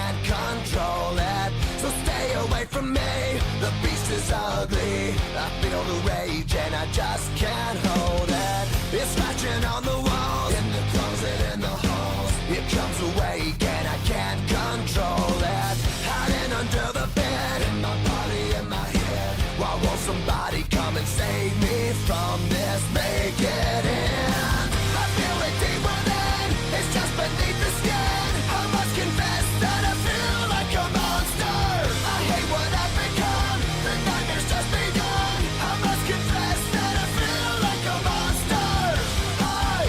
can't control it. So stay away from me, the beast is ugly. I feel the rage and I just can't hold it. It's scratching on the walls, in the closet, in the halls. It comes awake and I can't control it. Hiding under the bed, in my body, in my head. Why won't somebody come and save me from this? Make it end. I feel it deep within, it's just beneath the skin. I must confess that I feel like a monster. I hate what I've become, the nightmare's just begun. I must confess that I feel like a monster. I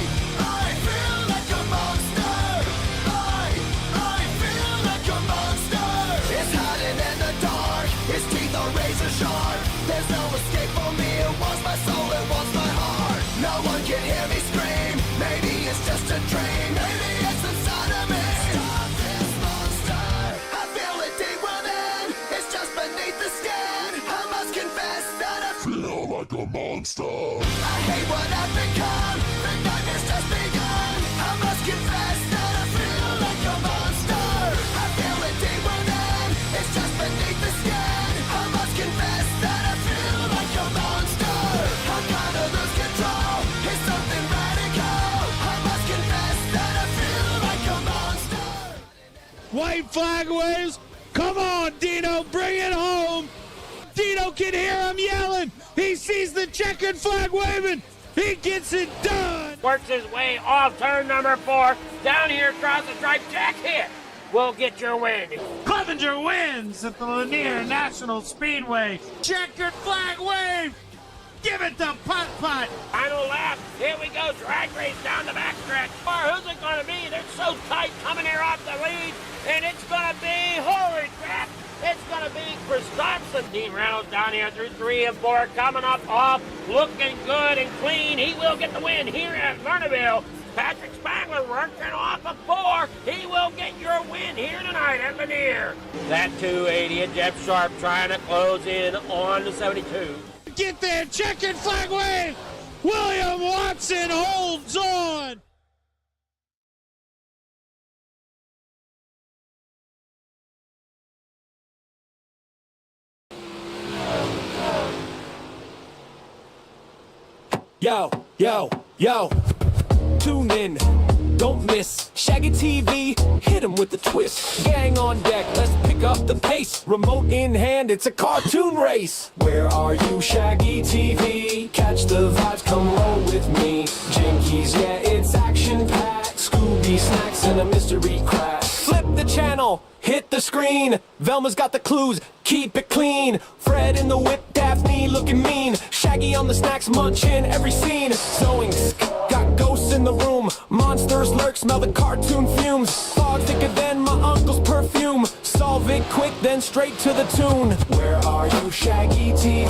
feel like a monster. I feel like a monster. It's hiding in the dark, its teeth are razor sharp. There's no escape for me, it wants my soul, it wants my heart. No one can hear me scream, maybe it's just a dream. Maybe it's inside of me. Stop this monster. I feel it deep within, it's just beneath the skin. I must confess that I feel like a monster. I hate what I've become, the nightmare's just begun. I must confess that I feel like a monster. I feel it deep within, it's just beneath the skin. I must confess that I feel like a monster. I'm gonna lose control, it's something radical. I must confess that I feel like a monster. White flag waves. Come on, Dino, bring it home. Dino can hear him yelling. He sees the checkered flag waving. He gets it done. Works his way off turn number 4. Down here across the stripe. Jack hit. We'll get your win. Clevenger wins at the Lanier National Speedway. Checkered flag wave. Give it to Putt Putt. Final lap. Here we go. Drag race down the backstretch. Who's it going to be? They're so tight coming here off the lead. And it's going to be, holy crap, it's going to be Chris Thompson. Dean Reynolds down here through 3 and 4. Coming up off, looking good and clean. He will get the win here at Vernonville. Patrick Spangler working off a 4. He will get your win here tonight at Lanier. That 280 and Jeff Sharp trying to close in on the 72. Get there, checkered flag wave. William Watson holds on. Yo, yo, yo, tune in, don't miss Shaggy TV, hit him with the twist. Gang on deck, let's pick up the pace. Remote in hand, it's a cartoon race. Where are you, Shaggy TV? Catch the vibes, come roll with me. Jinkies, yeah, it's action-packed. Scooby snacks and a mystery crack. Flip the channel, hit the screen. Velma's got the clues, keep it clean. Fred in the whip, Daphne looking mean. Shaggy on the snacks, munching every scene. Sewing, got ghosts in the room. Monsters lurk, smell the cartoon fumes. Fog thicker than my uncle's perfume. Solve it quick, then straight to the tune. Where are you, Shaggy TV?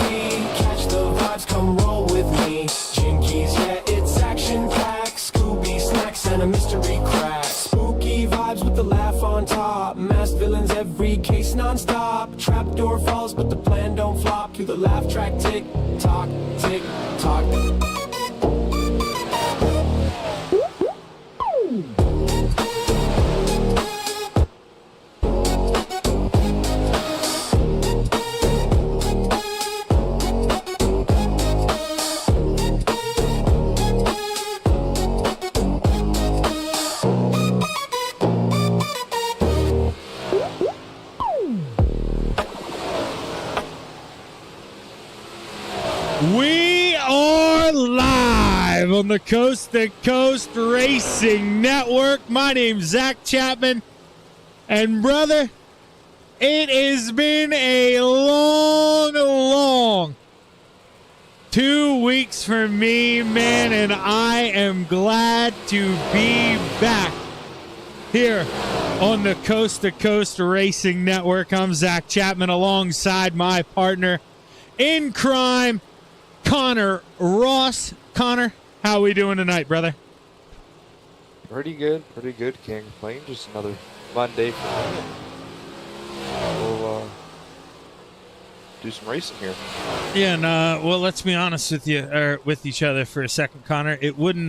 Catch the vibes, come roll with me. Jinkies, yeah, it's action-packed. Scooby snacks and a mystery crack. Spooky vibes with the laugh on top. Masked villains, every case non-stop. Trapdoor falls, but the plan don't flop. To the laugh track, tick tock, tick tock. We are live on the Coast to Coast Racing Network. My name's Zach Chapman. And brother, it has been a long 2 weeks for me, man, and I am glad to be back here on the Coast to Coast Racing Network. I'm Zach Chapman alongside my partner in crime, Connor Ross. Connor, how we doing tonight, brother? Pretty good, Can't complain. Just another fun day for me. We'll do some racing here. Yeah, and well, let's be honest with you, or with each other for a second, Connor. It wouldn't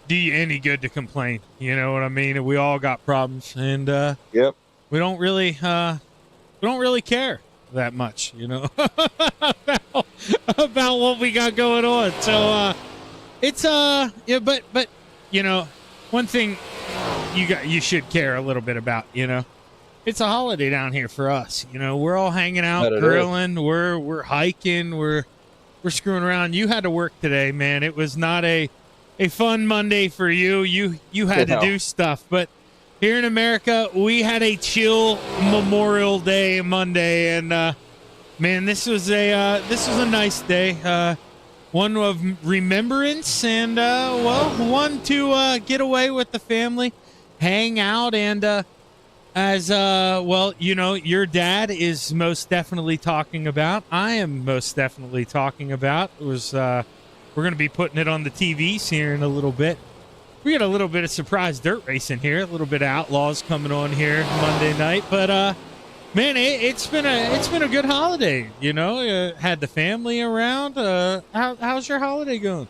do you any good to complain. You know what I mean? We all got problems, and Yep. we don't really care that much, you know, about what we got going on. So it's yeah, but you know, one thing you should care a little bit about, you know, it's a holiday down here for us. You know, we're all hanging out, grilling, we're hiking, we're screwing around. You had to work today, man. It was not a fun Monday for you. You had to do stuff, but here in America, we had a chill Memorial Day Monday, and man, this was a nice day. One of remembrance, and well, one to get away with the family, hang out, and as well, you know, your dad is most definitely talking about. I am most definitely talking about. It was we're going to be putting it on the TVs here in a little bit. We got a little bit of surprise dirt racing here, a little bit of Outlaws coming on here Monday night, but man, it's been a good holiday. You know, had the family around. How's your holiday going?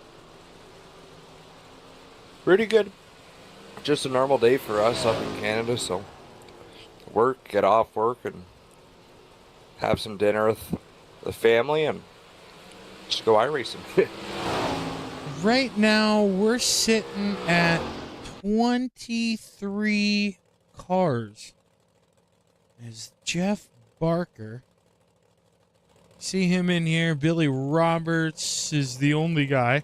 Pretty good. Just a normal day for us up in Canada. So work, get off work, and have some dinner with the family, and just go iRacing. Right now, we're sitting at 23 cars. Is Jeff Barker. See him in here. Billy Roberts is the only guy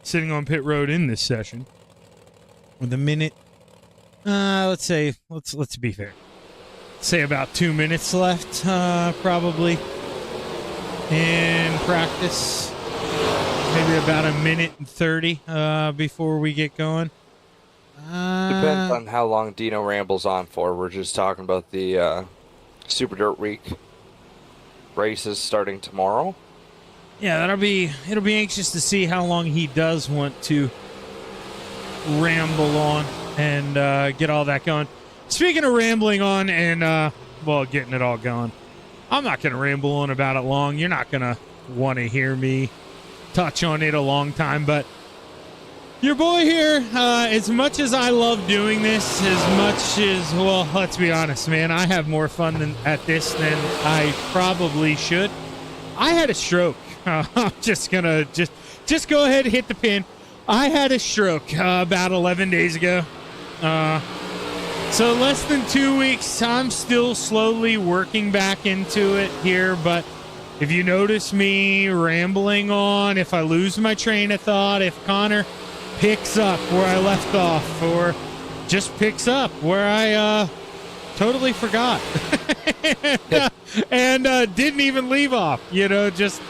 sitting on pit road in this session. With a minute, let's be fair. Say about 2 minutes left, probably in practice. Maybe about a minute and 30 before we get going. Depends on how long Dino rambles on for. We're just talking about the Super Dirt Week races starting tomorrow. Yeah, it'll be anxious to see how long he does want to ramble on and get all that going. Speaking of rambling on and well, getting it all going, I'm not going to ramble on about it long. You're not going to want to hear me touch on it a long time, but your boy here, as much as I love doing this, as much as, well, let's be honest, man, I have more fun at this than I probably should. I had a stroke. I'm just gonna just go ahead and hit the pin. I had a stroke about 11 days ago. So less than 2 weeks. I'm still slowly working back into it here, but if you notice me rambling on, if I lose my train of thought, if Connor picks up where I left off, or just picks up where I totally forgot and didn't even leave off, you know, just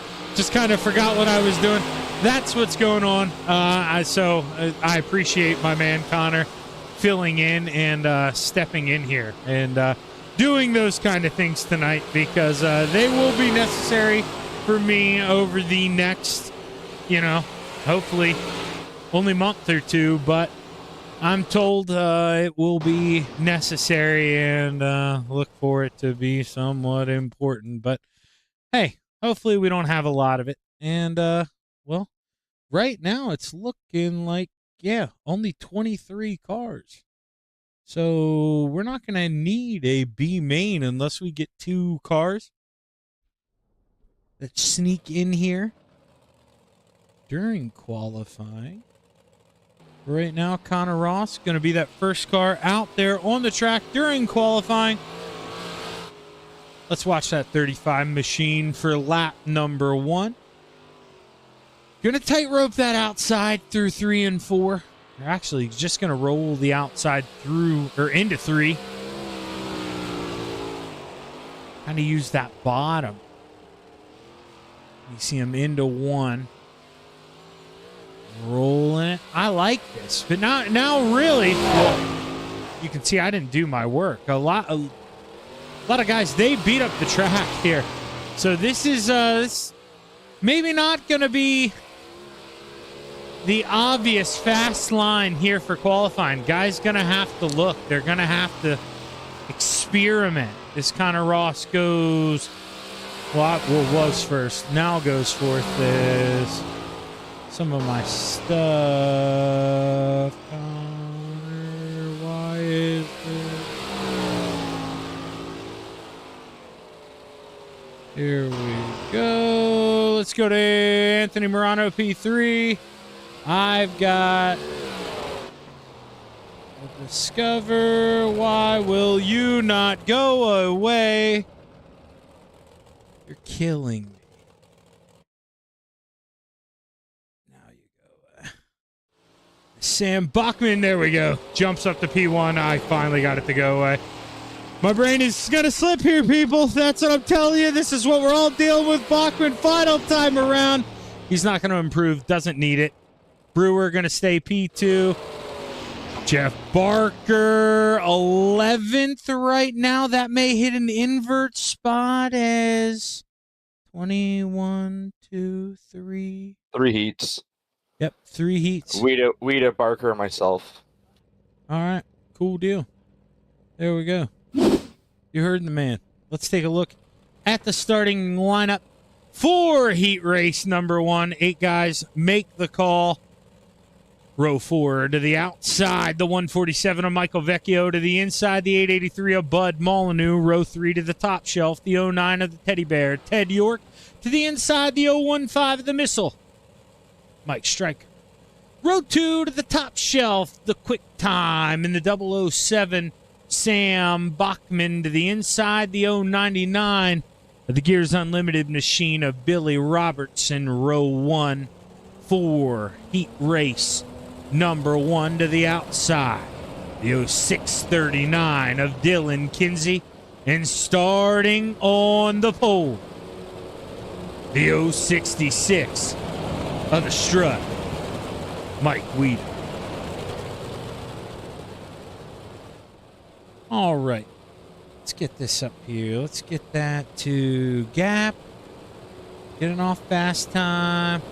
kind of forgot what I was doing. That's what's going on. So I appreciate my man Connor filling in and stepping in here and doing those kind of things tonight, because they will be necessary for me over the next, you know, hopefully only month or two, but I'm told it will be necessary, and look for it to be somewhat important. But hey, hopefully we don't have a lot of it. And well, right now it's looking like, yeah, only 23 cars. So we're not going to need a B main unless we get 2 cars that sneak in here during qualifying. Right now, Connor Ross going to be that first car out there on the track during qualifying. Let's watch that 35 machine for lap number 1. Going to tightrope that outside through 3 and 4. They're actually just going to roll the outside through or into 3. Kind of use that bottom. You see him into 1. Rolling it. I like this, but now really, well, you can see I didn't do my work. A lot of guys, they beat up the track here, so this is this maybe not going to be the obvious fast line here for qualifying. Guys going to have to look. They're going to have to experiment. This Connor Ross goes, well, was first, now goes fourth. Is some of my stuff. Connor, why is this? Here we go. Let's go to Anthony Morano P3. I've got Discover. Why will you not go away? You're killing me. Now you go. Sam Bachman. There we go. Jumps up to P1. I finally got it to go away. My brain is going to slip here, people. That's what I'm telling you. This is what we're all dealing with. Bachman, final time around. He's not going to improve. Doesn't need it. Brewer going to stay P2. Jeff Barker, 11th right now. That may hit an invert spot as 21, 2, 3. 3 heats. Yep, 3 heats. Weeda, Barker, and myself. All right, cool deal. There we go. You heard the man. Let's take a look at the starting lineup for heat race number 1. 8 guys make the call. Row 4 to the outside, the 147 of Michael Vecchio. To the inside, the 883 of Bud Molyneux. Row 3 to the top shelf, the 09 of the Teddy Bear, Ted York. To the inside, the 015 of the Missile, Mike Stryker. Row 2 to the top shelf, the Quick Time in the 007, Sam Bachman. To the inside, the 099 of the Gears Unlimited machine of Billy Robertson. Row 1 for heat race number 1 to the outside, the 0639 of Dylan Kinsey. And starting on the pole, the 066 of the Strut, Mike Weeder. All right, let's get this up here. Let's get that to gap. Get it off fast time.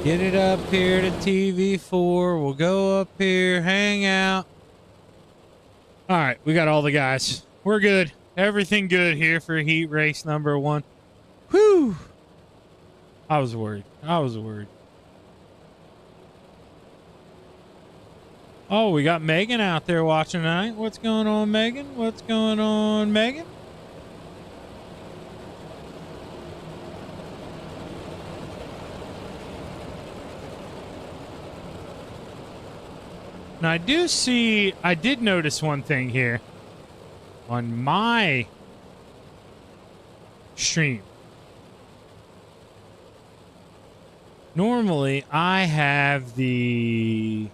Get it up here to TV4. We'll go up here, hang out. All right, we got all the guys. We're good. Everything good here for heat race number 1. Whew. I was worried. Oh, we got Megan out there watching tonight. What's going on, Megan? What's going on, Megan? Now, I did notice one thing here on my stream. Normally, I have the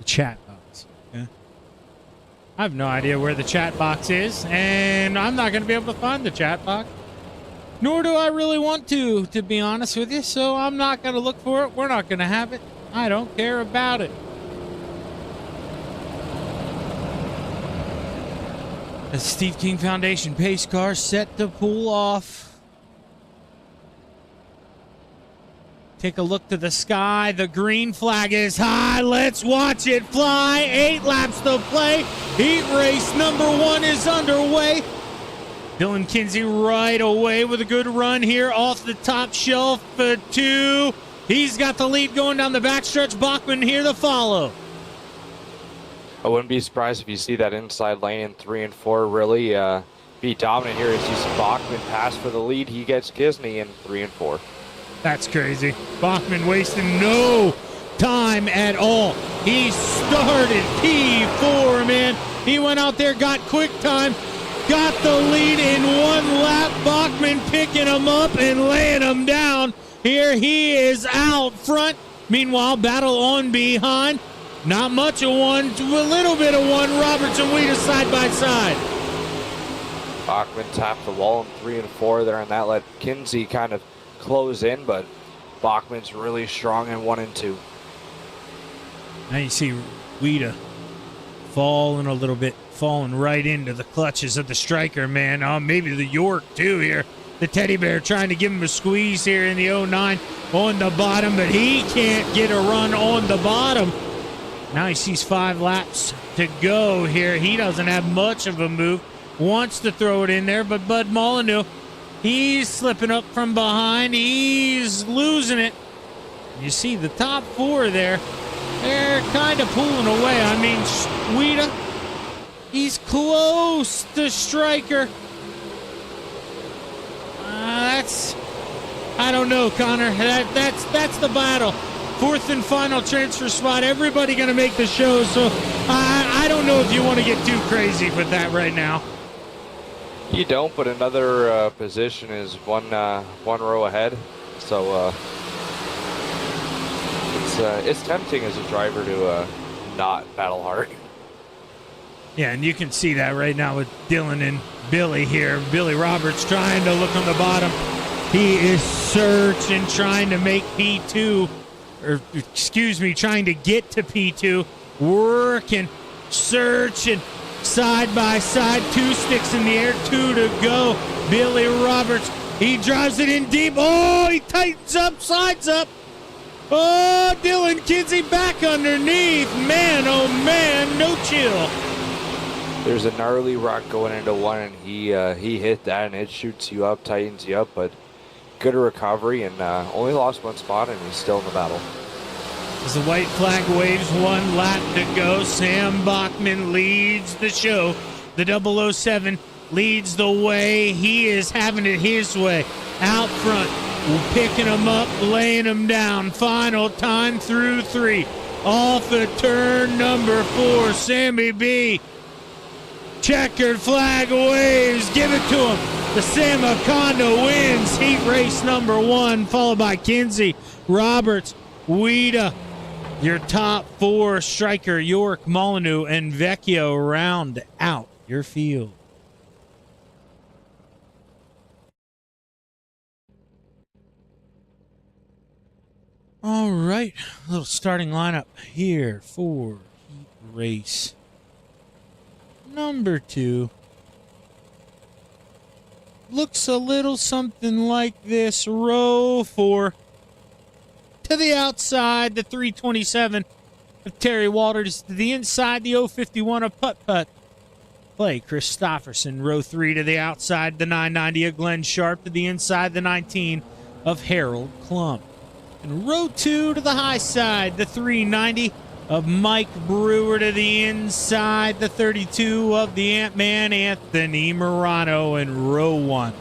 chat box. Okay? I have no idea where the chat box is, and I'm not going to be able to find the chat box. Nor do I really want to be honest with you, so I'm not going to look for it. We're not going to have it. I don't care about it. The Steve King Foundation pace car set to pull off. Take a look to the sky. The green flag is high. Let's watch it fly. 8 laps to play. Heat race number 1 is underway. Dylan Kinsey right away with a good run here off the top shelf for 2. He's got the lead going down the backstretch. Bachman here to follow. I wouldn't be surprised if you see that inside lane in 3 and 4 really be dominant here as you see Bachman pass for the lead. He gets Kisney in 3 and 4. That's crazy. Bachman wasting no time at all. He started P4, man. He went out there, got quick time, got the lead in 1 lap. Bachman picking him up and laying him down. Here he is out front. Meanwhile, battle on behind. Not much of one, a little bit of one. Robertson Weeder side by side. Bachman tapped the wall in 3 and 4 there, and that let Kinsey kind of close in, but Bachman's really strong in 1 and 2. Now you see Weeder falling a little bit, falling right into the clutches of the striker, man. Maybe the York too here. The Teddy Bear trying to give him a squeeze here in the 09 on the bottom, but he can't get a run on the bottom. Now he sees 5 laps to go here. He doesn't have much of a move. Wants to throw it in there, but Bud Molyneux, he's slipping up from behind. He's losing it. You see the top 4 there. They're kind of pulling away. I mean, Weeda, he's close to Stryker. I don't know, Connor. That's the battle. Fourth and final transfer spot. Everybody going to make the show, so I don't know if you want to get too crazy with that right now. You don't, but another position is one row ahead, so it's tempting as a driver to not battle hard. Yeah, and you can see that right now with Dylan and Billy here. Billy Roberts trying to look on the bottom. He is searching, trying to make P2, or excuse me, trying to get to P2. Working, searching, side by side, 2 sticks in the air, 2 to go. Billy Roberts, he drives it in deep. Oh, he tightens up, slides up. Oh, Dylan Kinsey back underneath. Man, oh man, no chill. There's a gnarly rock going into one, and he hit that, and it shoots you up, tightens you up, but good recovery, and only lost 1 spot, and he's still in the battle. As the white flag waves, 1 lap to go, Sam Bachman leads the show. The 007 leads the way. He is having it his way. Out front, picking him up, laying him down. Final time through 3. Off of turn number 4, Sammy B. Checkered flag waves, give it to him. The Sam Okondo wins heat race number 1, followed by Kinsey, Roberts, Weeda. Your top 4, Stryker, York, Molyneux, and Vecchio round out your field. All right, little starting lineup here for heat race number 2. Looks a little something like this. Row 4. To the outside, the 327 of Terry Walters. To the inside, the 051 of Putt Putt. Clay Christopherson. Row 3 to the outside, the 990 of Glenn Sharp. To the inside, the 19 of Harold Klump. And row 2 to the high side, the 390 of Mike Brewer. To the inside, the 32 of the Ant-Man, Anthony Morano. And row 1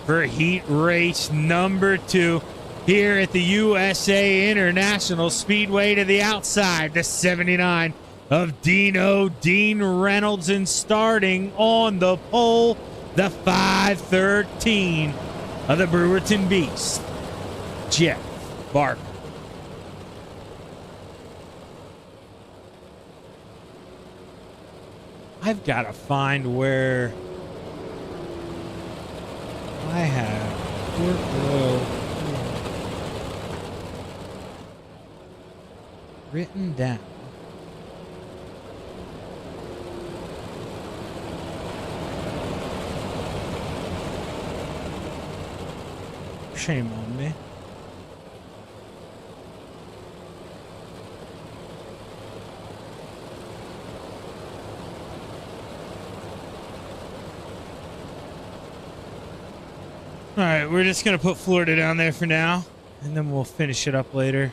for heat race number 2 here at the USA International Speedway. To the outside, the 79 of Dean Reynolds. And starting on the pole, the 513 of the Brewerton Beast, Jeff Barker. I've got to find where I have workload written down. Shame on me. All right, we're just going to put Florida down there for now, and then we'll finish it up later.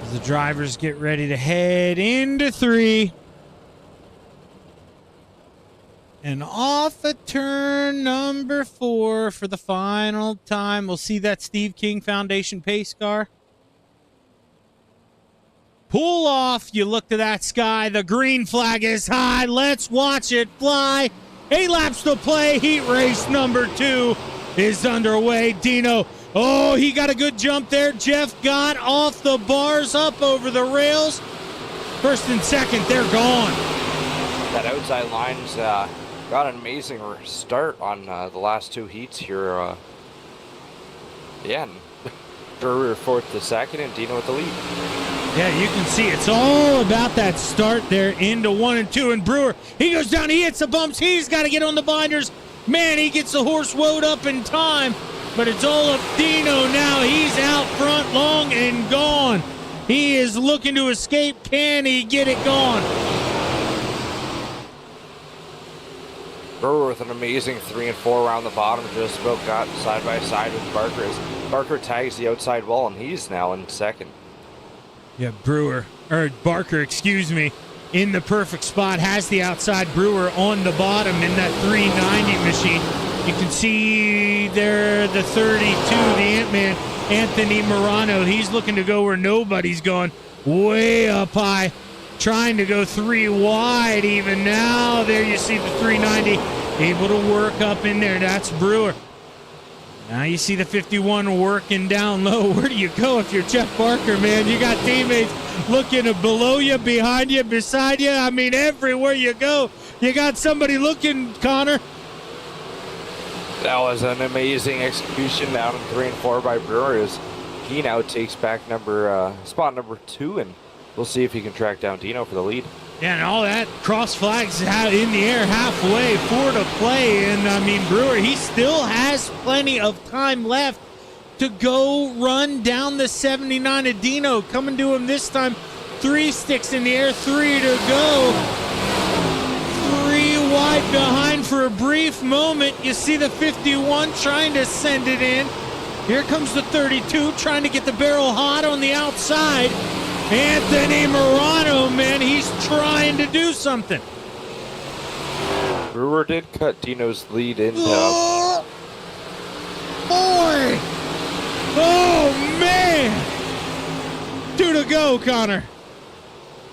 As the drivers get ready to head into 3. And off of turn number 4 for the final time. We'll see that Steve King Foundation pace car pull off. You look to that sky. The green flag is high. Let's watch it fly. 8 laps to play. Heat race number 2 is underway. Dino, oh, he got a good jump there. Jeff got off the bars, up over the rails. First and second, they're gone. That outside line's got an amazing start on the last 2 heats here. Yeah, Brewer 4th to 2nd, and Dino with the lead. Yeah, you can see it's all about that start there into 1 and 2. And Brewer, he goes down, he hits the bumps, he's got to get on the binders. Man, he gets the horse woed up in time, but it's all up Dino now. He's out front, long and gone. He is looking to escape. Can he get it gone? Brewer with an amazing 3 and 4 around the bottom, just about got side by side with Barker as Barker tags the outside wall, and he's now in 2nd. Yeah, Barker, excuse me. in the perfect spot, has the outside Brewer on the bottom in that 390 machine. You can see there the 32, the Ant-Man, Anthony Morano. He's looking to go where nobody's going, way up high, trying to go 3 wide even now. There you see the 390 able to work up in there. That's Brewer. Now you see the 51 working down low. Where do you go if you're Jeff Barker, man? You got teammates looking below you, behind you, beside you. I mean, everywhere you go, you got somebody looking, Connor. That was an amazing execution down in 3 and 4 by Brewer as he now takes back spot number 2, and we'll see if he can track down Dino for the lead. Yeah, and all that cross flags out in the air halfway, 4 to play. And I mean, Brewer, he still has plenty of time left to go run down the 79 of Dino. Coming to him this time, 3 sticks in the air, 3 to go. 3 wide behind for a brief moment. You see the 51 trying to send it in. Here comes the 32 trying to get the barrel hot on the outside. Anthony Morano, man, he's trying to do something. Brewer did cut Dino's lead into. Oh, boy! Oh, man! 2 to go, Connor.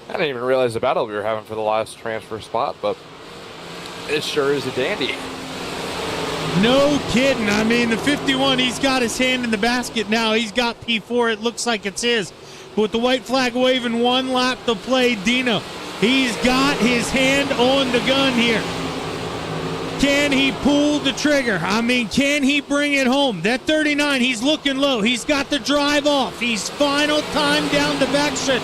I didn't even realize the battle we were having for the last transfer spot, but it sure is a dandy. No kidding. I mean, the 51, he's got his hand in the basket now. He's got P4. It looks like it's his. But with the white flag waving, 1 lap to play, Dino, he's got his hand on the gun here. Can he pull the trigger? I mean, can he bring it home? That 39, he's looking low. He's got the drive off. He's final time down the backstretch.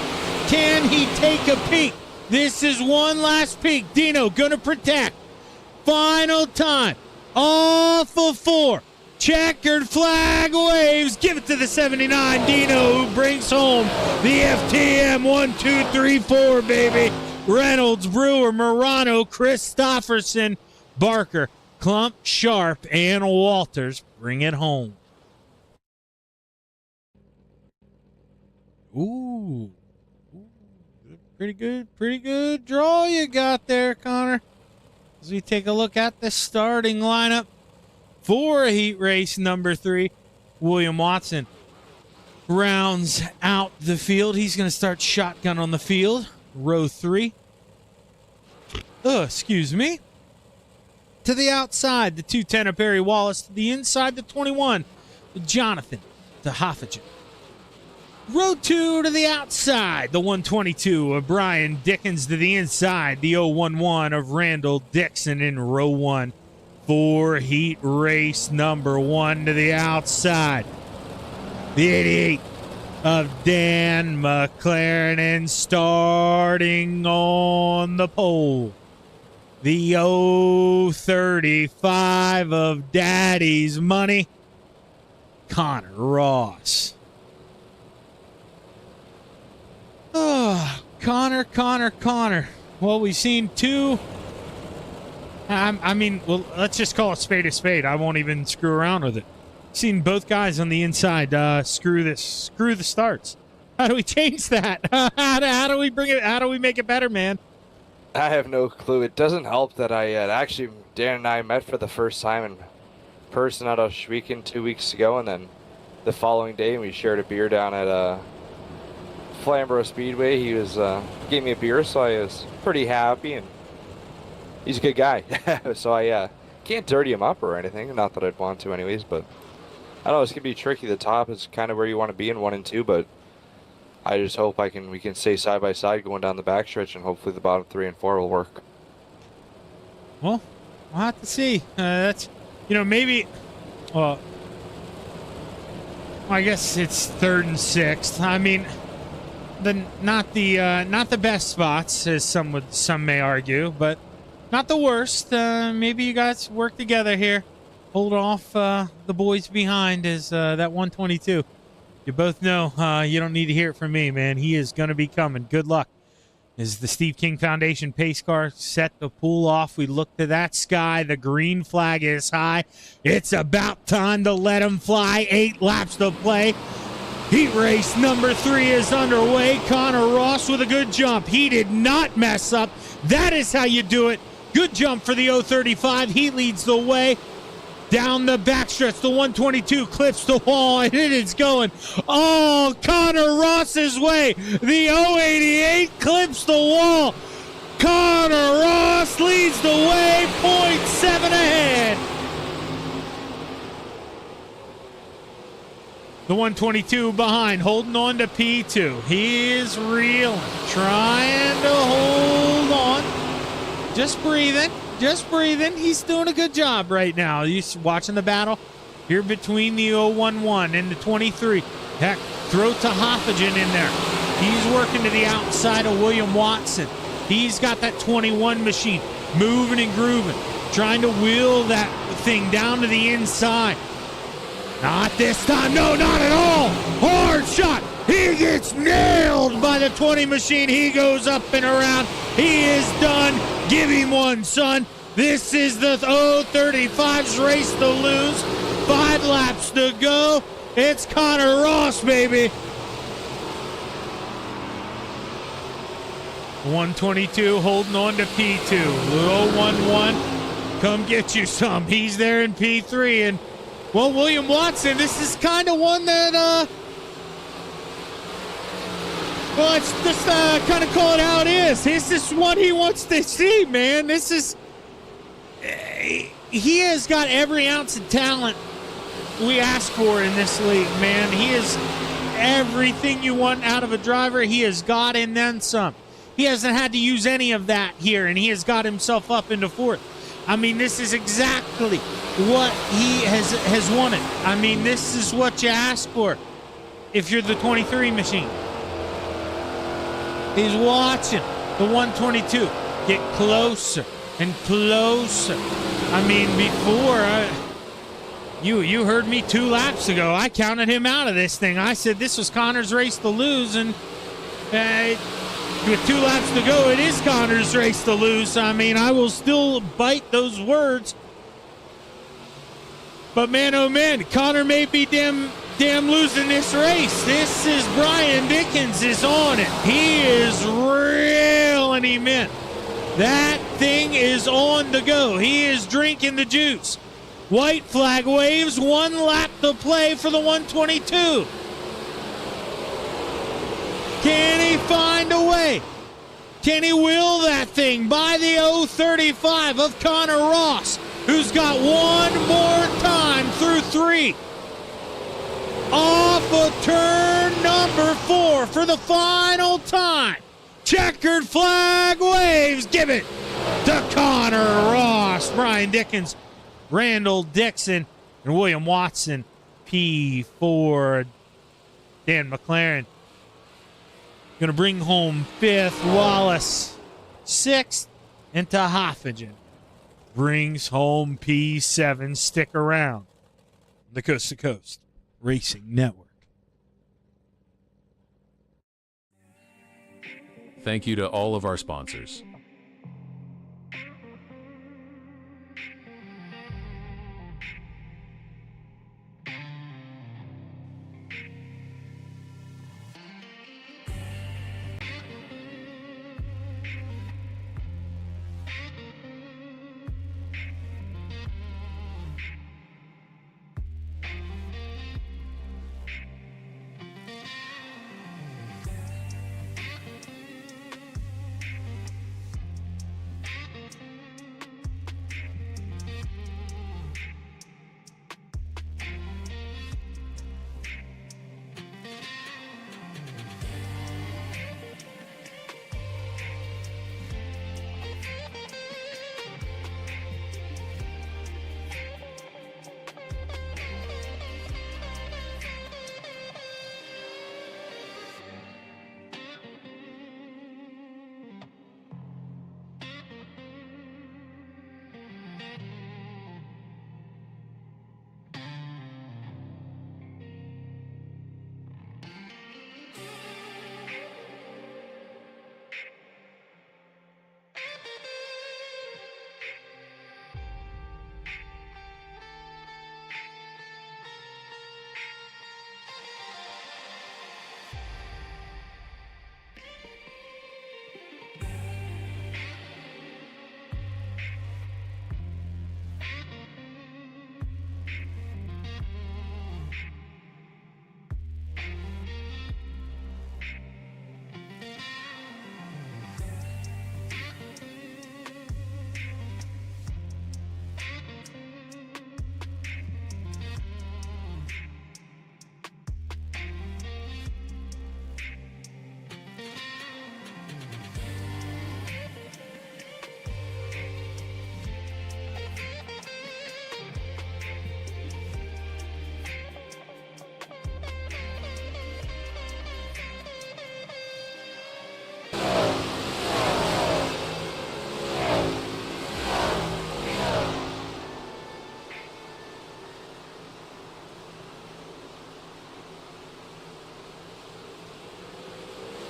Can he take a peek? This is one last peek. Dino gonna protect. Final time. Off of 4. Checkered flag waves. Give it to the 79. Dino, who brings home the FTM 1, 2, 3, 4, baby. Reynolds, Brewer, Morano, Christofferson, Barker, Klump, Sharp, and Walters bring it home. Ooh. Pretty good draw you got there, Connor. As we take a look at the starting lineup for heat race number 3, William Watson rounds out the field. He's going to start shotgun on the field, row 3. Excuse me. To the outside, the 210 of Barry Wallace. To the inside, the 21, Jonathan to Hoffagen. Row 2 to the outside, the 122 of Brian Dickens. To the inside, the 011 of Randall Dixon in row 1 for heat race number 1. To the outside, the 88 of Dan McLaren. And starting on the pole, the 035 of Daddy's Money, Connor Ross. Oh, Connor. Well, we've seen 2. I mean, well, let's just call it spade a spade. I won't even screw around with it. Seen both guys on the inside screw the starts. How do we change that? How do we bring it? How do we make it better, man? I have no clue. It doesn't help that I actually, Dan and I met for the first time in person at Oshweekend 2 weeks ago, and then the following day we shared a beer down at Flamborough Speedway. He was gave me a beer, so I was pretty happy, and he's a good guy. So I can't dirty him up or anything. Not that I'd want to, anyways. But I know it's gonna be tricky. The top is kind of where you want to be in 1 and 2, but I just hope we can stay side by side going down the backstretch, and hopefully the bottom 3 and 4 will work. Well, we'll have to see. That's maybe. Well, I guess it's 3rd and 6th. I mean. Not the best spots, as some may argue, but not the worst. Maybe you guys work together here, hold off the boys behind as that 122. You both know you don't need to hear it from me, man. He is going to be coming. Good luck. As the Steve King Foundation pace car set to pull off, we look to that sky. The green flag is high. It's about time to let him fly. 8 laps to play. Heat race number 3 is underway. Connor Ross with a good jump. He did not mess up. That is how you do it. Good jump for the 035. He leads the way. Down the backstretch, the 122 clips the wall, and it is going all Connor Ross's way. The 088 clips the wall. Connor Ross leads the way, 0.7 ahead. The 122 behind, holding on to P2. He is reeling, trying to hold on. Just breathing. He's doing a good job right now. He's watching the battle here between the 011 and the 23. Heck, throw to Hoffagen in there. He's working to the outside of William Watson. He's got that 21 machine moving and grooving, trying to wheel that thing down to the inside. Not this time. No, not at all. Hard shot. He gets nailed by the 20 machine. He goes up and around. He is done. Give him one, son. This is the 035's race to lose. 5 laps to go. It's Connor Ross, baby. 122 holding on to P2. 011, come get you some. He's there in P3. And, well, William Watson, this is kind of one that, well, let's just kind of call it how it is. This is what he wants to see, man. This is, he has got every ounce of talent we ask for in this league, man. He is everything you want out of a driver. He has got and then some. He hasn't had to use any of that here, and he has got himself up into 4th. I mean, this is exactly what he has wanted. I mean, this is what you ask for if you're the 23 machine. He's watching the 122 get closer and closer. I mean, before, you heard me 2 laps ago. I counted him out of this thing. I said this was Connor's race to lose, and with 2 laps to go, it is Connor's race to lose. I mean, I will still bite those words. But man, oh man, Connor may be damn losing this race. This is Brian Dickens is on it. He is reeling him in. That thing is on the go. He is drinking the juice. White flag waves, 1 lap to play for the 122. Can he find a way? Can he wheel that thing by the 035 of Connor Ross, who's got one more time through 3? Off of turn number 4 for the final time. Checkered flag waves. Give it to Connor Ross. Brian Dickens, Randall Dixon, and William Watson. P4. Dan McLaren going to bring home 5th. Wallace 6th. And Hoffagen brings home P7. Stick around. The Coast to Coast Racing Network. Thank you to all of our sponsors.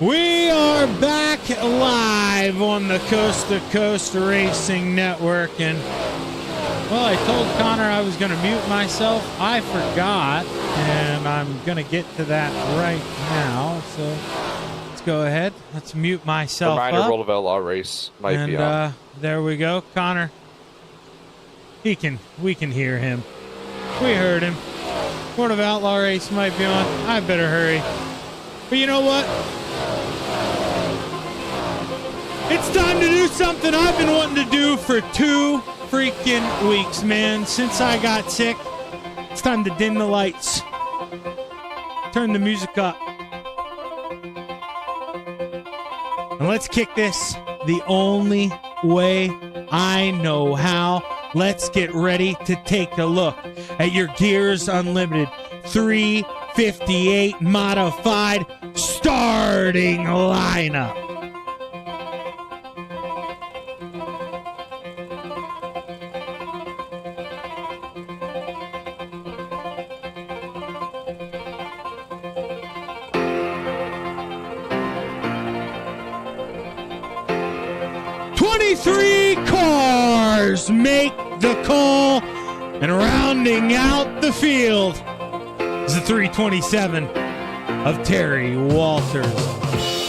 We are back live on the Coast to Coast Racing Network, and well, I told Connor I was going to mute myself. I forgot, and I'm going to get to that right now. So let's go ahead. Let's mute myself Reminder, up. World of Outlaw race might And be on. there we go, Connor. We can hear him. We heard him. World of Outlaw race might be on. I better hurry. But you know what? It's time to do something I've been wanting to do for 2 freaking weeks, man. Since I got sick, it's time to dim the lights. Turn the music up. And let's kick this the only way I know how. Let's get ready to take a look at your Gears Unlimited 358 modified starting lineup. Three cars make the call, and rounding out the field is the 327 of Terry Walters.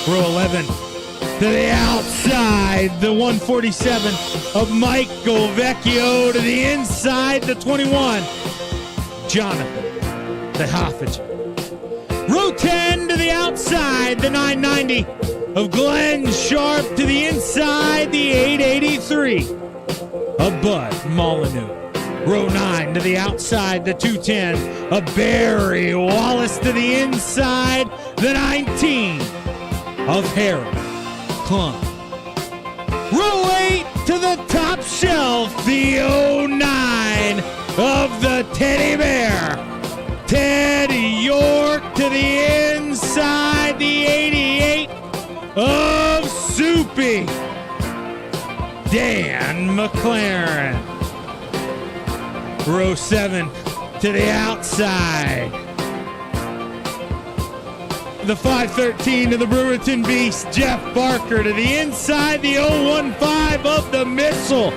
Row 11 to the outside, the 147 of Michael Vecchio. To the inside, the 21, Jonathan the Hoffage. Row 10 to the outside, the 990 of Glenn Sharp. To the inside, the 883 of Bud Molyneux. Row 9 to the outside, the 210 of Barry Wallace. To the inside, the 19 of Harold Klum. Row 8 to the top shelf, the 09 of the Teddy Bear, Ted York. To the inside, the 88 of Soupy, Dan McLaren. Row 7 to the outside, the 513 of the Brewerton Beast, Jeff Barker. To the inside, the 015 of the Missile,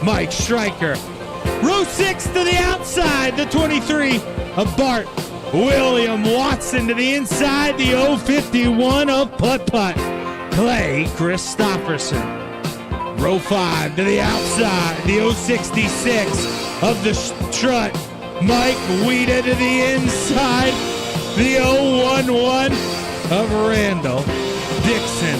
Mike Stryker. Row 6 to the outside, the 23 of Bart William Watson. To the inside, the 051 of Putt Putt, Clay Christopherson. Row 5 to the outside, the 066 of the Strut, Mike Weeda. To the inside, the 011 of Randall Dixon.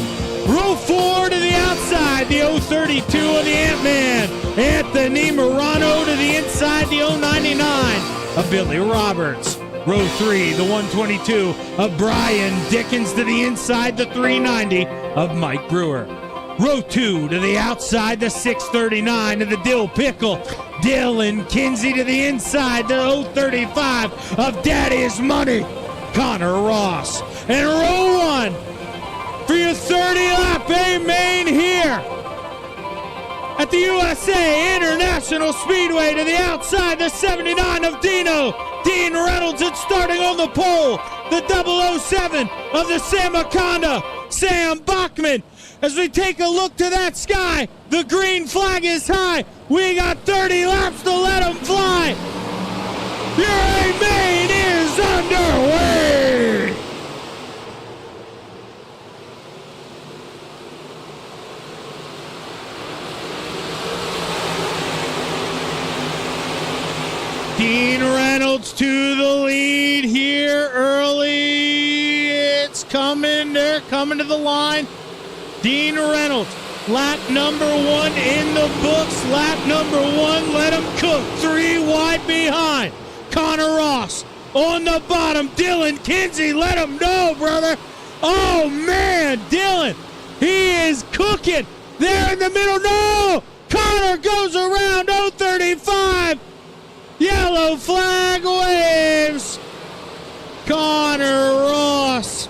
Row 4 to the outside, the 032 of the Ant-Man, Anthony Morano. To the inside, the 099 of Billy Roberts. Row 3, the 122 of Brian Dickens. To the inside, the 390 of Mike Brewer. Row 2 to the outside, the 639 of the Dill Pickle, Dylan Kinsey. To the inside, the 035 of Daddy's Money, Connor Ross. And row 1 for your 30-lap A main here at the USA International Speedway. To the outside, the 79 of Dean Reynolds. And starting on the pole, the 007 of the Samaconda, Sam Bachman. As we take a look to that sky, the green flag is high. We got 30 laps to let them fly. Your A main is underway. Dean Reynolds to the lead here early. It's coming. They're coming to the line. Dean Reynolds, lap number 1 in the books. Lap number 1, let him cook. 3 wide behind. Connor Ross on the bottom. Dylan Kinsey, let him know, brother. Oh, man, Dylan, he is cooking. There in the middle. No! Connor goes around 035. Yellow flag waves. Connor Ross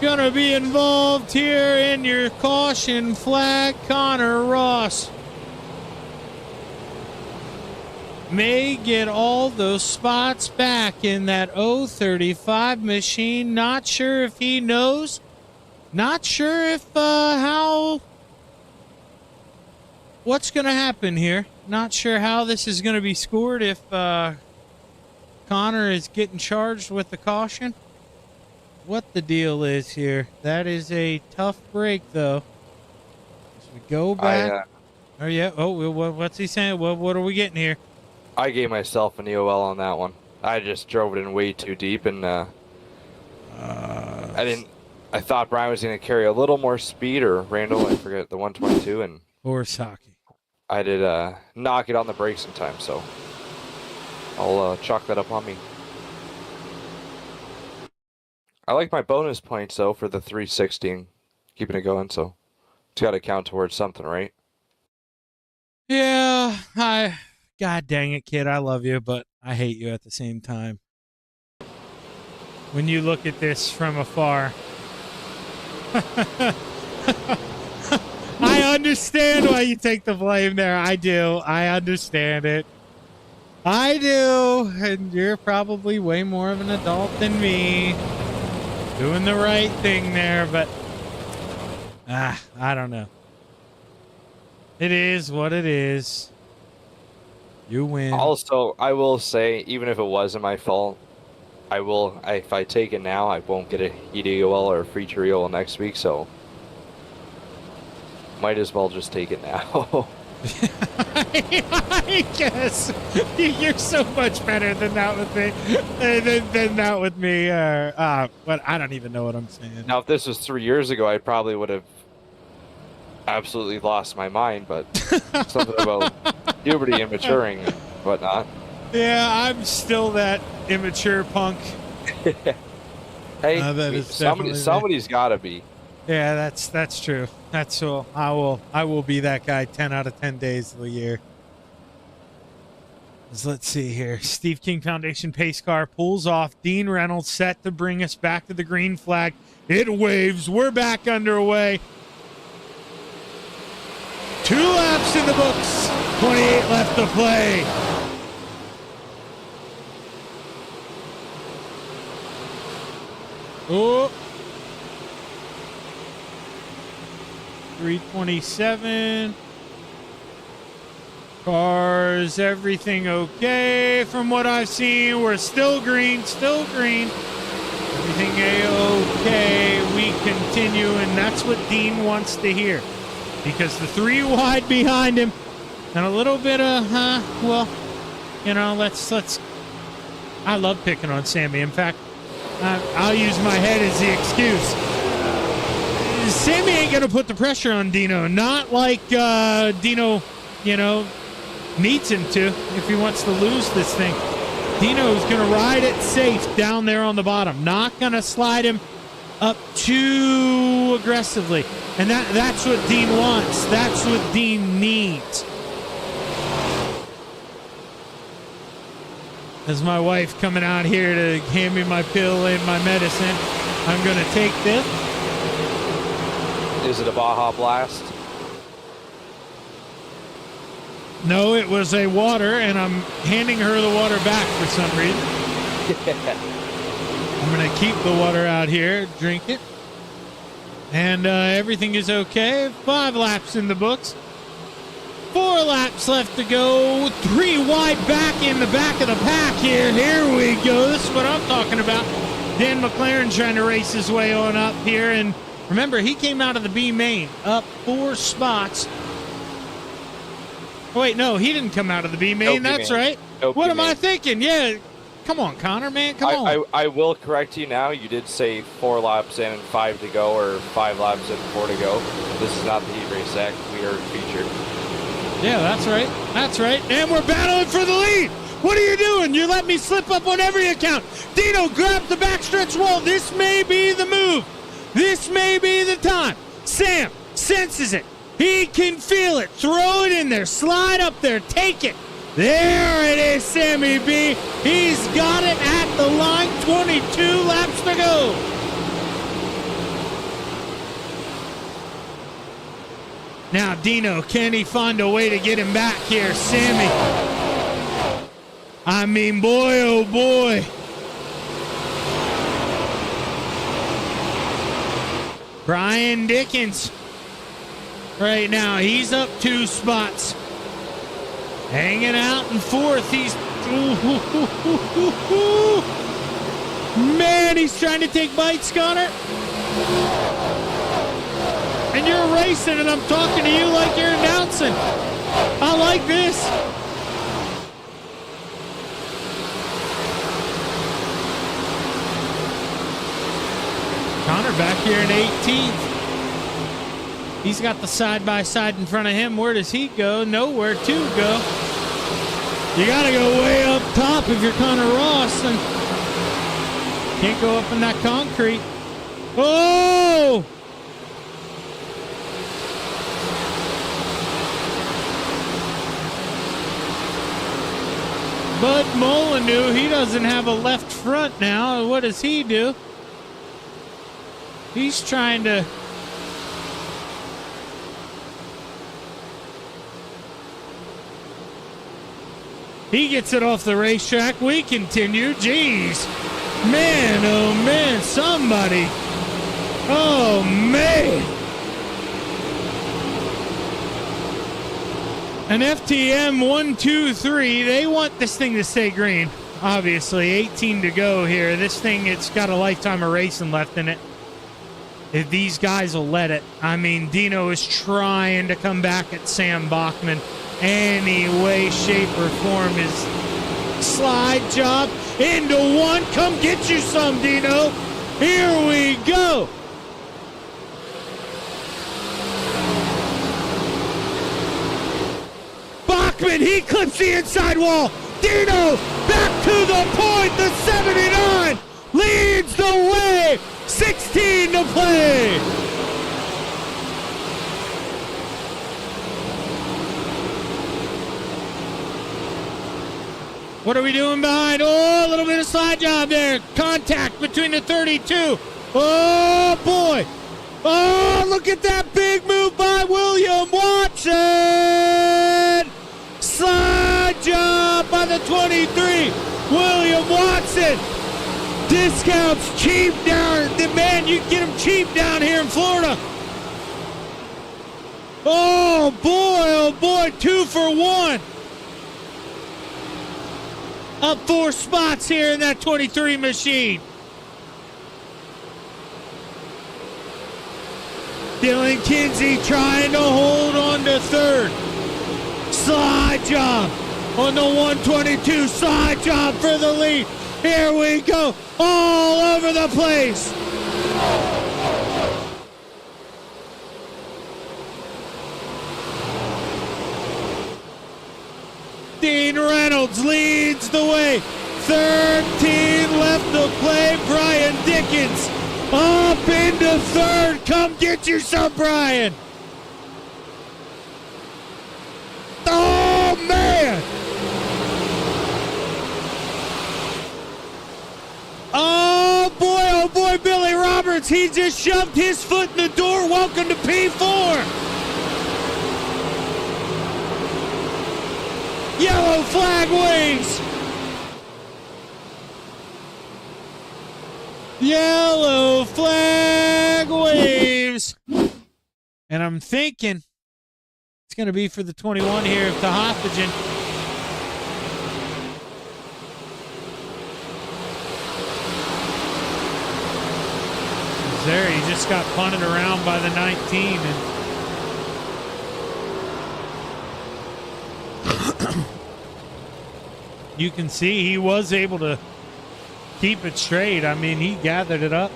gonna be involved here in your caution flag. Connor Ross may get all those spots back in that 035 machine. Not sure if he knows. Not sure if what's going to happen here. Not sure how this is going to be scored if Connor is getting charged with the caution. What the deal is here. That is a tough break, though. As we go back. Oh, yeah. Oh, what's he saying? What are we getting here? I gave myself an EOL on that one. I just drove it in way too deep, and I thought Brian was going to carry a little more speed, or Randall, I forget, the 122, and Horse hockey. I did knock it on the brakes in time, so I'll chalk that up on me. I like my bonus points, though, for the 316, keeping it going, so it's got to count towards something, right? Yeah, God dang it, kid. I love you, but I hate you at the same time. When you look at this from afar, I understand why you take the blame there. I do. I understand it. I do. And you're probably way more of an adult than me. Doing the right thing there, but I don't know. It is what it is. You win. Also, I will say, even if it wasn't my fault, if I take it now, I won't get a EDOL or a free EOL next week, so might as well just take it now. I guess you're so much better than that with me, than that with me. But I don't even know what I'm saying. Now, if this was 3 years ago, I probably would have absolutely lost my mind, but something about puberty and maturing and whatnot. Yeah, I'm still that immature punk. Hey, somebody's got to be. Yeah, that's true. That's all. I will be that guy 10 out of 10 days of the year. Let's see here. Steve King Foundation pace car pulls off. Dean Reynolds set to bring us back to the green flag. It waves. We're back underway. 2 laps in the books. 28 left to play. Oh. 327. Cars, everything okay from what I've seen. We're still green, still green. Everything A-okay. We continue, and that's what Dean wants to hear. Because the 3 wide behind him, and a little bit of, well, you know, let's. I love picking on Sammy. In fact, I'll use my head as the excuse. Sammy ain't going to put the pressure on Dino. Not like Dino, you know, needs him to if he wants to lose this thing. Dino's going to ride it safe down there on the bottom. Not going to slide him up too aggressively. And that's what Dean wants. That's what Dean needs. As my wife coming out here to hand me my pill and my medicine, I'm going to take this. Is it a Baja Blast? No, it was a water, and I'm handing her the water back for some reason. I'm going to keep the water out here, drink it. And everything is okay. 5 laps in the books. 4 laps left to go. 3 wide back in the back of the pack here. Here we go. This is what I'm talking about. Dan McLaren trying to race his way on up here. And remember, he came out of the B main, up 4 spots. Oh, wait, no, he didn't come out of the B main. That's right. What am I thinking? Yeah. Come on, Connor, man. Come on. I will correct you now. You did say 4 laps in and 5 to go, or 5 laps in and 4 to go. This is not the Heat Race Act. We are featured. Yeah, that's right. That's right. And we're battling for the lead. What are you doing? You let me slip up on every account. Dino grabs the backstretch wall. This may be the move. This may be the time. Sam senses it. He can feel it. Throw it in there. Slide up there. Take it. There it is, Sammy B. He's got it at the line. 22 laps to go. Now, Dino, can he find a way to get him back here? Sammy. I mean, boy, oh boy. Brian Dickens. Right now, he's up 2 spots. Hanging out in 4th. He's... Man, he's trying to take bites, Connor. And you're racing, and I'm talking to you like you're announcing. I like this. Connor back here in 18th. He's got the side-by-side in front of him. Where does he go? Nowhere to go. You got to go way up top if you're Connor Ross. And can't go up in that concrete. Oh! Bud Molyneux, he doesn't have a left front now. What does he do? He's trying to... He gets it off the racetrack. We continue. Jeez. Man, oh man, somebody. Oh man. An FTM 123. They want this thing to stay green. Obviously, 18 to go here. This thing, it's got a lifetime of racing left in it. If these guys will let it. I mean, Dino is trying to come back at Sam Bachman any way, shape, or form. His slide job into 1. Come get you some, Dino. Here we go. Bachman, he clips the inside wall. Dino back to the point. The 79 leads the way. 16 to play. What are we doing behind? Oh, a little bit of slide job there. Contact between the 32. Oh, boy. Oh, look at that big move by William Watson. Slide job by the 23. William Watson. Discounts cheap down. Man, you can get them cheap down here in Florida. Oh, boy, 2 for 1. Up 4 spots here in that 23 machine. Dylan Kinsey trying to hold on to 3rd. Slide job on the 122. Slide job for the lead. Here we go. All over the place. Dean Reynolds leads the way. 13 left to play. Brian Dickens up into 3rd. Come get you some, Brian. Oh, man. Oh, boy, Billy Roberts. He just shoved his foot in the door. Welcome to P4. Yellow flag waves. Yellow flag waves. And I'm thinking it's going to be for the 21 here of Tehophagen. There, he just got punted around by the 19 and you can see he was able to keep it straight. I mean, he gathered it up,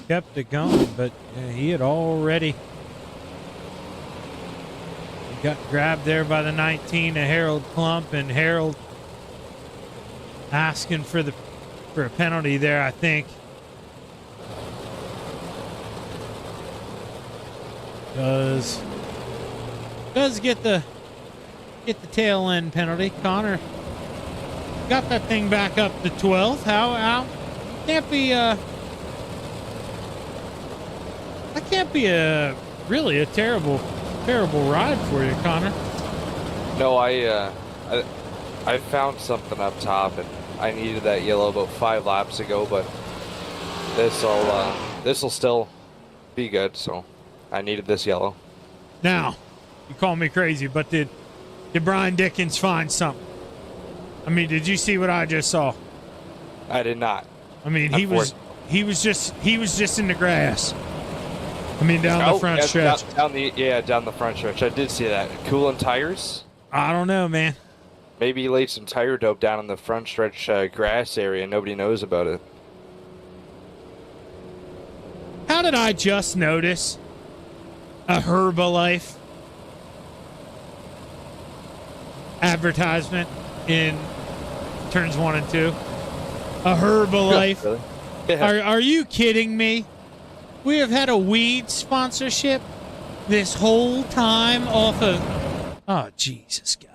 kept it going, but he had already got grabbed there by the 19 to Harold Klump, and Harold asking for a penalty there, I think. Does get the tail end penalty. Connor got that thing back up to 12th. How can't be that can't be really a terrible ride for you, Connor. No, I I found something up top, and I needed that yellow about 5 laps ago, but this'll still be good, so I needed this yellow. Now, you call me crazy, but did Brian Dickens find something? I mean, did you see what I just saw? I did not. I mean, he was just in the grass. I mean, down the front stretch. Down the front stretch. I did see that. Cooling tires? I don't know, man. Maybe he laid some tire dope down in the front stretch grass area and nobody knows about it. How did I just notice a Herbalife advertisement in turns 1 and 2? A Herbalife. Really? Yeah. Are you kidding me? We have had a weed sponsorship this whole time off of... Oh, Jesus, God.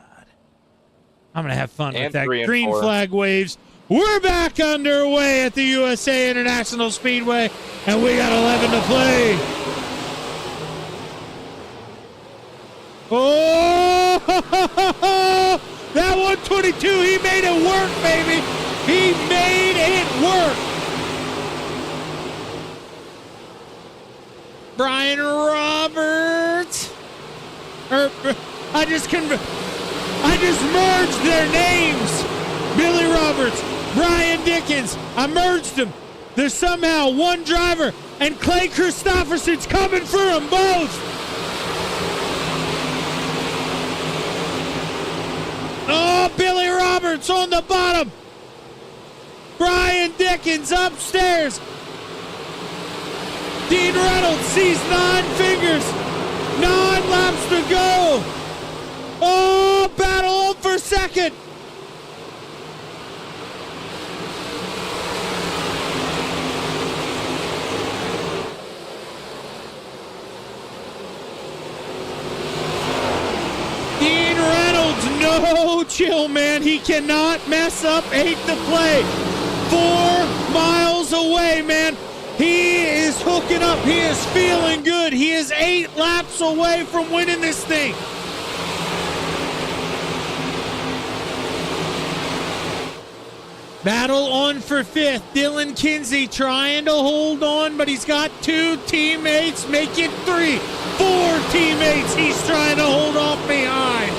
I'm going to have fun with that. Green flag waves. We're back underway at the USA International Speedway, and we got 11 to play. Oh, that 122, he made it work, baby. He made it work. Brian Roberts. I just merged their names. Billy Roberts, Brian Dickens. I merged them. There's somehow one driver, and Clay Christopherson's coming for them both. Oh, Billy Roberts on the bottom. Brian Dickens upstairs. Dean Reynolds sees 9 fingers. 9 laps to go. Oh, battle on for second. Dean Reynolds, no chill, man. He cannot mess up 8 to play. 4 miles away, man. He is hooking up. He is feeling good. He is 8 laps away from winning this thing. Battle on for 5th. Dylan Kinsey trying to hold on, but he's got 2 teammates. Make it 3. 4 teammates he's trying to hold off behind.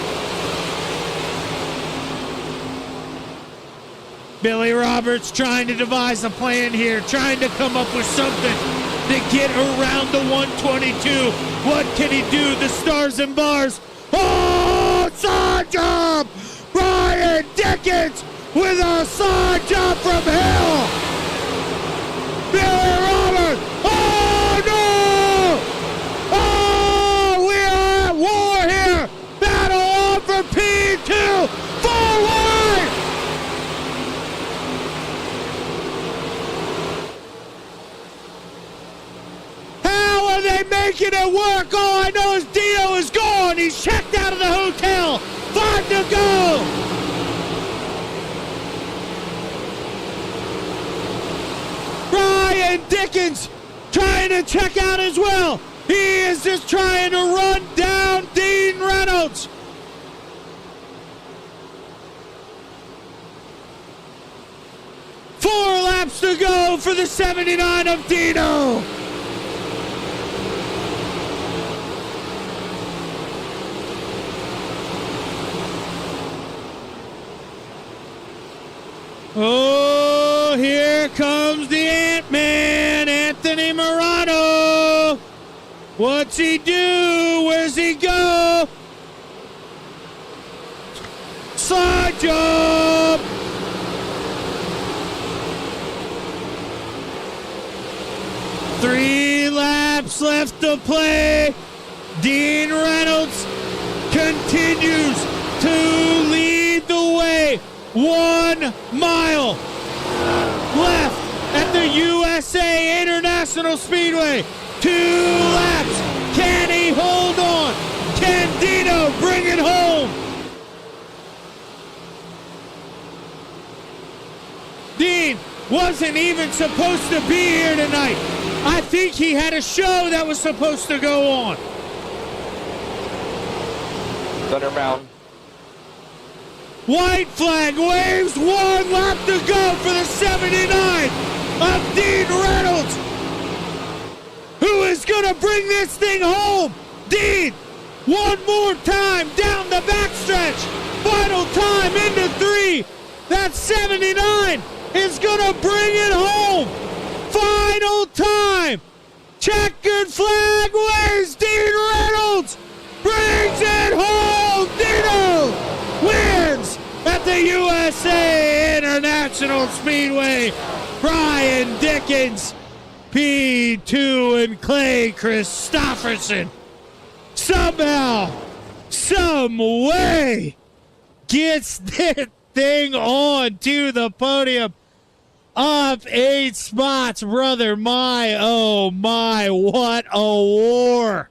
Billy Roberts trying to devise a plan here, trying to come up with something to get around the 122. What can he do? The stars and bars. Oh, side job! Brian Dickens with a side job from hell. Billy Roberts. Oh, no! Oh, we are at war here. Battle on for P2. Forward! How are they making it work? All I know is Dino is gone. He's checked out of the hotel. 5 to go. Brian Dickens trying to check out as well. He is just trying to run down Dean Reynolds. Four laps to go for the 79 of Dino. Oh, here comes the Ant-Man, Anthony Morano. What's he do? Where's he go? Side jump. Three laps left to play. Dean Reynolds continues to lead the way. 1 mile left at the USA International Speedway. 2 laps. Can he hold on? Can Dino bring it home? Dean wasn't even supposed to be here tonight. I think he had a show that was supposed to go on. Thunder Mountain. White flag waves, 1 lap to go for the 79 of Dean Reynolds. Who is going to bring this thing home? Dean, one more time down the backstretch. Final time into 3. That 79 is going to bring it home. Final time. Checkered flag waves. Dean Reynolds brings it home. Dino wins at the USA International Speedway. Brian Dickens, P2, and Clay Christopherson somehow, some way gets this thing on to the podium. Up 8 spots, brother. My, oh my, what a war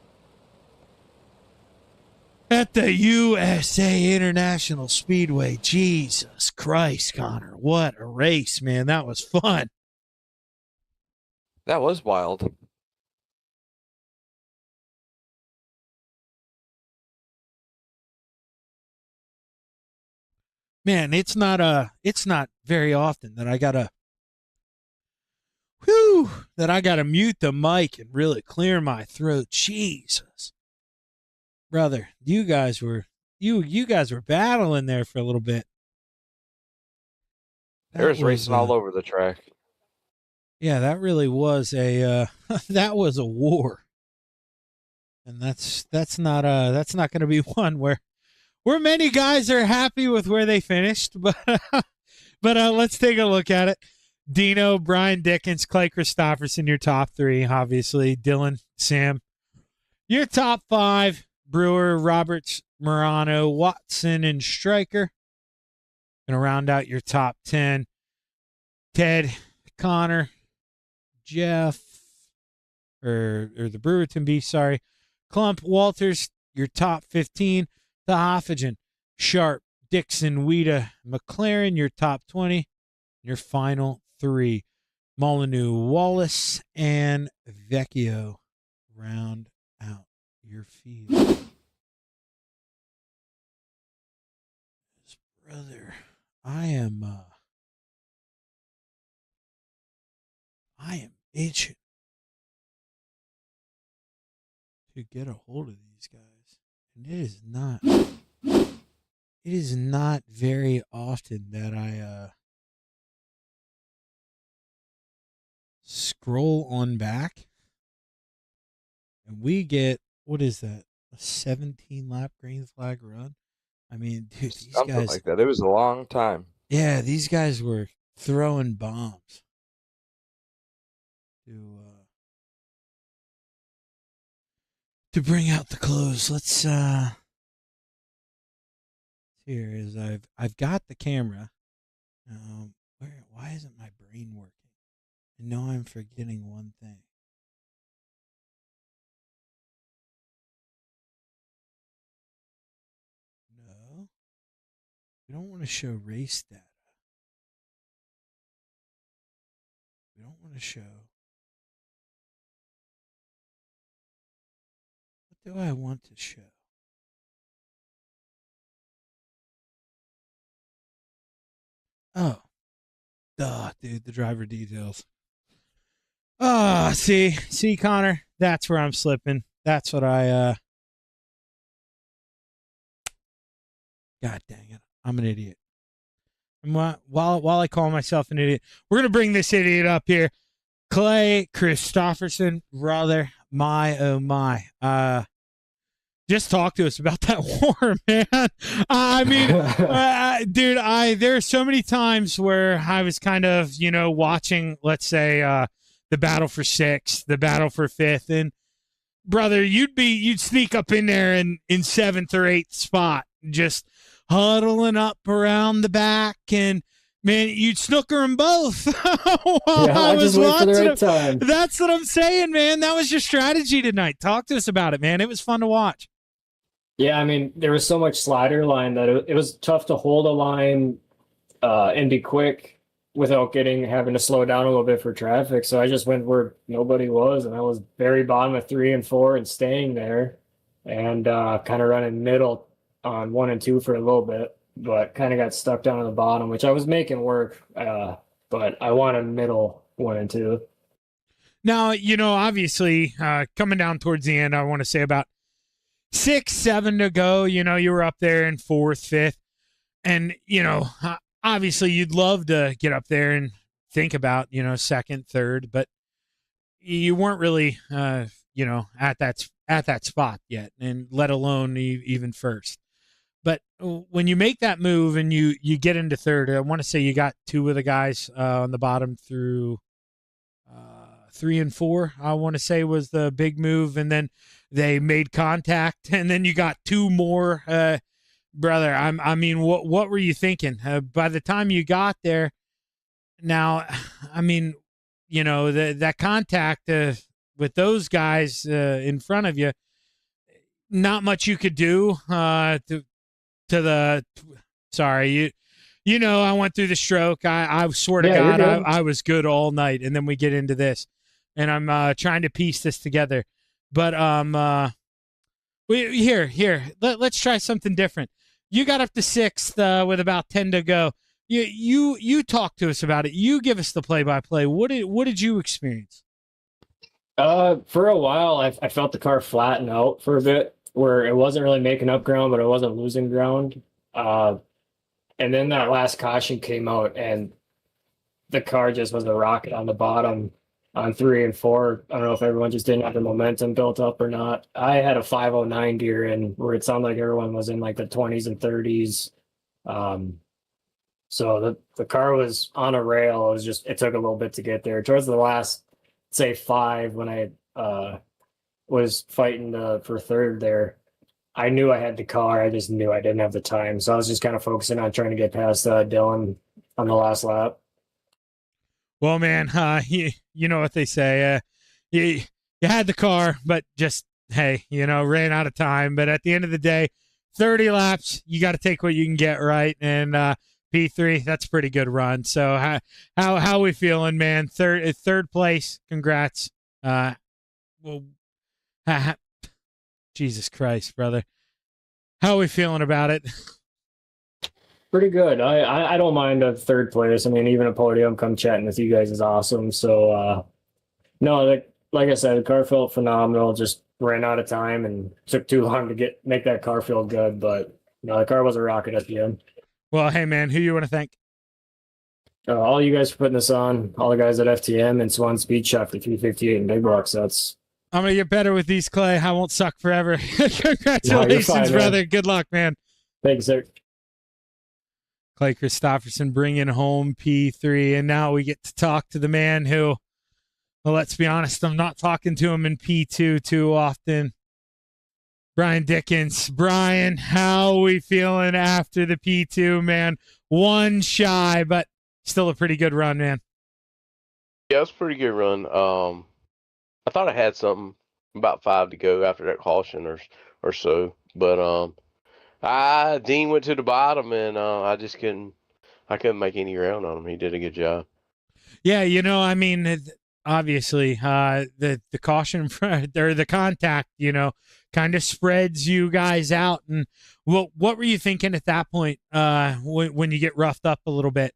at the USA International Speedway. Jesus Christ, Connor. What a race, man. That was fun. That was wild. Man, it's not very often that I gotta mute the mic and really clear my throat. Jesus. Brother, you guys were battling there for a little bit. There was racing all over the track. Yeah, that really was a that was a war. And that's not going to be one where many guys are happy with where they finished, but let's take a look at it. Dino, Brian Dickens, Clay Christopherson, your top 3, obviously. Dylan, Sam, your top 5. Brewer, Roberts, Morano, Watson, and Stryker. Gonna round out your top 10. Ted, Connor, Jeff, or the Brewerton B, sorry. Clump, Walters, your top 15. Tahaffigan, Sharp, Dixon, Weeda, McLaren, your top 20. Your final 3. Molyneux, Wallace, and Vecchio round out your field. Brother, I am itching to get a hold of these guys. And it is not very often that I scroll on back and we get, what is that, a 17 lap green flag run? I mean, dude, these Something guys, like that. It was a long time. yeah, these guys were throwing bombs to bring out the close. Let's here is I've got the camera. Why isn't my brain working? I know I'm forgetting one thing. No. We don't want to show race data. We don't want to show. What do I want to show? Oh. Duh, dude, the driver details. Ah, see, Connor, that's where I'm slipping. That's what I, God dang it. I'm an idiot. And while I call myself an idiot, we're going to bring this idiot up here. Clay Christopherson, brother, my, oh my. Just talk to us about that war, man. I mean, dude, there are so many times where I was kind of, watching, let's say, the battle for 6th, the battle for 5th, and brother, you'd sneak up in there in 7th or 8th spot, just huddling up around the back, and man, you'd snooker them both. I just wait for the right time. That's what I'm saying, man. That was your strategy tonight. Talk to us about it, man. It was fun to watch. Yeah, I mean, there was so much slider line that it was tough to hold a line and be quick without having to slow down a little bit for traffic. So I just went where nobody was, and I was very bottom of 3 and 4 and staying there, and kind of running middle on 1 and 2 for a little bit. but kind of got stuck down at the bottom, which I was making work. But I wanted middle 1 and 2. Now, obviously, coming down towards the end, I want to say about 6, 7 to go. You were up there in fourth, fifth, and obviously, you'd love to get up there and think about second, third, but you weren't really at that spot yet, and let alone even first. But when you make that move and you get into third, I want to say you got 2 of the guys on the bottom through 3 and 4. I want to say was the big move, and then they made contact, and then you got 2 more. Brother, I mean, what were you thinking by the time you got there? Now, I mean, that contact with those guys in front of you, not much you could do to the. Sorry, I went through the stroke. I swear to God, I was good all night, and then we get into this, and I'm trying to piece this together. But let's try something different. You got up to 6th with about 10 to go. You talk to us about it. You give us the play-by-play. What did you experience? For a while, I felt the car flatten out for a bit, where it wasn't really making up ground, but it wasn't losing ground. And then that last caution came out, and the car just was a rocket on the bottom on 3 and 4. I don't know if everyone just didn't have the momentum built up or not. I had a 509 gear in, where it sounded like everyone was in like the 20s and 30s. So the car was on a rail. It took a little bit to get there. Towards the last, say 5, when I was fighting for third there, I knew I had the car. I just knew I didn't have the time. So I was just kind of focusing on trying to get past Dylan on the last lap. Well, man, you know what they say. You had the car, but just, hey, ran out of time. But at the end of the day, 30 laps, you got to take what you can get, right? And P3, that's a pretty good run. So how we feeling, man? Third place, congrats. Jesus Christ, brother. How are we feeling about it? Pretty good. I don't mind a third place. I mean, even a podium, come chatting with you guys is awesome. So, no, like I said, the car felt phenomenal. Just ran out of time and took too long to make that car feel good. But no, the car was a rocket at the end. Well, hey, man, who you want to thank? All you guys for putting this on. All the guys at FTM and Swan Speed Shop for 358 and Big Box. I'm going to get better with these, Clay. I won't suck forever. Congratulations, fine, brother. man. Good luck, man. Thanks, sir. Clay Christopherson bringing home P3, and now we get to talk to the man who, well, let's be honest, I'm not talking to him in P2 too often. Brian Dickens. Brian, how are we feeling after the P2, man? 1 shy, but still a pretty good run, man. Yeah, it was a pretty good run. I thought I had something about 5 to go after that caution or so, but Dean went to the bottom, and I couldn't make any ground on him. He did a good job. Yeah, I mean, obviously, the caution or the contact, kind of spreads you guys out. And what were you thinking at that point when you get roughed up a little bit?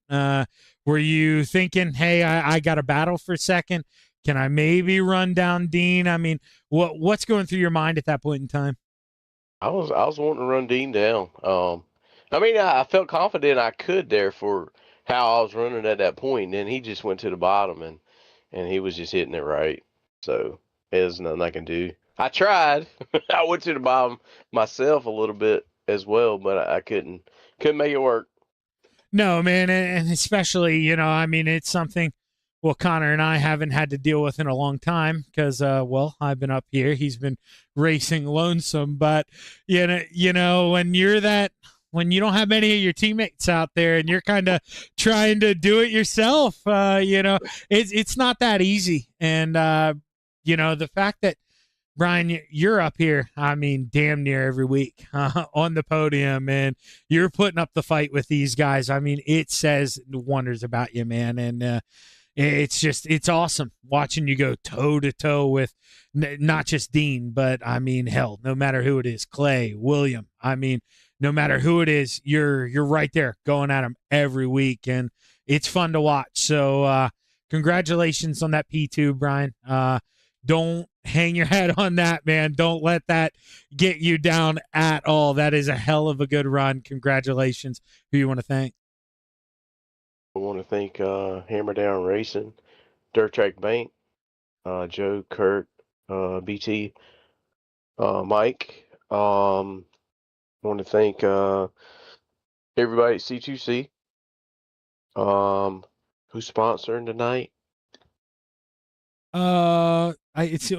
Were you thinking, hey, I got a battle for second? Can I maybe run down Dean? I mean, what's going through your mind at that point in time? I was wanting to run Dean down. I mean, I felt confident I could there for how I was running at that point. And then he just went to the bottom, and he was just hitting it right. So there's nothing I can do. I tried. I went to the bottom myself a little bit as well, but I couldn't make it work. No, man, and especially, I mean, it's something, well, Connor and I haven't had to deal with in a long time because, well, I've been up here. He's been racing lonesome. But, when when you don't have any of your teammates out there and you're kind of trying to do it yourself, it's not that easy. And, the fact that, Brian, you're up here, I mean, damn near every week on the podium, and you're putting up the fight with these guys. I mean, it says wonders about you, man. And it's awesome watching you go toe-to-toe with not just Dean, but, I mean, hell, no matter who it is, Clay, William. I mean, no matter who it is, you're right there going at them every week, and it's fun to watch. So congratulations on that P2, Brian. Don't hang your head on that, man. Don't let that get you down at all. That is a hell of a good run. Congratulations. Who you want to thank? I want to thank Hammer Down Racing, Dirt Track Bank, Joe, Kurt, BT, Mike. I want to thank everybody at C2C who's sponsoring tonight. It's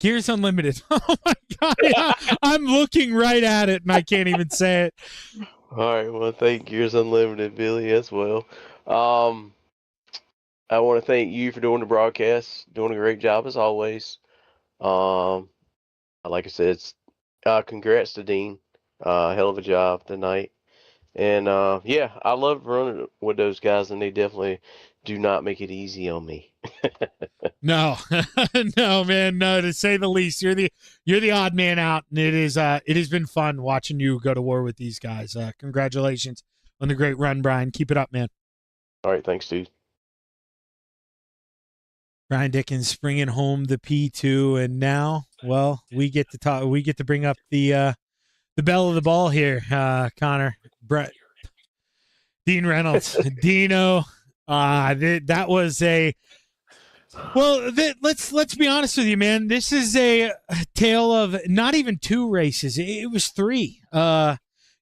Gears Unlimited. Oh my god, I'm looking right at it and I can't even say it. All right, well, thank Gears Unlimited, Billy, as well. I want to thank you for doing the broadcast, doing a great job as always. Like I said, congrats to Dean. Hell of a job tonight. And yeah, I love running with those guys, and they definitely do not make it easy on me. No, no, man, no. To say the least, you're the odd man out, and it has been fun watching you go to war with these guys. Congratulations on the great run, Brian. Keep it up, man. All right, thanks, dude. Brian Dickens bringing home the P2, and now, well, we get to talk. We get to bring up the bell of the ball here, Connor, Brett, Dean Reynolds, Dino. That was a. Well, let's be honest with you, man. This is a tale of not even 2 races. It was 3.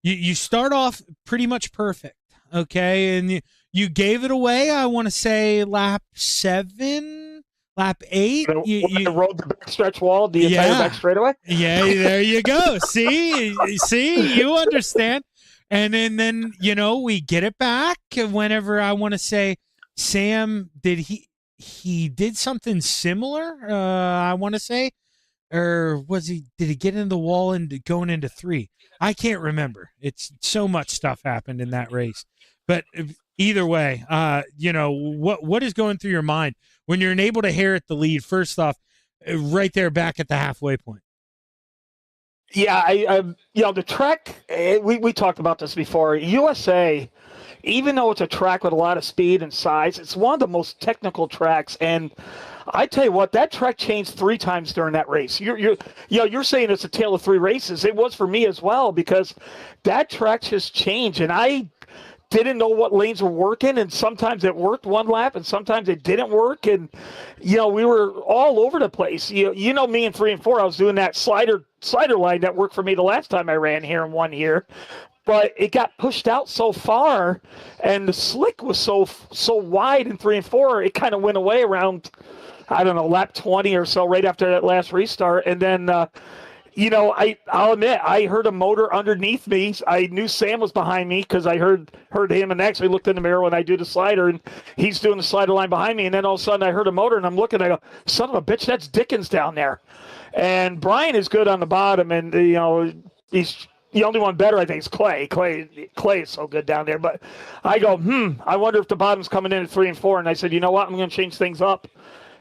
You start off pretty much perfect, okay, and you gave it away. I want to say lap 7, lap 8. You rode the backstretch wall, the entire back straightaway. Yeah, there you go. See, you understand. And then we get it back whenever I want to say Sam he did something similar. I want to say, or did he get in the wall and going into 3? I can't remember. It's so much stuff happened in that race, but either way, what is going through your mind when you're able to inherit the lead? First off, right there back at the halfway point. Yeah, the track. We talked about this before. USA, even though it's a track with a lot of speed and size, it's one of the most technical tracks. And I tell you what, that track changed 3 times during that race. You're saying it's a tale of 3 races. It was for me as well, because that track just changed, and I didn't know what lanes were working, and sometimes it worked one lap and sometimes it didn't work, and we were all over the place. Me in 3 and 4, I was doing that slider line that worked for me the last time I ran here in 1 year, but it got pushed out so far, and the slick was so wide in 3 and 4, it kind of went away around, I don't know, lap 20 or so, right after that last restart. And then I'll admit, I heard a motor underneath me. I knew Sam was behind me because I heard him, and actually looked in the mirror when I do the slider, and he's doing the slider line behind me. And then all of a sudden I heard a motor, and I'm looking, I go, son of a bitch, that's Dickens down there. And Brian is good on the bottom, and he's the only one better, I think, is Clay. Clay is so good down there. But I go, I wonder if the bottom's coming in at 3 and 4. And I said, you know what, I'm going to change things up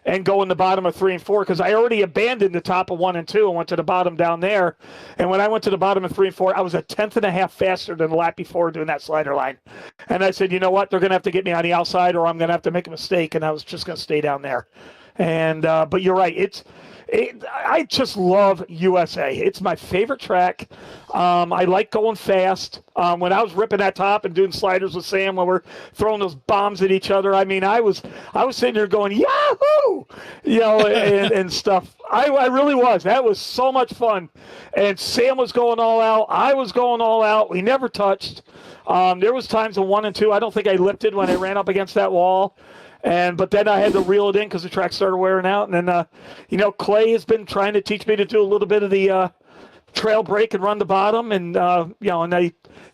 and go in the bottom of 3 and 4, because I already abandoned the top of 1 and 2 and went to the bottom down there. And when I went to the bottom of 3 and 4, I was 1.5 faster than the lap before doing that slider line. And I said, you know what, they're going to have to get me on the outside, or I'm going to have to make a mistake. And I was just going to stay down there. And but you're right, I just love USA. It's my favorite track. I like going fast. When I was ripping that top and doing sliders with Sam, when we're throwing those bombs at each other, I mean, I was sitting there going, Yahoo! And stuff. I really was. That was so much fun. And Sam was going all out. I was going all out. We never touched. There was times in 1 and 2, I don't think I lifted when I ran up against that wall. But then I had to reel it in because the track started wearing out. And then, Clay has been trying to teach me to do a little bit of the trail break and run the bottom. And, and I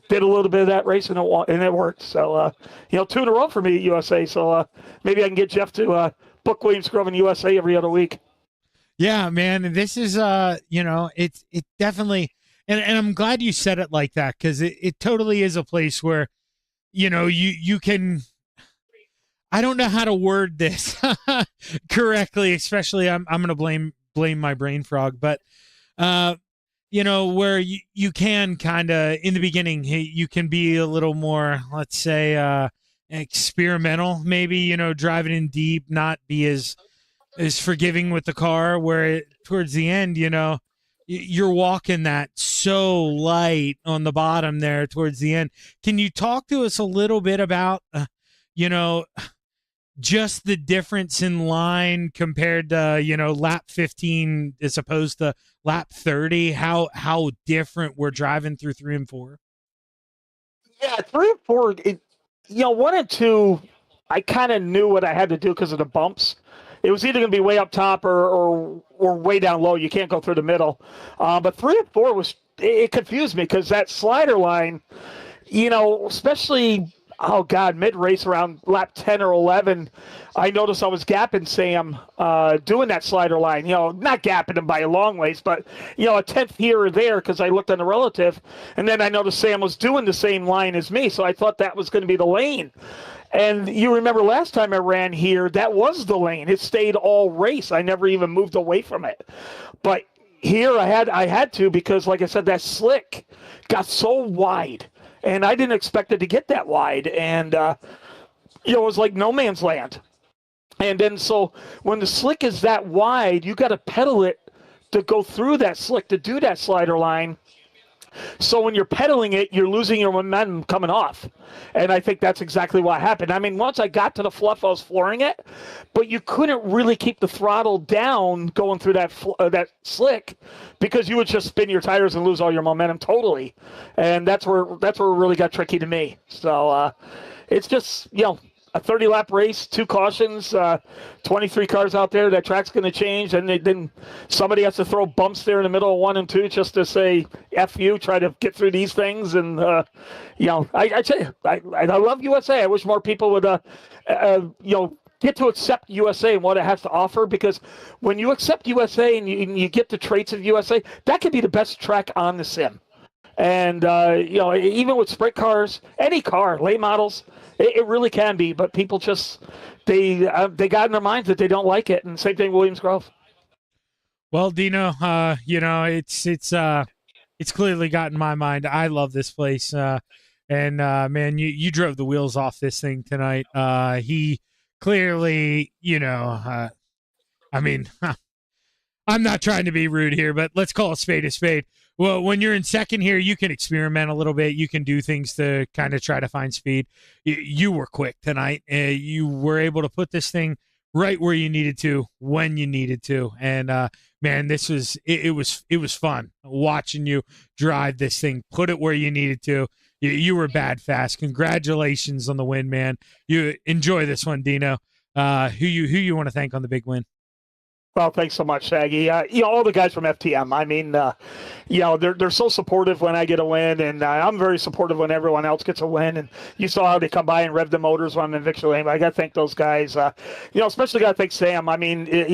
did a little bit of that race, and it worked. So, 2 in a row for me at USA. So maybe I can get Jeff to book Williams Grove in USA every other week. Yeah, man. And this is, it definitely, and I'm glad you said it like that, because it totally is a place where, you can, I don't know how to word this correctly, especially I'm going to blame my brain frog, but where you can kind of, in the beginning, you can be a little more, let's say, experimental, maybe, driving in deep, not be as forgiving with the car, where towards the end, you're walking that so light on the bottom there towards the end. Can you talk to us a little bit about, you know, just the difference in line compared to, lap 15 as opposed to lap 30, how different we're driving through 3 and 4? Yeah, 3 and 4, 1 and 2, I kind of knew what I had to do because of the bumps. It was either going to be way up top or way down low. You can't go through the middle. But 3 and 4 it confused me because that slider line, especially, mid-race around lap 10 or 11, I noticed I was gapping Sam doing that slider line. Not gapping him by a long ways, but, a tenth here or there because I looked on the relative. And then I noticed Sam was doing the same line as me, so I thought that was going to be the lane. And you remember last time I ran here, that was the lane. It stayed all race. I never even moved away from it. But here I had to because, like I said, that slick got so wide. And I didn't expect it to get that wide. And, it was like no man's land. And then so when the slick is that wide, you got to pedal it to go through that slick, to do that slider line. So when you're pedaling it, you're losing your momentum coming off. And I think that's exactly what happened. I mean, once I got to the fluff, I was flooring it, but you couldn't really keep the throttle down going through that slick because you would just spin your tires and lose all your momentum totally. And that's where it really got tricky to me. So it's just, a 30-lap race, 2 cautions, 23 cars out there. That track's going to change, and then somebody has to throw bumps there in the middle of 1 and 2 just to say "F you," try to get through these things. And I tell you, I love USA. I wish more people would, get to accept USA and what it has to offer, because when you accept USA and you get the traits of USA, that could be the best track on the sim. And even with sprint cars, any car, late models. It really can be, but people just they got in their minds that they don't like it, and same thing Williams Grove. Well, Dino, it's clearly got in my mind. I love this place, and man, you drove the wheels off this thing tonight. He clearly, I mean, I'm not trying to be rude here, but let's call a spade a spade. Well, when you're in second here, you can experiment a little bit. You can do things to kind of try to find speed. You were quick tonight. You were able to put this thing right where you needed to, when you needed to. And, man, it was fun watching you drive this thing, put it where you needed to. You were bad fast. Congratulations on the win, man. You enjoy this one, Dino. Who you want to thank on the big win? Well, thanks so much, Shaggy. All the guys from FTM. I mean, they're so supportive when I get a win, and I'm very supportive when everyone else gets a win. And you saw how they come by and rev the motors when I'm in victory lane. I got to thank those guys. Especially got to thank Sam. I mean, it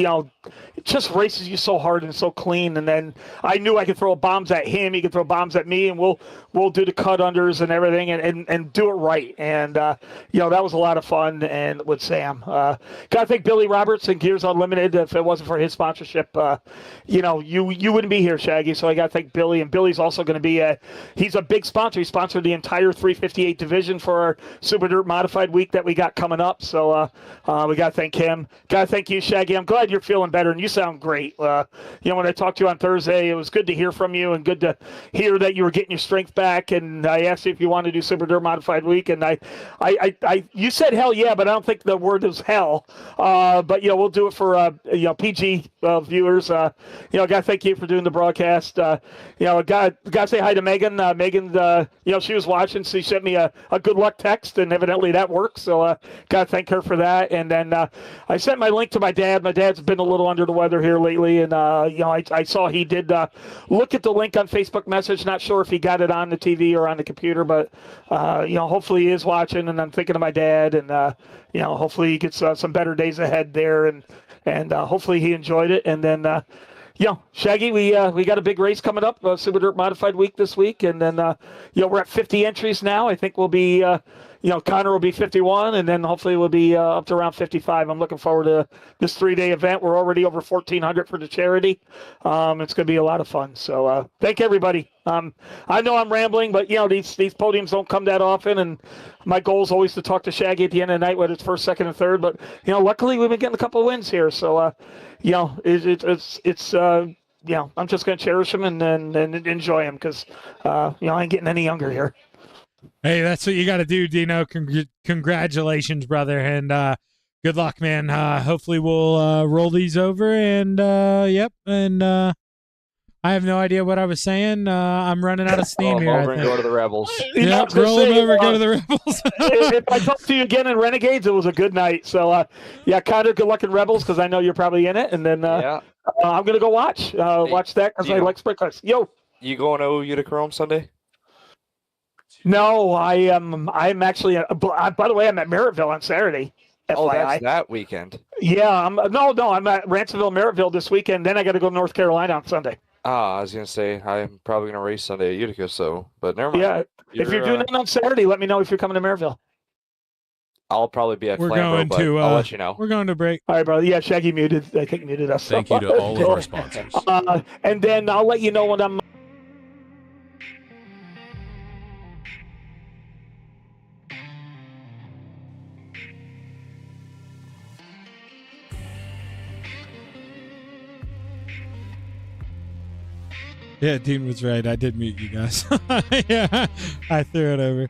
just races you so hard and so clean. And then I knew I could throw bombs at him. He could throw bombs at me, and we'll do the cut unders and everything, and do it right. And that was a lot of fun. And with Sam, got to thank Billy Roberts and Gears Unlimited. If it wasn't for his sponsorship, you wouldn't be here, Shaggy. So I got to thank Billy, and Billy's also going to be he's a big sponsor. He sponsored the entire 358 division for our Super Dirt Modified week that we got coming up. So we got to thank him. Got to thank you, Shaggy. I'm glad you're feeling better, and you sound great. When I talked to you on Thursday, it was good to hear from you and good to hear that you were getting your strength back. And I asked you if you wanted to do Super Dirt Modified week, and you said hell yeah, but I don't think the word is hell. But we'll do it for PG viewers. Got to thank you for doing the broadcast. Got to say hi to Megan. Megan, she was watching, so she sent me a good luck text, and evidently that works. So got to thank her for that. And then I sent my link to my dad. My dad's been a little under the weather here lately, and I saw he did look at the link on Facebook message. Not sure if he got it on the TV or on the computer, but hopefully he is watching. And I'm thinking of my dad, and hopefully he gets some better days ahead there, and hopefully he enjoyed it. And then, Shaggy, we got a big race coming up, Super Dirt Modified week this week. And then, we're at 50 entries now. I think we'll be, Connor will be 51, and then hopefully we'll be up to around 55. I'm looking forward to this 3-day event. We're already over 1,400 for the charity. It's going to be a lot of fun. So thank everybody. I know I'm rambling, but these podiums don't come that often, and my goal is always to talk to Shaggy at the end of the night, whether it's first, second, and third. But luckily we've been getting a couple of wins here. So it's I'm just going to cherish them and enjoy them because I ain't getting any younger here. Hey, that's what you got to do, Dino. Congratulations, brother, and good luck, man. Hopefully we'll roll these over, and yep, and I have no idea what I was saying. I'm running out of steam here. Over and go to the Rebels. Yeah, roll them over, go to the Rebels. If I talk to you again in Renegades, it was a good night. So, Connor, good luck in Rebels because I know you're probably in it. And then I'm going to go watch that because I like sprint cars. Yo. You going to Utica on Sunday? No, I'm actually, by the way, I'm at Merrittville on Saturday. FYI. Oh, that's that weekend. Yeah, I'm at Ransomville, Merrittville this weekend. Then I got to go to North Carolina on Sunday. I was going to say, I'm probably going to race Sunday at Utica, but never mind. Yeah, if you're doing it on Saturday, let me know if you're coming to Merrittville. I'll probably be at We're Flamborough, going to, I'll let you know. We're going to break. All right, brother. Yeah, Shaggy muted. I think muted us. Thank you to all of our sponsors. And then I'll let you know when I'm. Yeah, Dean was right. I did mute you guys. Yeah, I threw it over.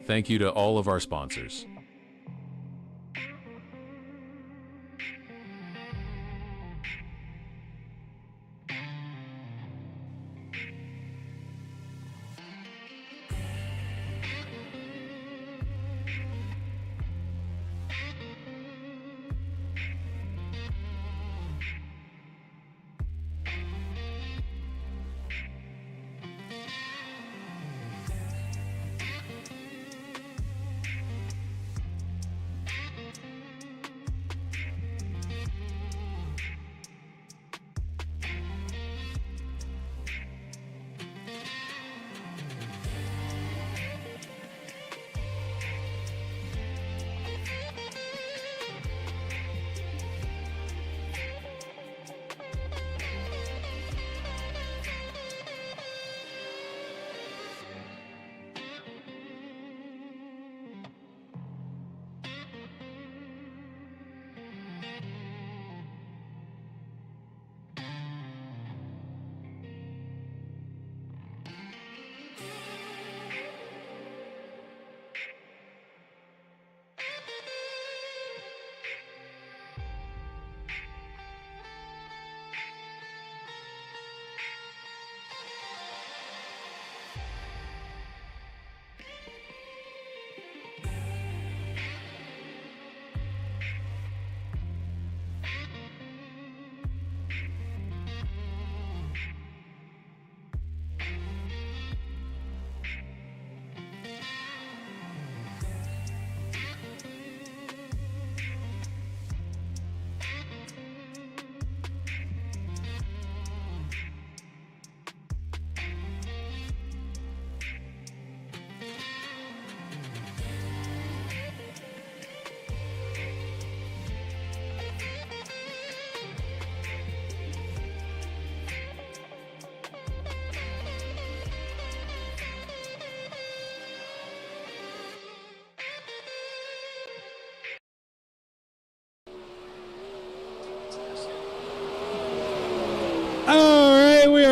Thank you to all of our sponsors.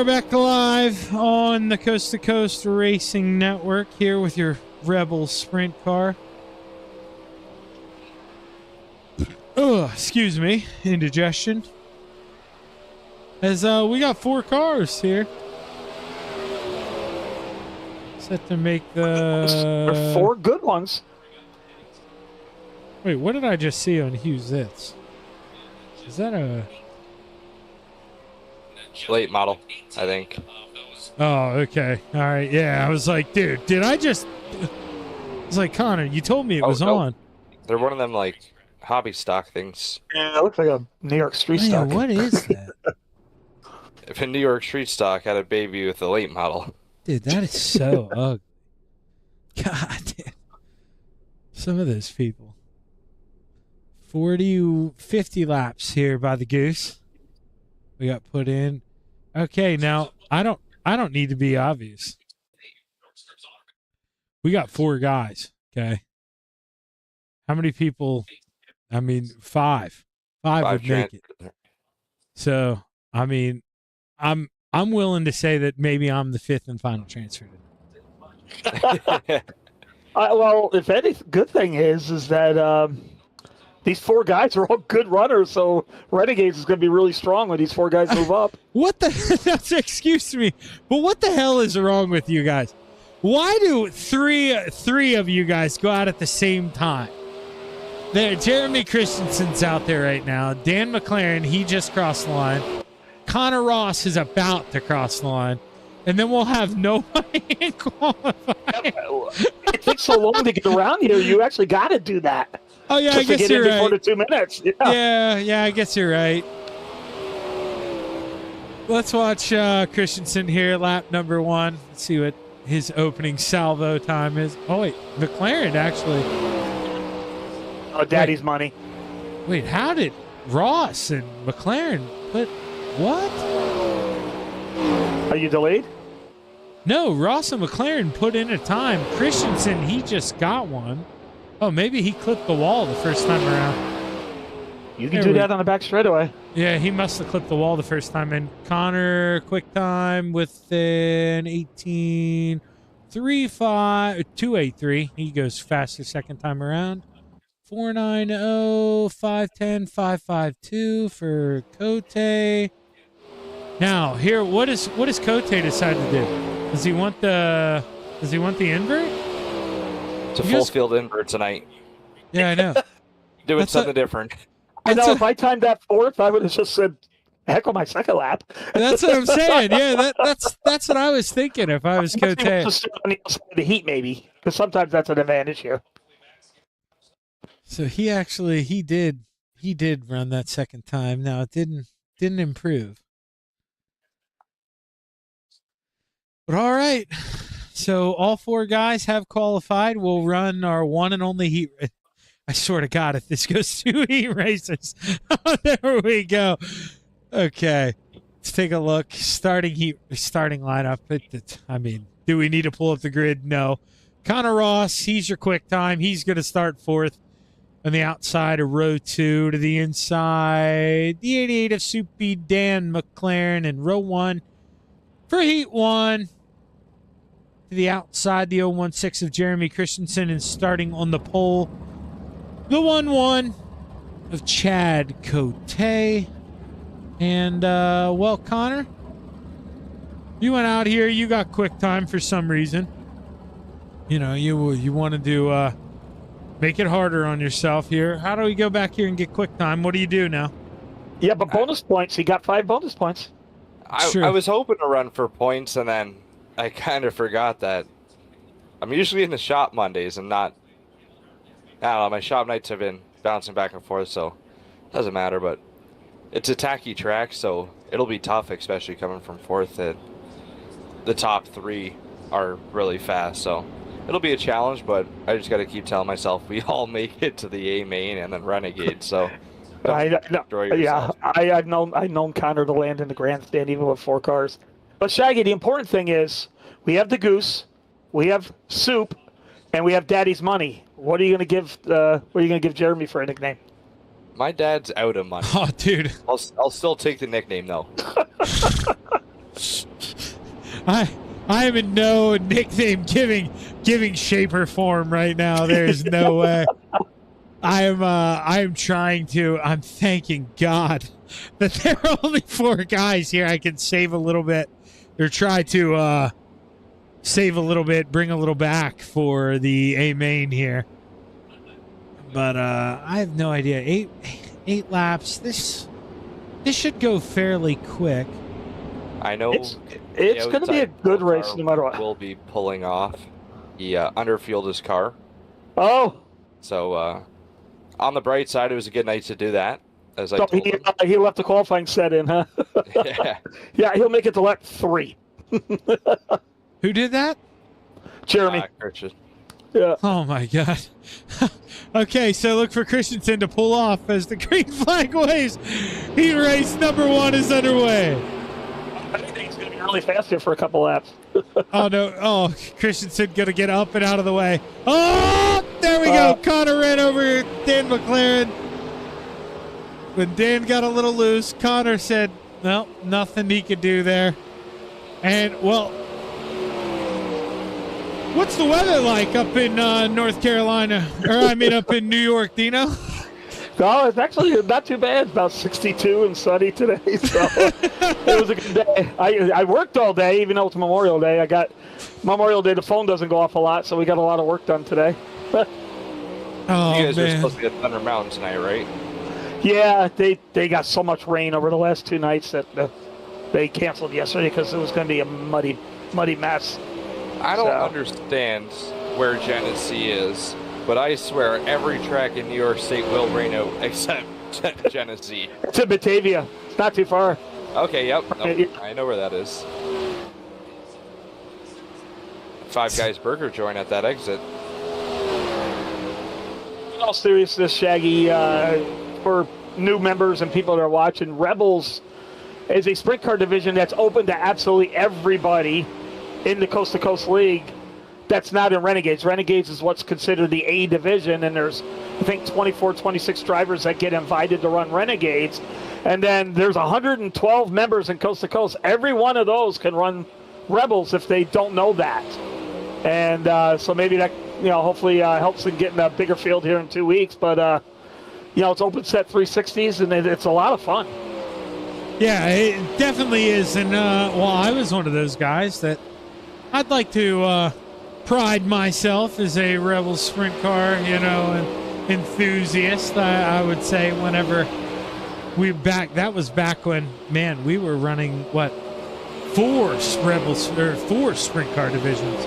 are back live on the Coast to Coast Racing Network here with your Rebel Sprint car. Oh, excuse me, indigestion. As we got 4 cars here. Set to make There are 4 good ones. Wait, what did I just see on Hughes This? Is that a... Late model, I think. Oh, okay. All right. Yeah, I was like, dude, did I just... I was like, Connor, you told me it was no. on. They're one of them, like, hobby stock things. Yeah, it looks like a New York street Man, stock. what is that? If a New York street stock had a baby with a late model. Dude, that is so ugly. God damn. Some of those people. 50 laps here by the Goose. We got put in. Okay, now I don't need to be obvious. We got 4 guys, okay? How many people? I mean, 5. 5 would make it. So, I mean, I'm willing to say that maybe I'm the 5th and final transfer. Well, if any good thing is that these 4 guys are all good runners, so Renegades is going to be really strong when these 4 guys move up. What the? That's excuse me, but what the hell is wrong with you guys? Why do three of you guys go out at the same time? There, Jeremy Christensen's out there right now. Dan McLaren, he just crossed the line. Connor Ross is about to cross the line. And then we'll have nobody in qualifying. It takes so long to get around here. You actually got to do that. Oh, yeah, I guess you're right. Before the 2 minutes. Yeah, I guess you're right. Let's watch Christensen here, lap number 1. Let's see what his opening salvo time is. Oh, wait, McLaren actually. Oh, daddy's money. Wait, how did Ross and McLaren put what? Are you delayed? No, Ross and McLaren put in a time. Christensen, he just got one. Oh, maybe he clipped the wall the first time around. You can do that on the back straightaway. Yeah, he must have clipped the wall the first time. And Connor, quick time with an 283. He goes fast the second time around. 490, 510, 552 for Cote. Now, here, what does Cote decide to do? Does he want the invert? It's a full field invert tonight. Yeah, I know. Doing something different. I know. If I timed that 4th, I would have just said, "Heck on my second lap." That's what I'm saying. Yeah, that's what I was thinking if I was Cote. Just on the outside of the heat, maybe, because sometimes that's an advantage here. So he did run that second time. Now it didn't improve. But all right. So all 4 guys have qualified. We'll run our one and only heat. I swear to God, if this goes 2 heat races, there we go. Okay, let's take a look. Starting lineup. I mean, do we need to pull up the grid? No. Connor Ross, he's your quick time. He's going to start 4th on the outside of row 2 to the inside. The 88 of Soupy Dan McLaren in row 1 for heat 1. To the outside, the 016 of Jeremy Christensen, and starting on the pole, the 11 of Chad Cote. And, well, Connor, you went out here. You got quick time for some reason. You know, you wanted to make it harder on yourself here. How do we go back here and get quick time? What do you do now? Yeah, but bonus points. He got 5 bonus points. I was hoping to run for points, and then I kind of forgot that I'm usually in the shop Mondays and not. I don't know, my shop nights have been bouncing back and forth, so it doesn't matter. But it's a tacky track, so it'll be tough, especially coming from 4th. And the top 3 are really fast, so it'll be a challenge. But I just got to keep telling myself we all make it to the A main and then Renegade. So I've known Connor to land in the grandstand even with 4 cars. But Shaggy, the important thing is we have the Goose, we have Soup, and we have Daddy's money. What are you going to give Jeremy for a nickname? My dad's out of money. Oh, dude. I'll still take the nickname though. I am in no nickname giving shape or form right now. There's no way. I am trying to. I'm thanking God that there are only 4 guys here. I can save a little bit, or try to save a little bit, bring a little back for the A main here. But I have no idea. Eight laps. This should go fairly quick. I know It's going to be a good race no matter what. We'll be pulling off. He underfueled his car. Oh. So on the bright side, it was a good night to do that. As I So told him. he left the qualifying set in, huh? Yeah. Yeah, he'll make it to lap 3. Who did that? Jeremy. Christian. Yeah. Oh my God. Okay, so look for Christensen to pull off as the green flag waves. Heat race number 1 is underway. I think he's going to be really fast here for a couple laps. Oh no! Oh, Christensen gonna get up and out of the way. Oh, there we go. Connor ran over Dan McLaren. When Dan got a little loose, Connor said, "Well, nothing he could do there." And well, what's the weather like up in North Carolina, or I mean up in New York, Dino? No, it's actually not too bad. It's about 62 and sunny today, so it was a good day. I worked all day, even though it's Memorial Day. I got Memorial Day. The phone doesn't go off a lot, so we got a lot of work done today. Oh, You guys man. are supposed to be at Thunder Mountain tonight, right? Yeah, they got so much rain over the last 2 nights that they canceled yesterday because it was going to be a muddy mess. I don't understand where Genesee is, but I swear every track in New York State will rain out except Genesee. It's in Batavia. It's not too far. Okay, yep. Nope, I know where that is. Five Guys Burger joint at that exit. In all seriousness, Shaggy, for new members and people that are watching, Rebels is a sprint car division that's open to absolutely everybody in the Coast to Coast League. That's not in Renegades. Renegades is what's considered the A division, and there's, I think, 24, 26 drivers that get invited to run Renegades. And then there's 112 members in Coast to Coast. Every one of those can run Rebels if they don't know that. And so maybe that, hopefully helps in getting a bigger field here in 2 weeks. But, it's open set 360s, and it's a lot of fun. Yeah, it definitely is. And, I was one of those guys that I'd like to pride myself as a Rebel sprint car, an enthusiast, I would say, whenever that was back when, man, we were running, 4 sprint car divisions.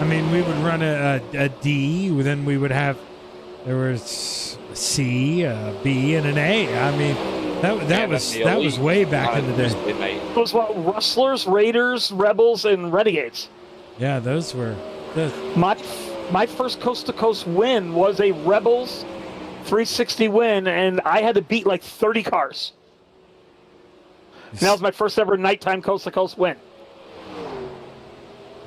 I mean, we would run a D, then we would have, there was a C, a B, and an A. I mean, that was way back in the day. It was Rustlers, Raiders, Rebels, and Renegades. Yeah, those were... My first Coast to Coast win was a Rebels 360 win, and I had to beat like 30 cars. And that was my first ever nighttime Coast to Coast win.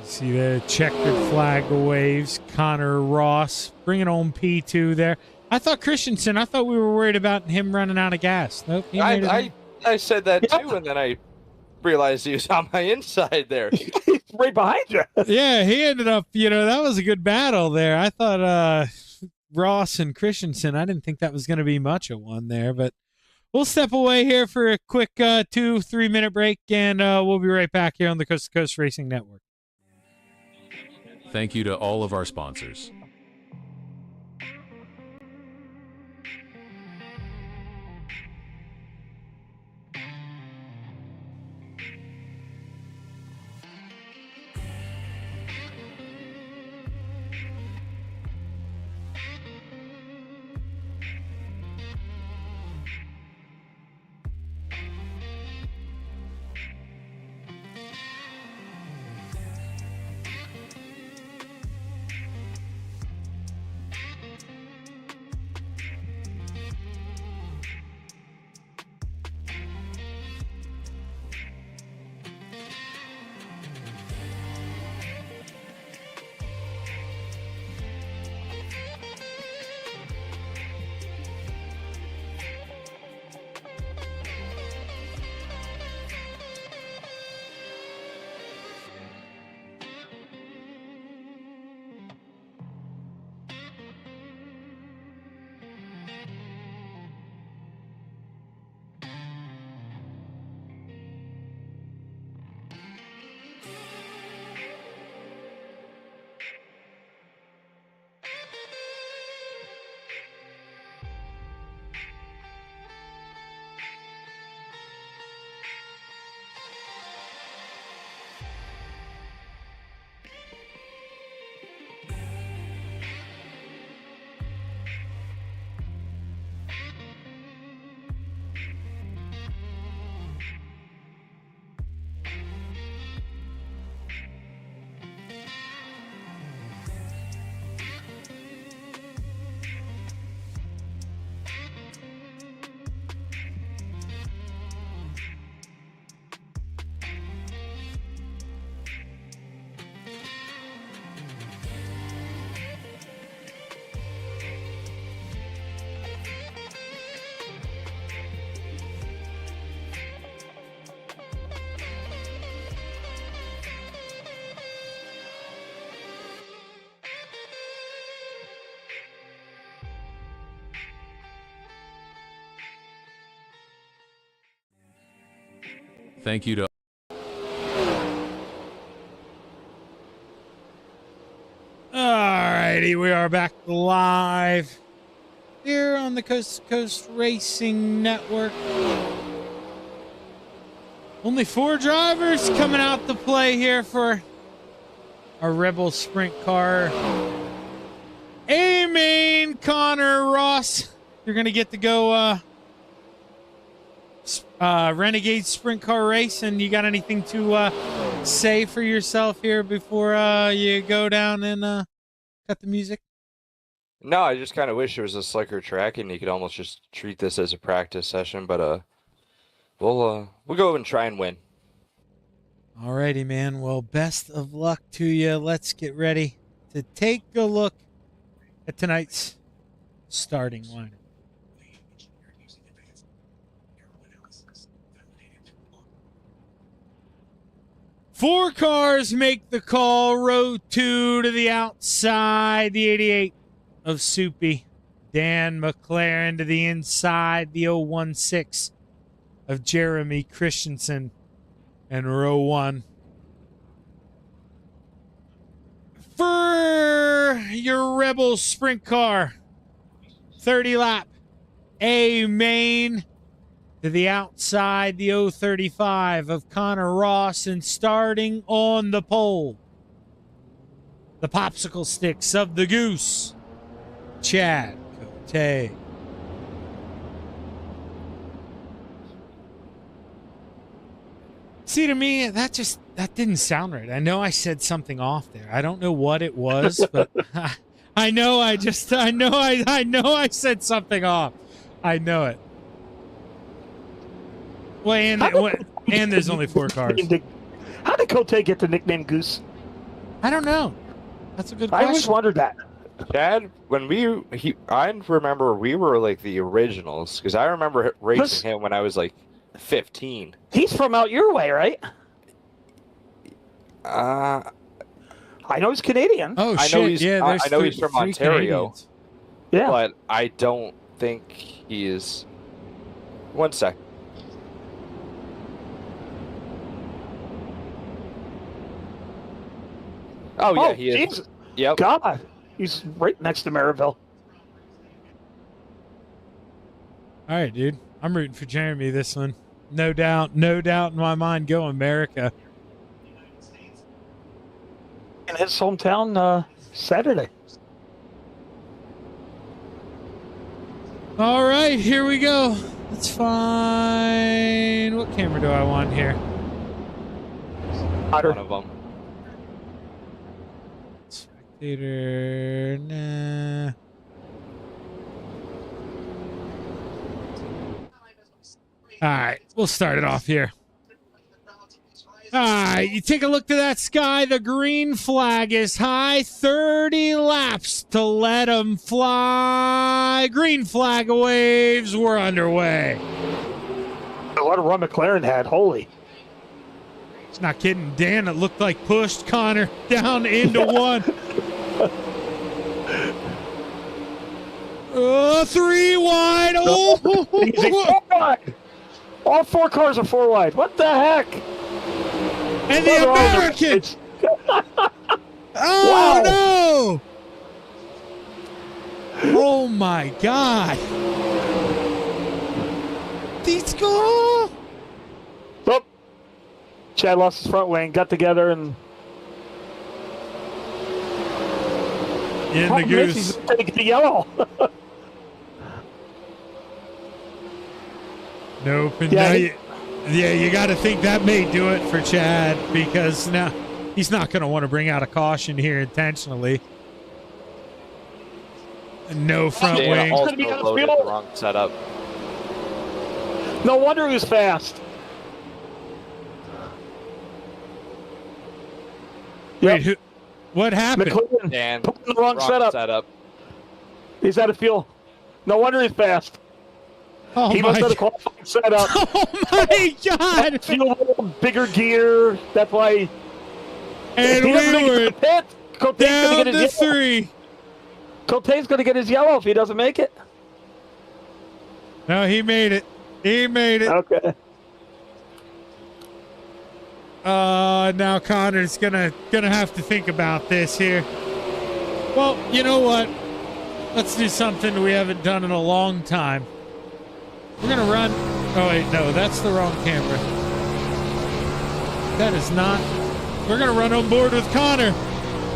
See the checkered flag waves. Connor Ross bringing home P2 there. I thought we were worried about him running out of gas. Nope. I said that too, and then I realized he was on my inside there. He's right behind you. Yeah, he ended up, that was a good battle there. I thought Ross and Christensen, I didn't think that was going to be much of one there, but we'll step away here for a quick 2-3 minute break, and we'll be right back here on the Coast to Coast Racing Network. Thank you to all of our sponsors. Thank you to Alrighty, we are back live here on the Coast to Coast Racing Network. Only 4 drivers coming out to play here for our Rebel Sprint Car. A-Main, Connor Ross. You're going to get to go Renegade Sprint Car race. And you got anything to say for yourself here before you go down and cut the music? No, I just kind of wish it was a slicker track and you could almost just treat this as a practice session, but we'll go and try and win. Alrighty, man. Well, best of luck to you. Let's get ready to take a look at tonight's starting lineup. Four cars make the call. Row 2 to the outside. The 88 of Soupy. Dan McLaren to the inside. The 016 of Jeremy Christensen. And row 1. For your Rebel Sprint Car. 30 lap. A-Main. To the outside, the 035 of Connor Ross, and starting on the pole, the popsicle sticks of the Goose, Chad Cote. See, to me, that didn't sound right. I know I said something off there. I don't know what it was, but I know I said something off. I know it. Well, and there's only 4 cars. How did Cote get the nickname Goose? I don't know. That's a good I question. always wondered that. Chad, when I remember we were like the originals, because I remember racing him when I was like 15. He's from out your way, right? I I know he's Canadian. Oh, I shit. know he's yeah, there's I know he's from 3 Ontario, Canadians. Yeah. but I don't think he is. One sec. Oh yeah, he is. Jesus. Yep. God, he's right next to Maryville. All right, dude. I'm rooting for Jeremy this one. No doubt in my mind. Go America. In his hometown, Saturday. All right, here we go. Let's find... What camera do I want here? Otter. One of them. Spectator... Nah. All right, we'll start it off here. All right, you take a look to that sky. The green flag is high. 30 laps to let them fly. Green flag waves. We're underway. What a run McLaren had. Holy. It's not kidding. Dan, it looked like pushed Connor down into one. 3 wide. Oh, Easy. 4 wide. All 4 cars are 4 wide. What the heck? and the American. Oh, no. Oh, my God. Let's go. Oh. Chad lost his front wing, got together, and In the Goose. He's taking the yellow. Nope. And Yeah, now you got to think that may do it for Chad, because now he's not going to want to bring out a caution here intentionally. No front Dan wing. also Gonna be on the loaded field. the wrong setup. No wonder he was fast. Wait, who? What happened? McLaren Dan, put in the wrong setup. He's out of fuel. No wonder he's fast. Oh He must my have a God. qualifying setup. Oh my God! Fuel, bigger gear. That's why. And if he doesn't we make it to were the pit, Cote's gonna down get to his yellow. 3. Cote's gonna get his yellow if he doesn't make it. No, he made it. He made it. Okay. Now Connor's gonna have to think about this here. Well, you know what? Let's do something we haven't done in a long time. We're gonna run. Oh wait, no, that's the wrong camera. That is not. We're gonna run on board with Connor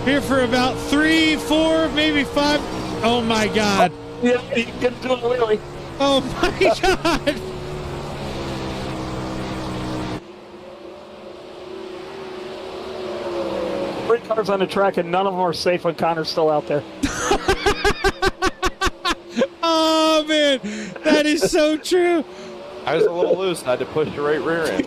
here for about 3, 4, maybe 5. Oh my God. Yeah, you can do it really. Oh my God. 3 cars on the track, and none of them are safe when Connor's still out there. Oh man, that is so true. I was a little loose. I had to push the right rear end.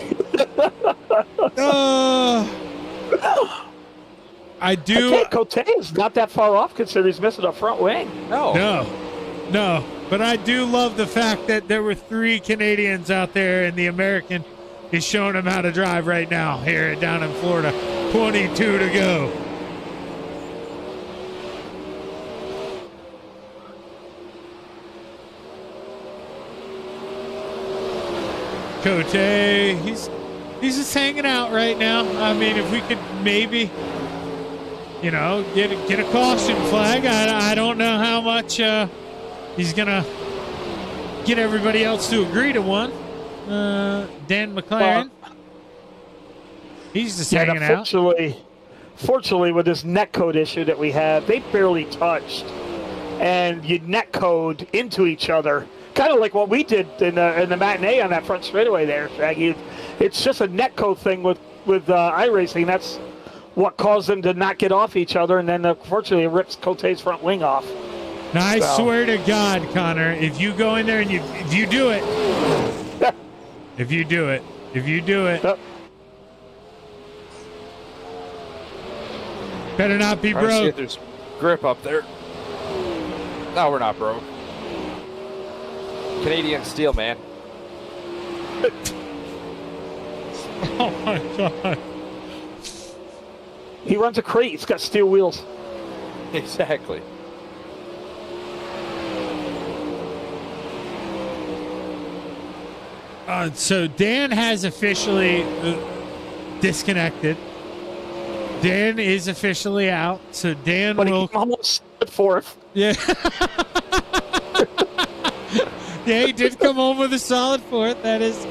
I do. Cote is not that far off considering he's missing a front wing. No. But I do love the fact that there were 3 Canadians out there, and the American is showing them how to drive right now here down in Florida. 22 to go. Cote, he's just hanging out right now. I mean, if we could maybe, you know, get a caution flag. I don't know how much he's gonna get everybody else to agree to one. Dan McLaren, he's just hanging out. Fortunately, with this net code issue that we have, they barely touched, and you net code into each other. Kind of like what we did in the matinee on that front straightaway there, Shaggy. It's just a netcode thing with iRacing. That's what caused them to not get off each other, and then unfortunately it rips Cote's front wing off. Now, I swear to God, Connor, if you go in there and if you do it, Yep. better not be Trying to see broke. if there's grip up there. No, we're not broke. Canadian steel, man. Oh my God. He runs a crate. He's got steel wheels. Exactly. So Dan has officially disconnected. Dan is officially out. So Dan But will. he almost at 4th. Yeah. Yeah, he did come home with a solid 4th. That is,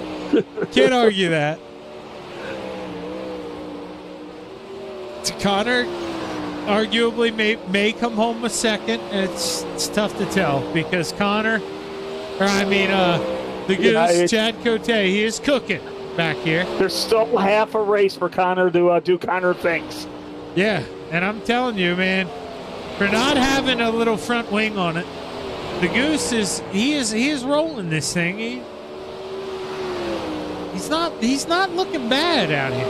can't argue that. Connor arguably may come home with 2nd. It's tough to tell because Connor, the Goose, Chad Cote, he is cooking back here. There's still half a race for Connor to do Connor things. Yeah, and I'm telling you, man, for not having a little front wing on it, the Goose is rolling this thing. He's not looking bad out here.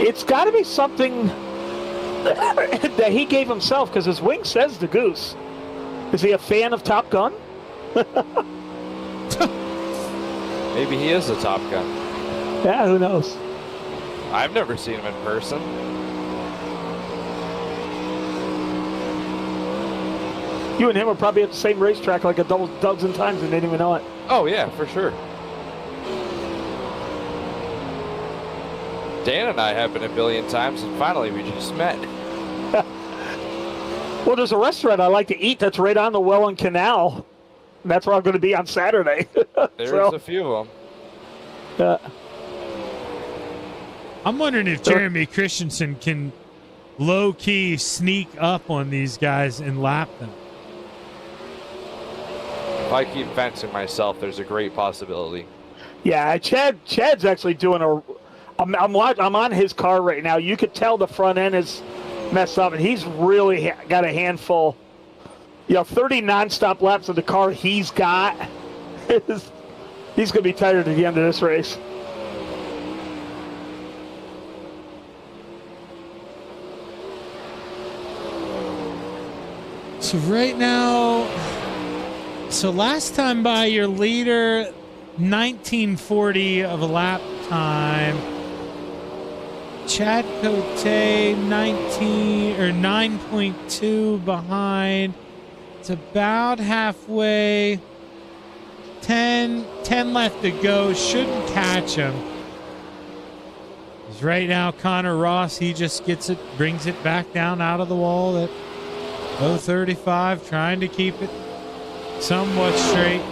It's got to be something that he gave himself because his wing says the Goose. Is he a fan of Top Gun? Maybe he is a Top Gun. Yeah, who knows? I've never seen him in person. You and him were probably at the same racetrack like a dozen times and didn't even know it. Oh, yeah, for sure. Dan and I have been a billion times, and finally we just met. Well, there's a restaurant I like to eat that's right on the Welland Canal. And that's where I'm going to be on Saturday. There's So, a few of them. I'm wondering if Jeremy Christensen can low-key sneak up on these guys and lap them. If I keep fencing myself, there's a great possibility. yeah, Chad's actually doing I'm on his car right now. You could tell the front end is messed up, and he's really got a handful. 30 nonstop laps of the car he's got. He's going to be tired at the end of this race. So right now, last time by your leader, 1940 of a lap time. Chad Cote 19 or 9.2 behind. It's about halfway. 10 left to go. Shouldn't catch him. Because right now, Connor Ross, he just gets it, brings it back down out of the wall at 0.35, trying to keep it somewhat straight.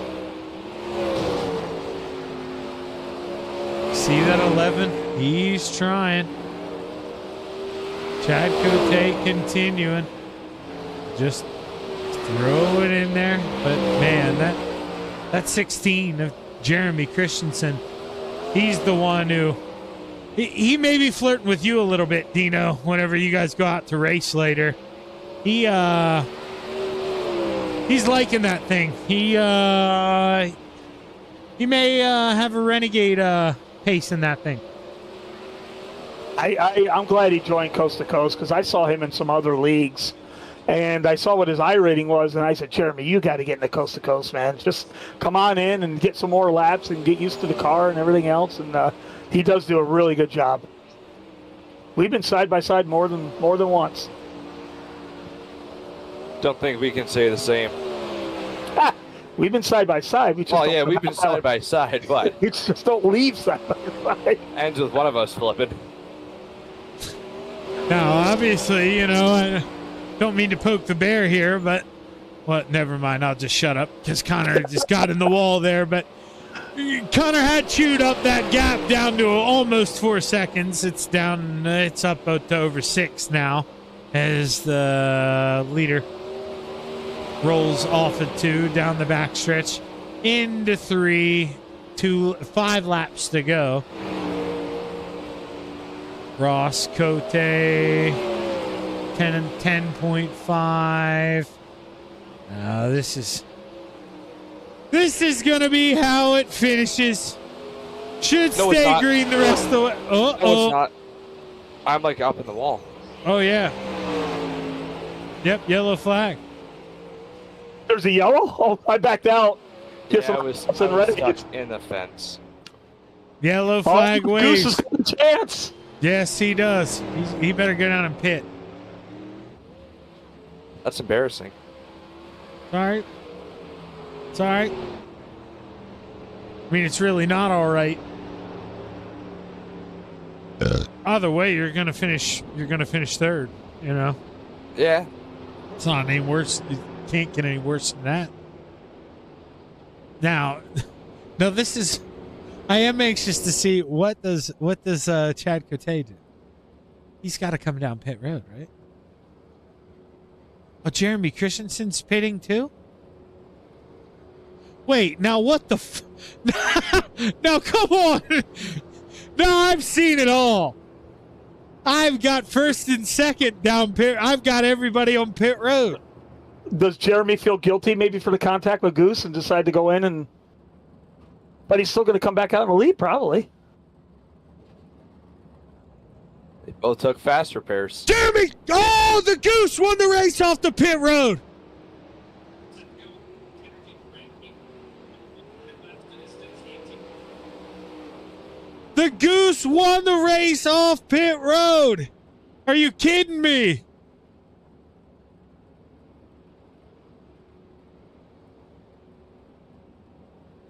See that 11? He's trying. Chad Cote continuing. Just throw it in there. But man, that 16 of Jeremy Christensen, he's the one who he may be flirting with you a little bit, Dino, whenever you guys go out to race later. He's liking that thing. He may have a renegade pace in that thing. I'm glad he joined Coast to Coast because I saw him in some other leagues, and I saw what his I rating was, and I said, Jeremy, you got to get into Coast to Coast, man. Just come on in and get some more laps and get used to the car and everything else. And he does do a really good job. We've been side by side more than once. Don't think we can say the same. We've been side by side. We just Oh yeah, we've been side by side, but we just don't leave side by side. ends with one of us flipping. Now, obviously, you know, I don't mean to poke the bear here, but never mind. I'll just shut up because Connor just got in the wall there. But Connor had chewed up that gap down to almost 4 seconds. It's down. It's up to over 6 now, as the leader rolls off at 2 down the backstretch into 3, 5 laps to go. Ross, Cote, 10 and 10.5. This is going to be how it finishes. Should No, it's stay not. green the rest of the way. No, it's not. I'm like up in the wall. Oh, yeah. Yep, yellow flag. There's a yellow? Oh, I backed out. Yeah, I was stuck in the fence. Yellow flag waves. Goose has got a chance. Yes, he does. He better go down and pit. That's embarrassing. Sorry. Sorry. I mean, it's really not all right. Either way, you're gonna finish. You're gonna finish third. You know. Yeah. It's not any worse. It can't get any worse than that. Now, this is. I am anxious to see what does Chad Cote do. He's got to come down pit road, right? Oh, Jeremy Christensen's pitting too? Wait, now what the now come on. Now I've seen it all. I've got first and second down pit. I've got everybody on pit road. Does Jeremy feel guilty maybe for the contact with Goose and decide to go in and... But he's still going to come back out in the lead, probably. They both took fast repairs. Jeremy! Oh, the Goose won the race off the pit road. The Goose won the race off pit road. Are you kidding me?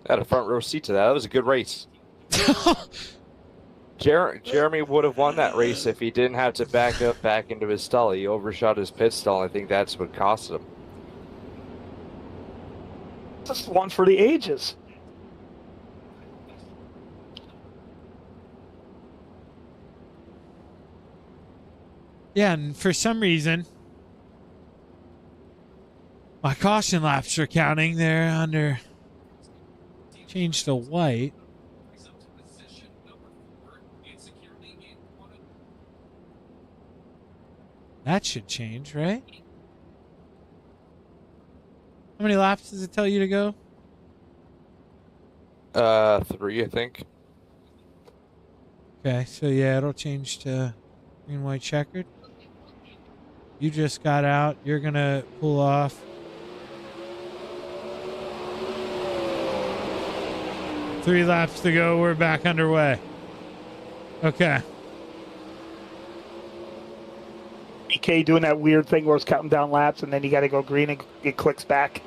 I had a front row seat to that. That was a good race. Jeremy would have won that race if he didn't have to back up back into his stall. He overshot his pit stall. I think that's what cost him. Just one for the ages. Yeah, and for some reason, my caution laps are counting. They're under... Changed to white. That should change, right? How many laps does it tell you to go? 3, I think. Okay, so yeah, it'll change to green, white, checkered. You just got out. You're going to pull off. 3 laps to go. We're back underway. Okay. BK okay doing that weird thing where it's counting down laps and then you got to go green and it clicks back.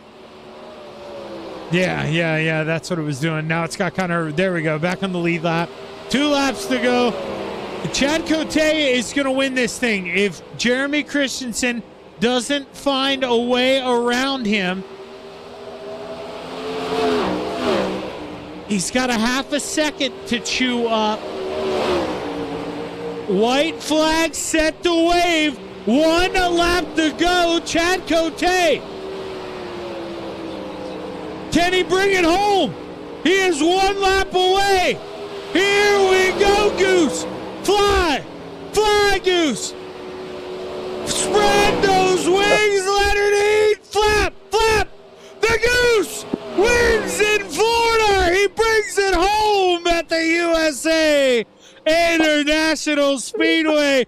Yeah. That's what it was doing. Now it's got kind of, there we go, back on the lead lap. 2 laps to go. Chad Cote is going to win this thing. If Jeremy Christensen doesn't find a way around him, he's got a half a second to chew up. White flag set to wave. 1 lap to go. Chad Cote. Can he bring it home? He is 1 lap away. Here we go, Goose. Fly. Fly, Goose. Spread those wings, Leonard Eat. Flap. Flap. The Goose wins in Florida. He brings it home at the USA International Speedway.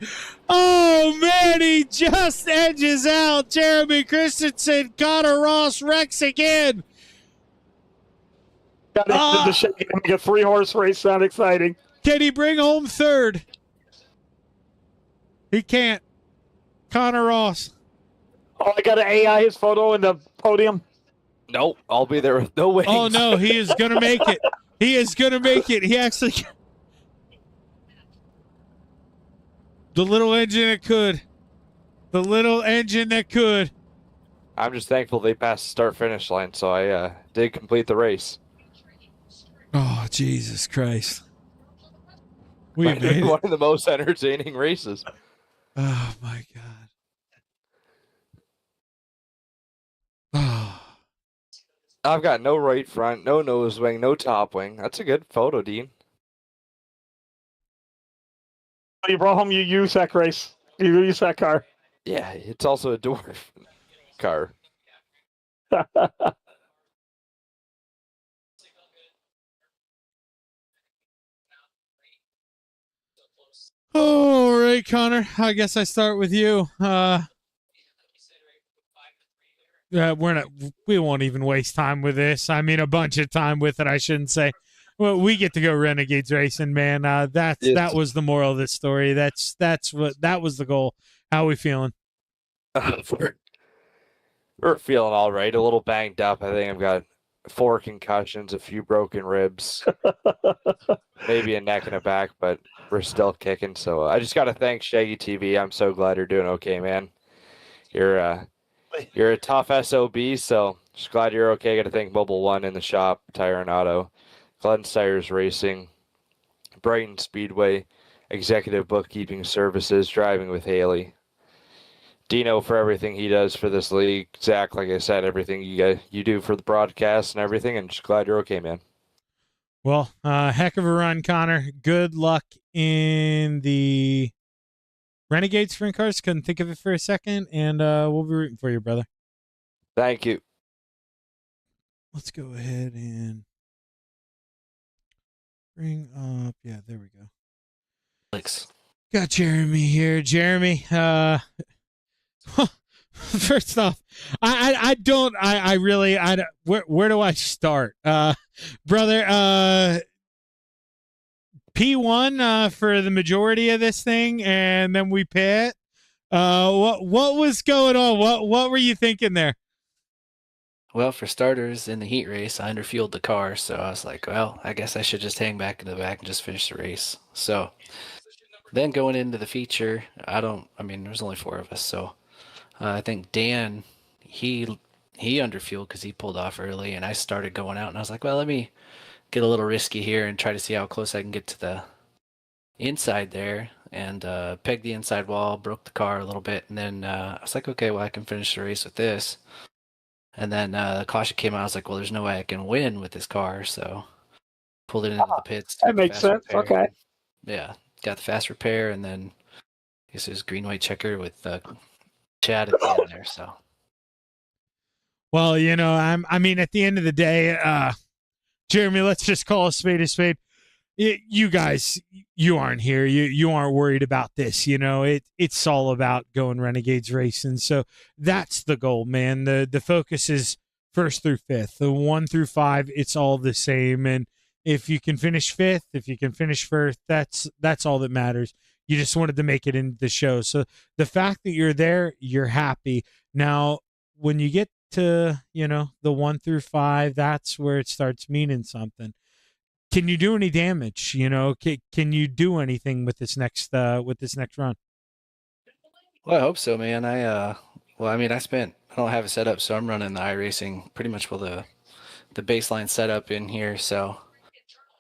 Oh, man, he just edges out Jeremy Christensen. Connor Ross wrecks again. Got to make a 3-horse race sound exciting. Can he bring home 3rd? He can't. Connor Ross. Oh, I got to AI his photo in the podium. Nope, I'll be there with no wings. Oh, no, he is going to make it. He is going to make it. He actually... The little engine that could. The little engine that could. I'm just thankful they passed the start-finish line, so I did complete the race. Oh, Jesus Christ. We made it. One of the most entertaining races. Oh, my God. Oh. I've got no right front, no nose wing, no top wing. That's a good photo, Dean. You brought home your USAC race. You USAC car. Yeah, it's also a dwarf car. All right, Connor. I guess I start with you. We won't even waste time with this. I mean, a bunch of time with it, I shouldn't say. Well, we get to go Renegades racing, man. That was the moral of this story. That was the goal. How are we feeling? We're feeling all right. A little banged up. I think I've got 4 concussions, a few broken ribs, maybe a neck and a back, but we're still kicking. So I just got to thank ShaggyTV. I'm so glad you're doing okay, man. You're a tough SOB, so just glad you're okay. Got to thank Mobile One in the shop, Tire and Auto, Glenn Stires Racing, Brighton Speedway, Executive Bookkeeping Services, Driving with Haley, Dino for everything he does for this league, Zach, like I said, everything you do for the broadcast and everything, and just glad you're okay, man. Well, heck of a run, Connor. Good luck in the Renegade Sprint Cars. Couldn't think of it for a second, and we'll be rooting for you, brother. Thank you. Let's go ahead and bring up. Yeah, there we go. Thanks. Got Jeremy here. Jeremy, first off, I don't, where do I start? Brother, P1 for the majority of this thing, and then we pit. What was going on? What were you thinking there? Well, for starters, in the heat race, I underfueled the car, so I was like, well, I guess I should just hang back in the back and just finish the race. So then going into the feature, there's only 4 of us, so I think Dan, he underfueled because he pulled off early, and I started going out, and I was like, well, let me get a little risky here and try to see how close I can get to the inside there, and pegged the inside wall, broke the car a little bit, and then I was like, okay, well, I can finish the race with this. And then the caution came out. I was like, well, there's no way I can win with this car, so pulled it into the pits. That makes sense. Repair. Okay. Yeah, got the fast repair, and then I guess it was green white checker with Chad at the end there. So, well, I mean, at the end of the day, Jeremy, let's just call a spade a spade. You guys, you aren't here. You aren't worried about this. It's all about going Renegades racing. So that's the goal, man. The focus is 1st through 5th. The 1 through 5, it's all the same. And if you can finish 5th, if you can finish 1st, that's all that matters. you just wanted to make it into the show. So the fact that you're there, you're happy. Now, when you get to, the 1 through 5, that's where it starts meaning something. Can you do any damage? Can you do anything with this next run? Well, I hope so, man. I don't have it set up, so I'm running the iRacing pretty much with the baseline setup in here. So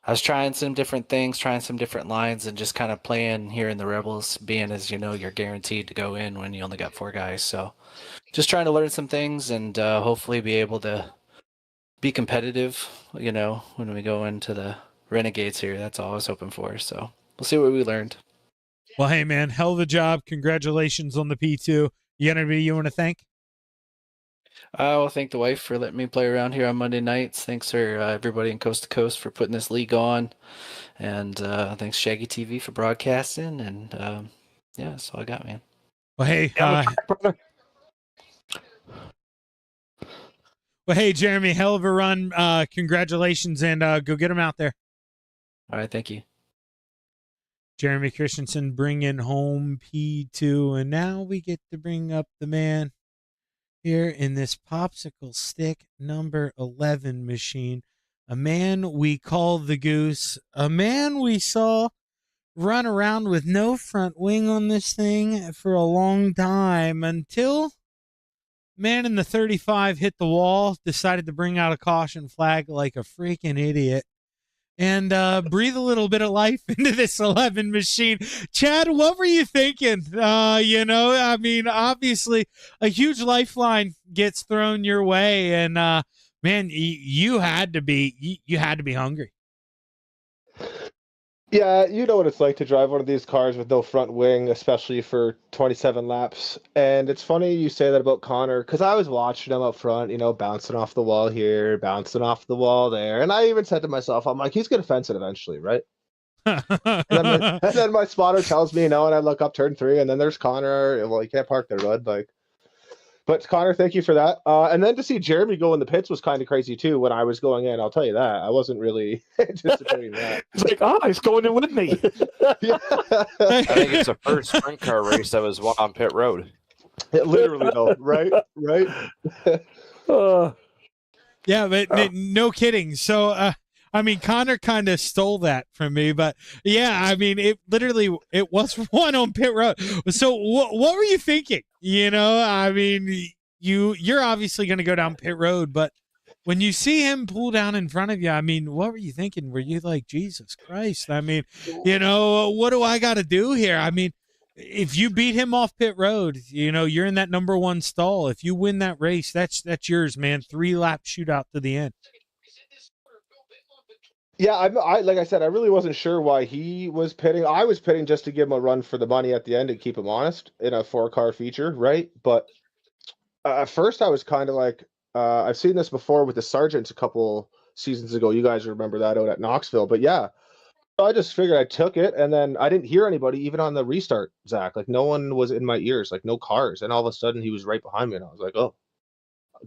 I was trying some different things, trying some different lines, and just kind of playing here in the Rebels, being as you're guaranteed to go in when you only got 4 guys. So just trying to learn some things and hopefully be able to be competitive, when we go into the Renegades here. That's all I was hoping for. So we'll see what we learned. Well, hey, man, hell of a job. Congratulations on the P2. You got anybody you want to thank? I will thank the wife for letting me play around here on Monday nights. Thanks for everybody in Coast to Coast for putting this league on. And thanks ShaggyTV for broadcasting. And yeah, that's all I got, man. Well, hey, Jeremy, hell of a run. Congratulations, and go get them out there. All right, thank you. Jeremy Christensen bringing home P2, and now we get to bring up the man here in this popsicle stick number 11 machine, a man we call the Goose, a man we saw run around with no front wing on this thing for a long time until man in the 35 hit the wall, decided to bring out a caution flag like a freaking idiot, and breathe a little bit of life into this 11 machine. Chad, what were you thinking? Obviously a huge lifeline gets thrown your way, and man, you had to be hungry. Yeah, you know what it's like to drive one of these cars with no front wing, especially for 27 laps. And it's funny you say that about Connor, because I was watching him up front, bouncing off the wall here, bouncing off the wall there. And I even said to myself, I'm like, he's going to fence it eventually, right? and then my spotter tells me no, and I look up turn 3, and then there's Connor. Well, you can't park there, bud. But Connor, thank you for that. And then to see Jeremy go in the pits was kind of crazy too when I was going in. I'll tell you that. I wasn't really anticipating that. It's like, he's going in with me. Yeah. I think it's the first sprint car race that was won on pit road. Literally, though, right? Yeah, but no kidding. So, Connor kind of stole that from me, but yeah, it was one on pit road. So what were you thinking? You're obviously going to go down pit road, but when you see him pull down in front of you, what were you thinking? Were you like, Jesus Christ? What do I got to do here? If you beat him off pit road, you're in that number 1 stall. If you win that race, that's yours, man. 3-lap shootout to the end. Yeah, I like I said, I really wasn't sure why he was pitting. I was pitting just to give him a run for the money at the end and keep him honest in a 4-car feature, right? But at first I was kind of like, I've seen this before with the Sergeants a couple seasons ago. You guys remember that out at Knoxville. But yeah, I just figured I took it, and then I didn't hear anybody even on the restart, Zach. Like, no one was in my ears, like no cars. And all of a sudden he was right behind me, and I was like, oh.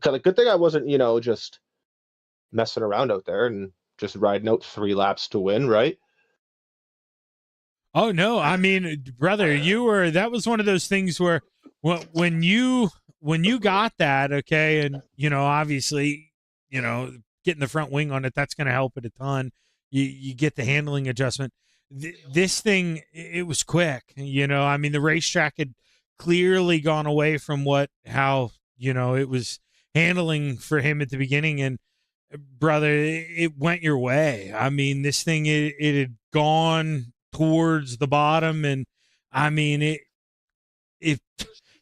Kind of good thing I wasn't, just messing around out there and just riding out 3 laps to win, right? Oh no, brother, that was one of those things where when you got that, okay, and obviously, getting the front wing on it, that's going to help it a ton. You get the handling adjustment. This thing, it was quick. The racetrack had clearly gone away from how it was handling for him at the beginning, and brother, it went your way. This thing, it had gone towards the bottom, and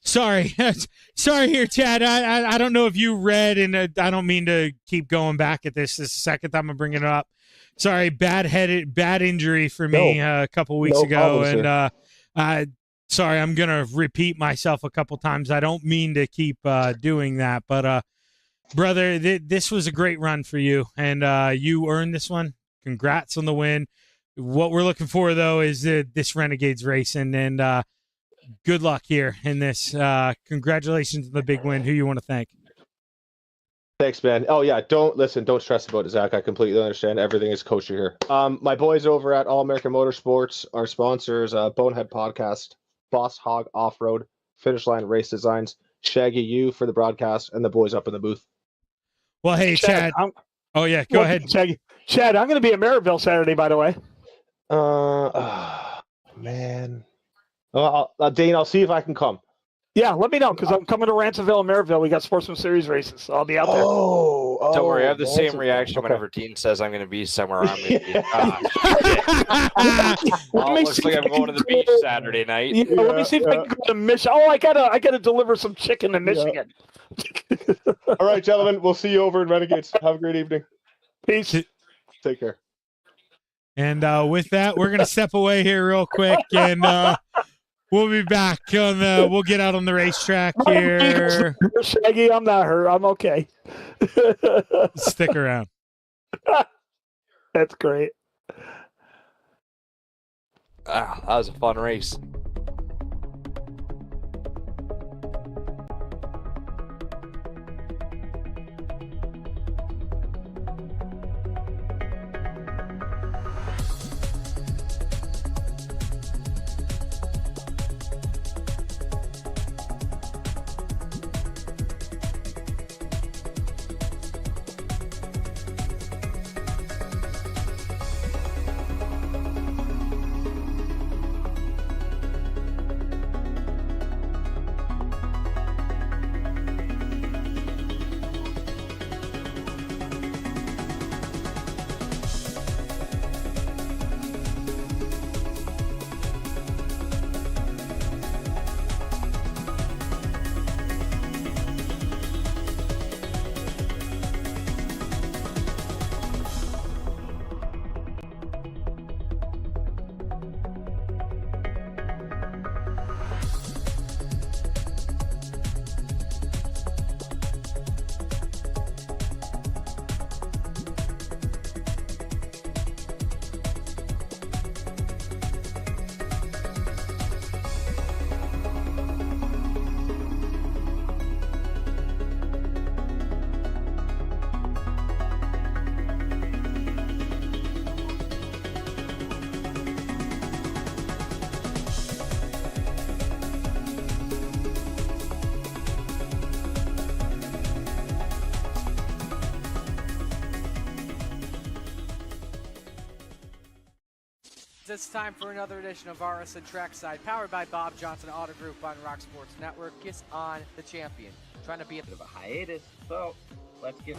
sorry here, Chad. I don't know if you read, and I don't mean to keep going back at this. This is the second time I'm bringing it up. Sorry, bad injury for me a couple weeks ago, and sorry, I'm gonna repeat myself a couple times. I don't mean to keep doing that, but brother, this was a great run for you, and you earned this one. Congrats on the win. What we're looking for, though, is this Renegades racing, and good luck here in this. Congratulations on the big win. Who you want to thank? Thanks, man. Oh yeah, don't stress about it, Zach. I completely understand. Everything is kosher here. My boys over at All American Motorsports, our sponsors, Bonehead Podcast, Boss Hog Off Road, Finish Line Race Designs, Shaggy U for the broadcast, and the boys up in the booth. Well, hey, Chad. Oh yeah, go ahead. Chad, I'm going to be at Maryville Saturday, by the way. Man. Dane, I'll see if I can come. Yeah, let me know because I'm coming to Ransomville and Maryville. We got Sportsman Series races, so I'll be out there. Don't worry, I have the same reaction whenever Dean says I'm going to be somewhere. I'm going to be. Well, it looks like I'm going to the beach Saturday night. Yeah, let me see if I can go to Michigan. Oh, I gotta deliver some chicken to Michigan. All right, gentlemen, we'll see you over in Renegades. Have a great evening. Peace. Take care. And with that, we're gonna step away here real quick, and we'll be back on the. We'll get out on the racetrack here. Shaggy, I'm not hurt. I'm okay. Stick around. That's great. That was a fun race. It's time for another edition of RSN Trackside, powered by Bob Johnson Auto Group on Rock Sports Network. Kiss on the champion. Trying to be a bit of a hiatus, so let's get.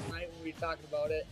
Tonight we'll be talking about it.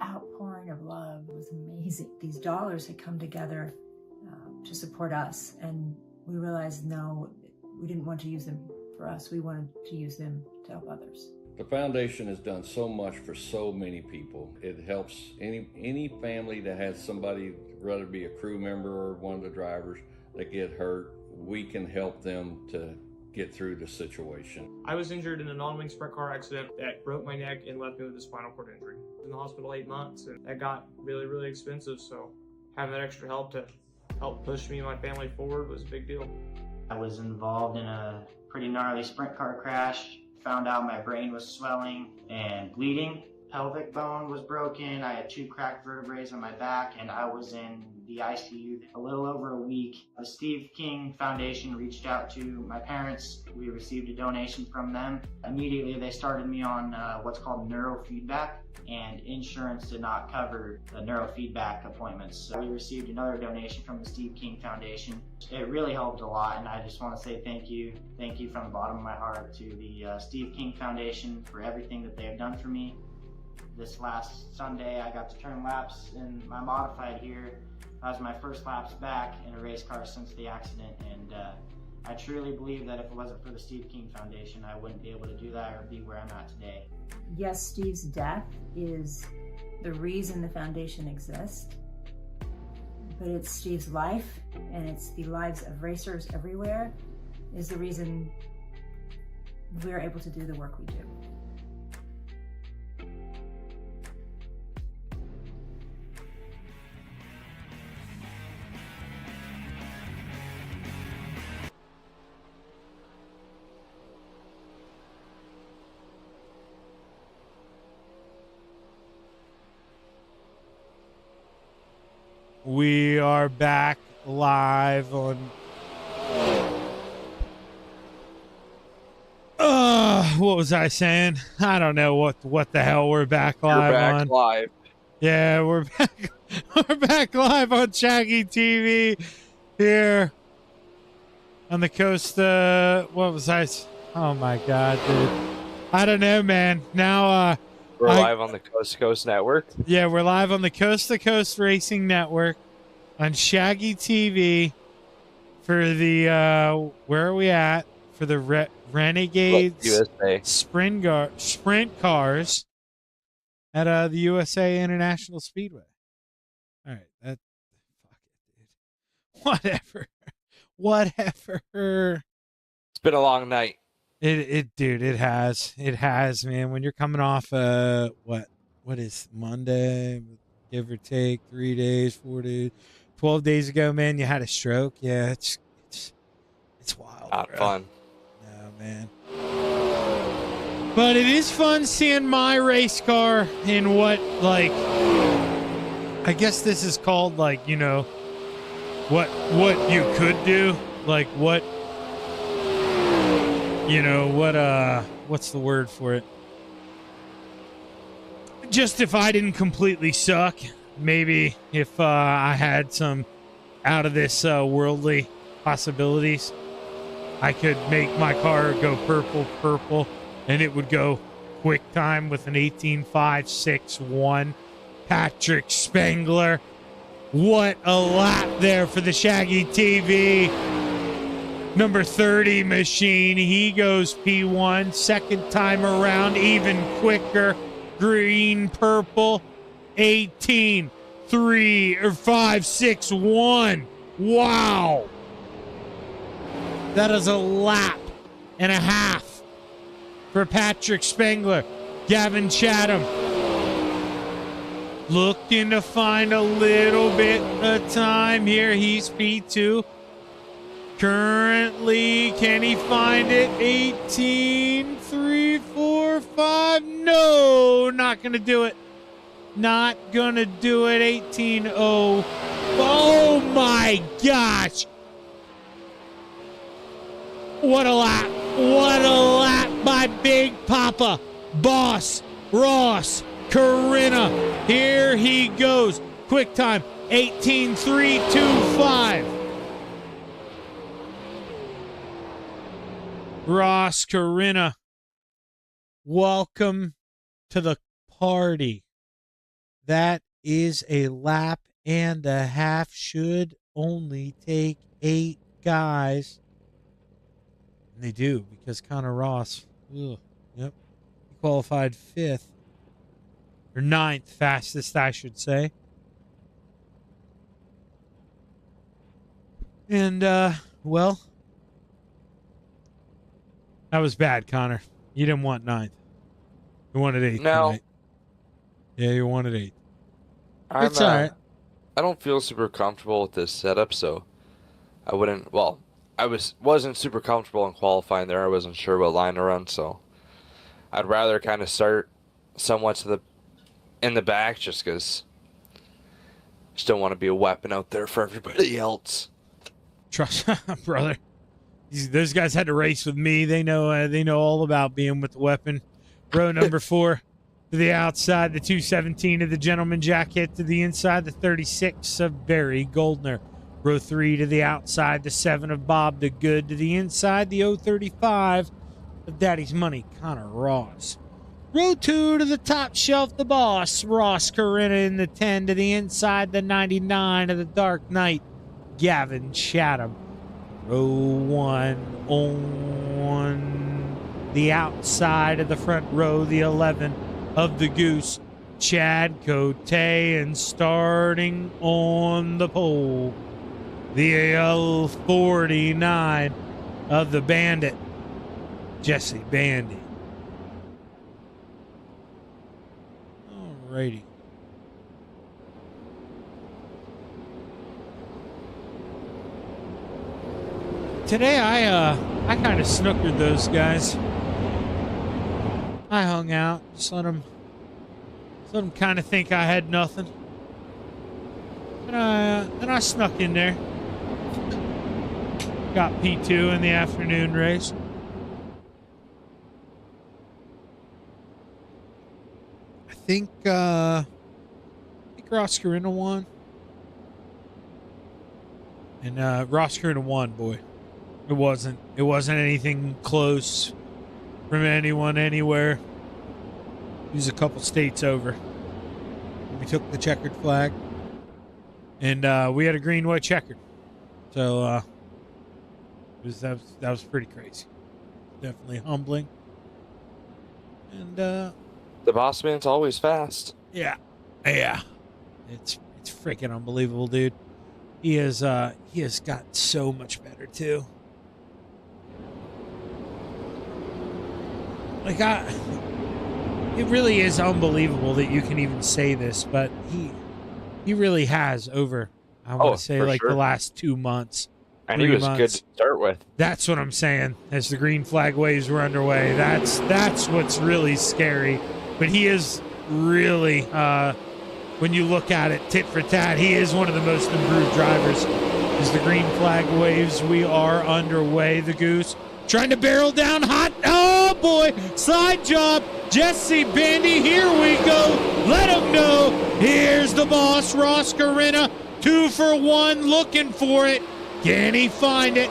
outpouring of love was amazing. These dollars had come together to support us, and we realized, no, we didn't want to use them for us. We wanted to use them to help others. The foundation has done so much for so many people. It helps any family that has somebody, whether it be a crew member or one of the drivers, that get hurt. We can help them to get through the situation. I was injured in a non-wing sprint car accident that broke my neck and left me with a spinal cord injury. I was in the hospital 8 months, and that got really, really expensive. So having that extra help to help push me and my family forward was a big deal. I was involved in a pretty gnarly sprint car crash. Found out my brain was swelling and bleeding. Pelvic bone was broken. I had 2 cracked vertebrae on my back, and I was in the ICU a little over a week. The Steve King Foundation reached out to my parents. We received a donation from them. Immediately, they started me on what's called neurofeedback, and insurance did not cover the neurofeedback appointments. So we received another donation from the Steve King Foundation. It really helped a lot, and I just want to say thank you. Thank you from the bottom of my heart to the Steve King Foundation for everything that they have done for me. This last Sunday, I got to turn laps in my modified here. That was my first laps back in a race car since the accident, and I truly believe that if it wasn't for the Steve King Foundation, I wouldn't be able to do that or be where I'm at today. Yes, Steve's death is the reason the foundation exists, but it's Steve's life, and it's the lives of racers everywhere, is the reason we're able to do the work we do. We are back live on. What was I saying? I don't know what the hell we're back live on. Live. Yeah, we're back. We're back live on ShaggyTV here on the coast. What was I? Oh my God, dude! I don't know, man. Now we're live on the Coast to Coast Network. Yeah, we're live on the Coast to Coast Racing Network on ShaggyTV for the where are we at? For the Renegades USA sprint cars at the USA International Speedway. All right, fuck it, dude. Whatever. It's been a long night. Dude, it has, man. When you're coming off what is Monday, give or take 3 days, 4 days, 12 days ago, man, you had a stroke. Yeah, it's wild. Not bro. Fun. No, man. But it is fun seeing my race car in what, like, I guess this is called, like, you know, what you could do, like what. You know, what's the word for it? Just if I didn't completely suck, maybe if I had some out of this worldly possibilities, I could make my car go purple, and it would go quick time with an 18.561. Patrick Spengler. What a lap there for the ShaggyTV. Number 30 machine, he goes P1, second time around, even quicker, green, purple, 18, 3, or 5, 6, 1. Wow. That is a lap and a half for Patrick Spengler. Gavin Chatham looking to find a little bit of time here. He's P2. Currently, can he find it? 18, 3, 4, 5. No, not going to do it. Not going to do it. 18, 0. Oh my gosh. What a lap. What a lap by Big Papa. Boss Ross Corinna. Here he goes. Quick time. 18, 3, 2, 5. Ross Corinna, welcome to the party. That is a lap and a half. Should only take 8 guys. And they do, because Connor Ross, he qualified 5th. Or 9th fastest, I should say. And, well, that was bad, Connor. You didn't want 9th. You wanted 8th No. tonight. Yeah, you wanted 8th. I'm, It's all right. I don't feel super comfortable with this setup, so I wouldn't. Well, I wasn't super comfortable in qualifying there. I wasn't sure what line to run, so I'd rather kind of start somewhat in the back, just because I just don't want to be a weapon out there for everybody else. Trust, brother. Those guys had to race with me. They know all about being with the weapon. Row number 4 to the outside, the 217 of the Gentleman Jacket to the inside, the 36 of Barry Goldner. Row 3 to the outside, the 7 of Bob the Good to the inside, the 035 of Daddy's Money, Connor Ross. Row 2 to the top shelf, the boss, Ross Corinna in the 10 to the inside, the 99 of the Dark Knight, Gavin Chatham. Row 1 on the outside of the front row, the 11 of the Goose, Chad Cote, and starting on the pole, the L49 of the Bandit, Jesse Bandy. Alrighty. Today I kind of snookered those guys. I hung out, just let them kind of think I had nothing. And I snuck in there. Got P2 in the afternoon race. I think Ross Corinna won. And Ross Corinna won, boy. It wasn't anything close from anyone anywhere. He was a couple states over. We took the checkered flag, and we had a green, white, checkered. So that was pretty crazy. Definitely humbling. And the boss man's always fast. Yeah. It's freaking unbelievable, dude. He has got so much better too. Like it really is unbelievable that you can even say this, but he really has over, I want to say, like, sure, the last 2 months. And he was good to start with. That's what I'm saying. As the green flag waves were underway, that's what's really scary. But he is really, when you look at it tit for tat, he is one of the most improved drivers. As the green flag waves, we are underway. The Goose trying to barrel down hot. Oh boy, slide job. Jesse Bandy, here we go. Let him know. Here's the boss, Ross Corinna. 2 for 1, looking for it. Can he find it?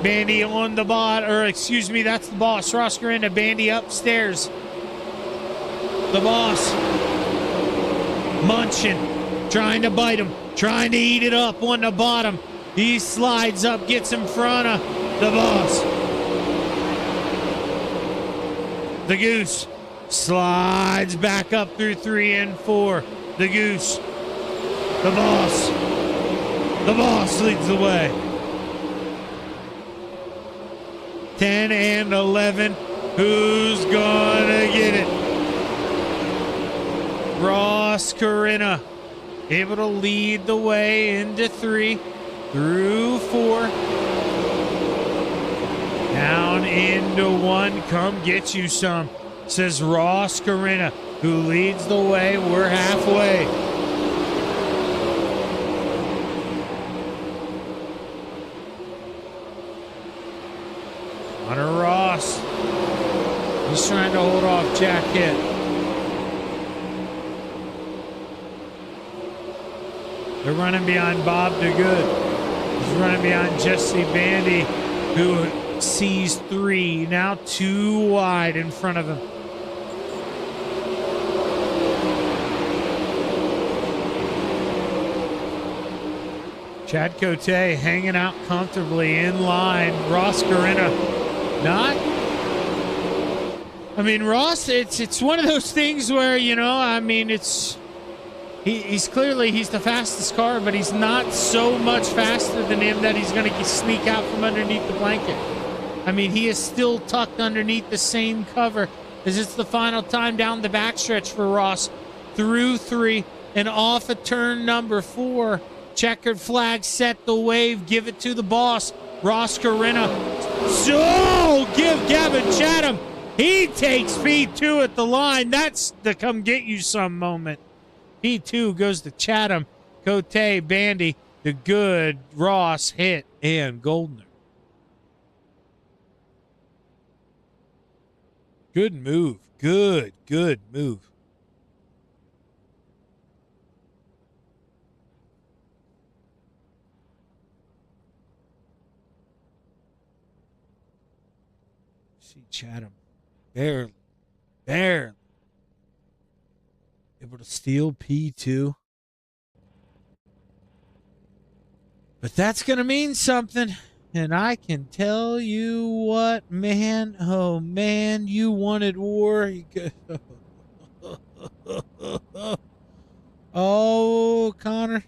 Bandy on the bot, or excuse me, that's the boss, Ross Corinna. Bandy upstairs. The boss munching, trying to bite him, trying to eat it up on the bottom. He slides up, gets in front of the boss. The Goose slides back up through 3 and 4. The Goose. The boss. The boss leads the way. 10 and 11. Who's gonna get it? Ross Corinna able to lead the way into 3 through 4. Down into 1. Come get you some, says Ross Corinna, who leads the way. We're halfway. Hunter Ross. He's trying to hold off Jack Hitt. They're running behind Bob DeGood. He's running behind Jesse Bandy, who sees 3. Now 2 wide in front of him. Chad Cote hanging out comfortably in line. Ross Corinna not. I mean, Ross, it's one of those things where, you know, I mean, he's clearly the fastest car, but he's not so much faster than him that he's going to sneak out from underneath the blanket. I mean, he is still tucked underneath the same cover as it's the final time down the backstretch for Ross. Through 3 and off at turn number 4. Checkered flag set, the wave, give it to the boss, Ross Corinna. So give Gavin Chatham. He takes P2 at the line. That's the come get you some moment. P2 goes to Chatham, Cote, Bandy, the good, Ross, Hit, and Goldner. Good move. Good move. See Chatham barely able to steal P2. But that's going to mean something. And I can tell you what, man. Oh, man, you wanted war. Oh, Connor.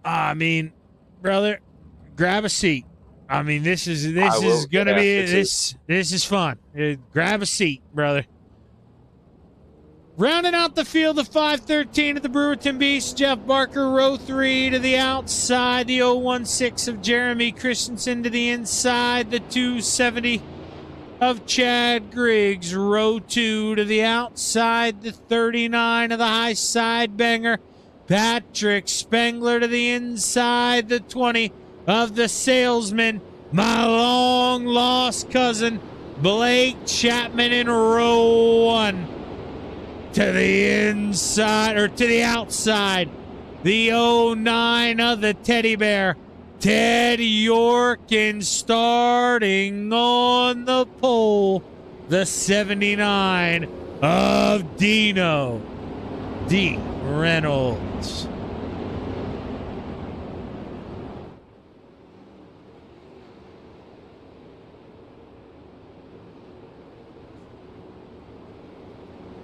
I mean, brother, grab a seat. I mean, this is going to be this is fun. Grab a seat, brother. Rounding out the field, the 513 of the Brewerton Beast, Jeff Barker, row 3 to the outside, the 016 of Jeremy Christensen to the inside, the 270 of Chad Griggs, row 2 to the outside, the 39 of the high side banger, Patrick Spengler to the inside, the 20 of the salesman, my long lost cousin, Blake Chapman in row 1. To the inside, or to the outside, the 09 of the Teddy Bear, Ted Yorkin starting on the pole, the 79 of Dino D. Reynolds.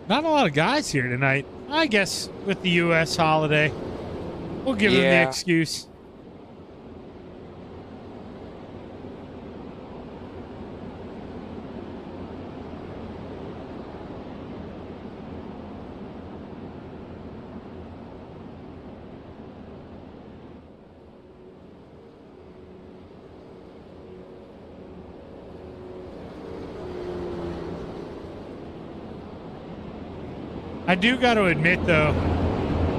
Not a lot of guys here tonight. I guess with the U.S. holiday, we'll give them the excuse. I do got to admit, though,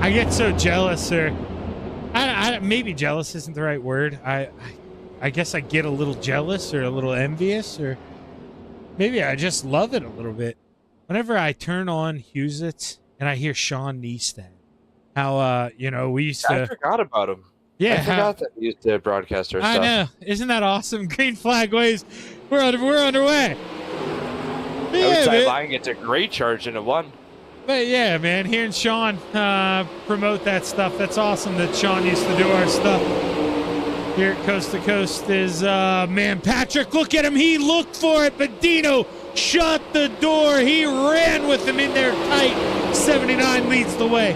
I get so jealous, or maybe jealous isn't the right word. I guess I get a little jealous or a little envious, or maybe I just love it a little bit. Whenever I turn on Husitz and I hear Sean Neestat, how, we used to... I forgot about him. Yeah. I forgot that he used to broadcast our stuff. I know. Isn't that awesome? Green flag waves. We're underway. Outside line gets a great charge into one. But yeah, man, hearing Sean promote that stuff, that's awesome that Sean used to do our stuff here at Coast to Coast is, man, Patrick, look at him. He looked for it, but Dino shut the door. He ran with him in there tight. 79 leads the way.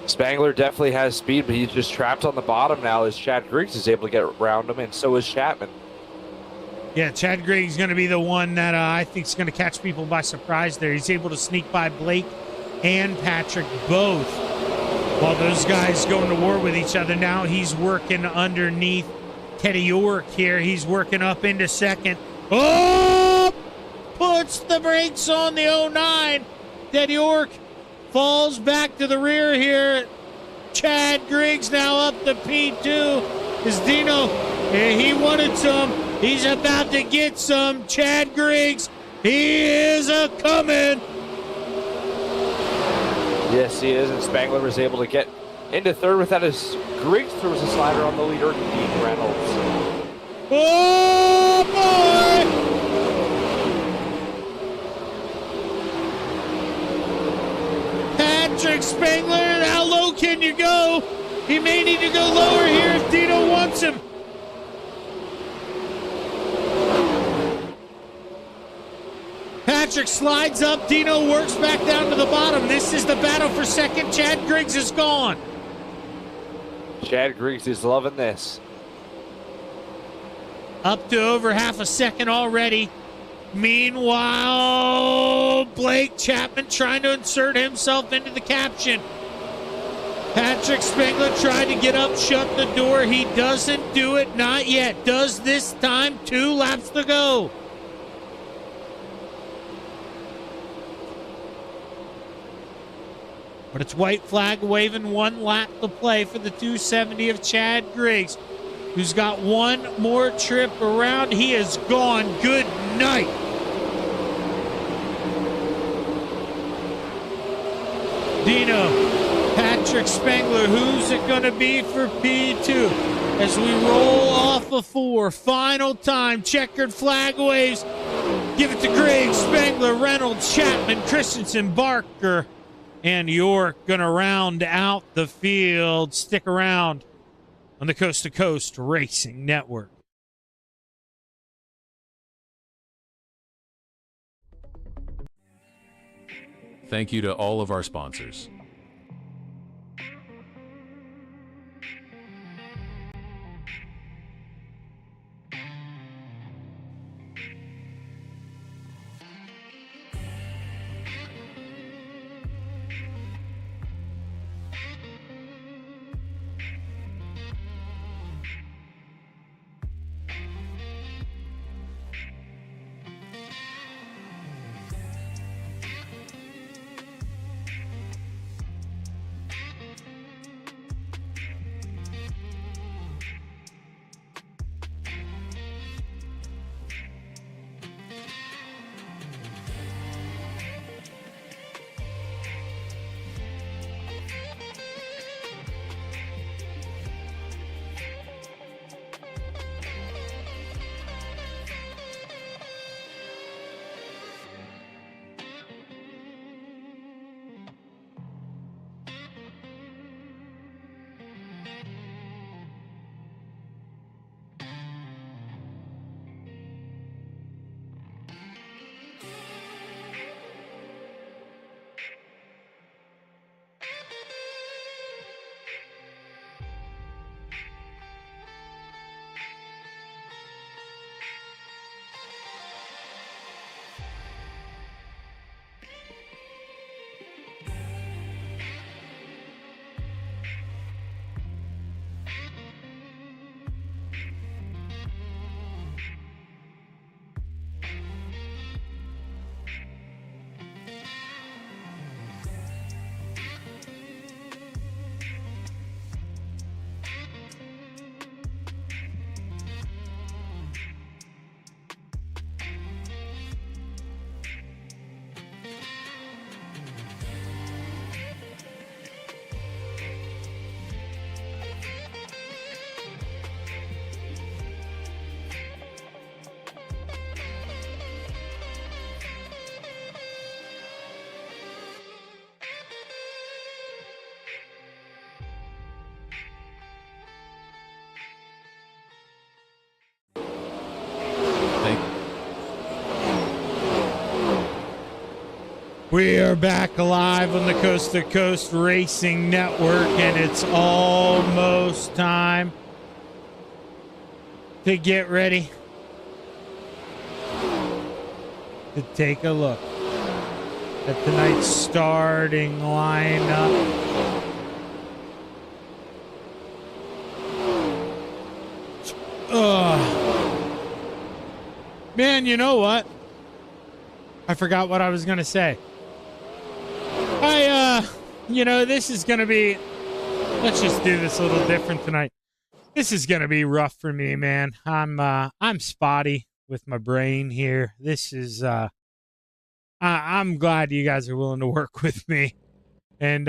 Spangler definitely has speed, but he's just trapped on the bottom now as Chad Griggs is able to get around him, and so is Chapman. Yeah, Chad Griggs is going to be the one that I think is going to catch people by surprise there. He's able to sneak by Blake and Patrick both. While those guys going to war with each other now, he's working underneath Teddy York here. He's working up into second. Oh! Puts the brakes on the 09. Teddy York falls back to the rear here. Chad Griggs now up to P2. Is Dino, he wanted some. He's about to get some. Chad Griggs, he is a-coming. Yes, he is, and Spangler was able to get into third with that as Griggs throws a slider on the leader, Dean Reynolds. Oh, boy! Dino. He may need to go lower here if Dino wants him. Patrick slides up. Dino works back down to the bottom. This is the battle for second. Chad Griggs is gone. Chad Griggs is loving this. Up to over half a second already. Meanwhile, Blake Chapman trying to insert himself into the caption. Patrick Spengler tried to get up, shut the door. He doesn't do it, not yet. Does this time, 2 laps to go. But it's white flag waving, 1 lap to play for the 270 of Chad Griggs, who's got 1 more trip around. He is gone. Good night. Dino, Patrick Spengler, who's it going to be for P2? As we roll off of 4, final time, checkered flag waves. Give it to Griggs, Spengler, Reynolds, Chapman, Christensen, Barker, and York going to round out the field. Stick around on the Coast to Coast Racing Network. Thank you to all of our sponsors. We are back alive on the Coast to Coast Racing Network, and it's almost time to get ready to take a look at tonight's starting lineup. Man, you know what? I forgot what I was going to say. This is going to be, let's just do this a little different tonight. This is going to be rough for me, man. I'm spotty with my brain here. This is, I'm glad you guys are willing to work with me. And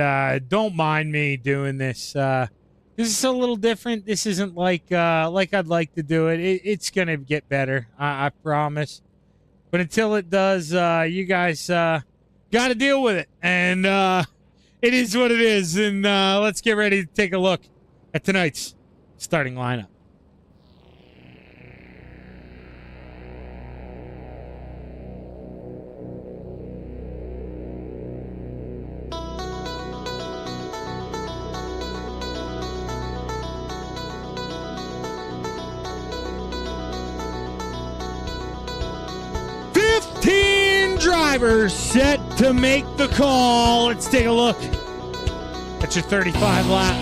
don't mind me doing this. This is a little different. This isn't like I'd like to do it. It's going to get better. I promise. But until it does, you guys got to deal with it. And It is what it is. And let's get ready to take a look at tonight's starting lineup. Drivers set to make the call. Let's take a look at your 35 lap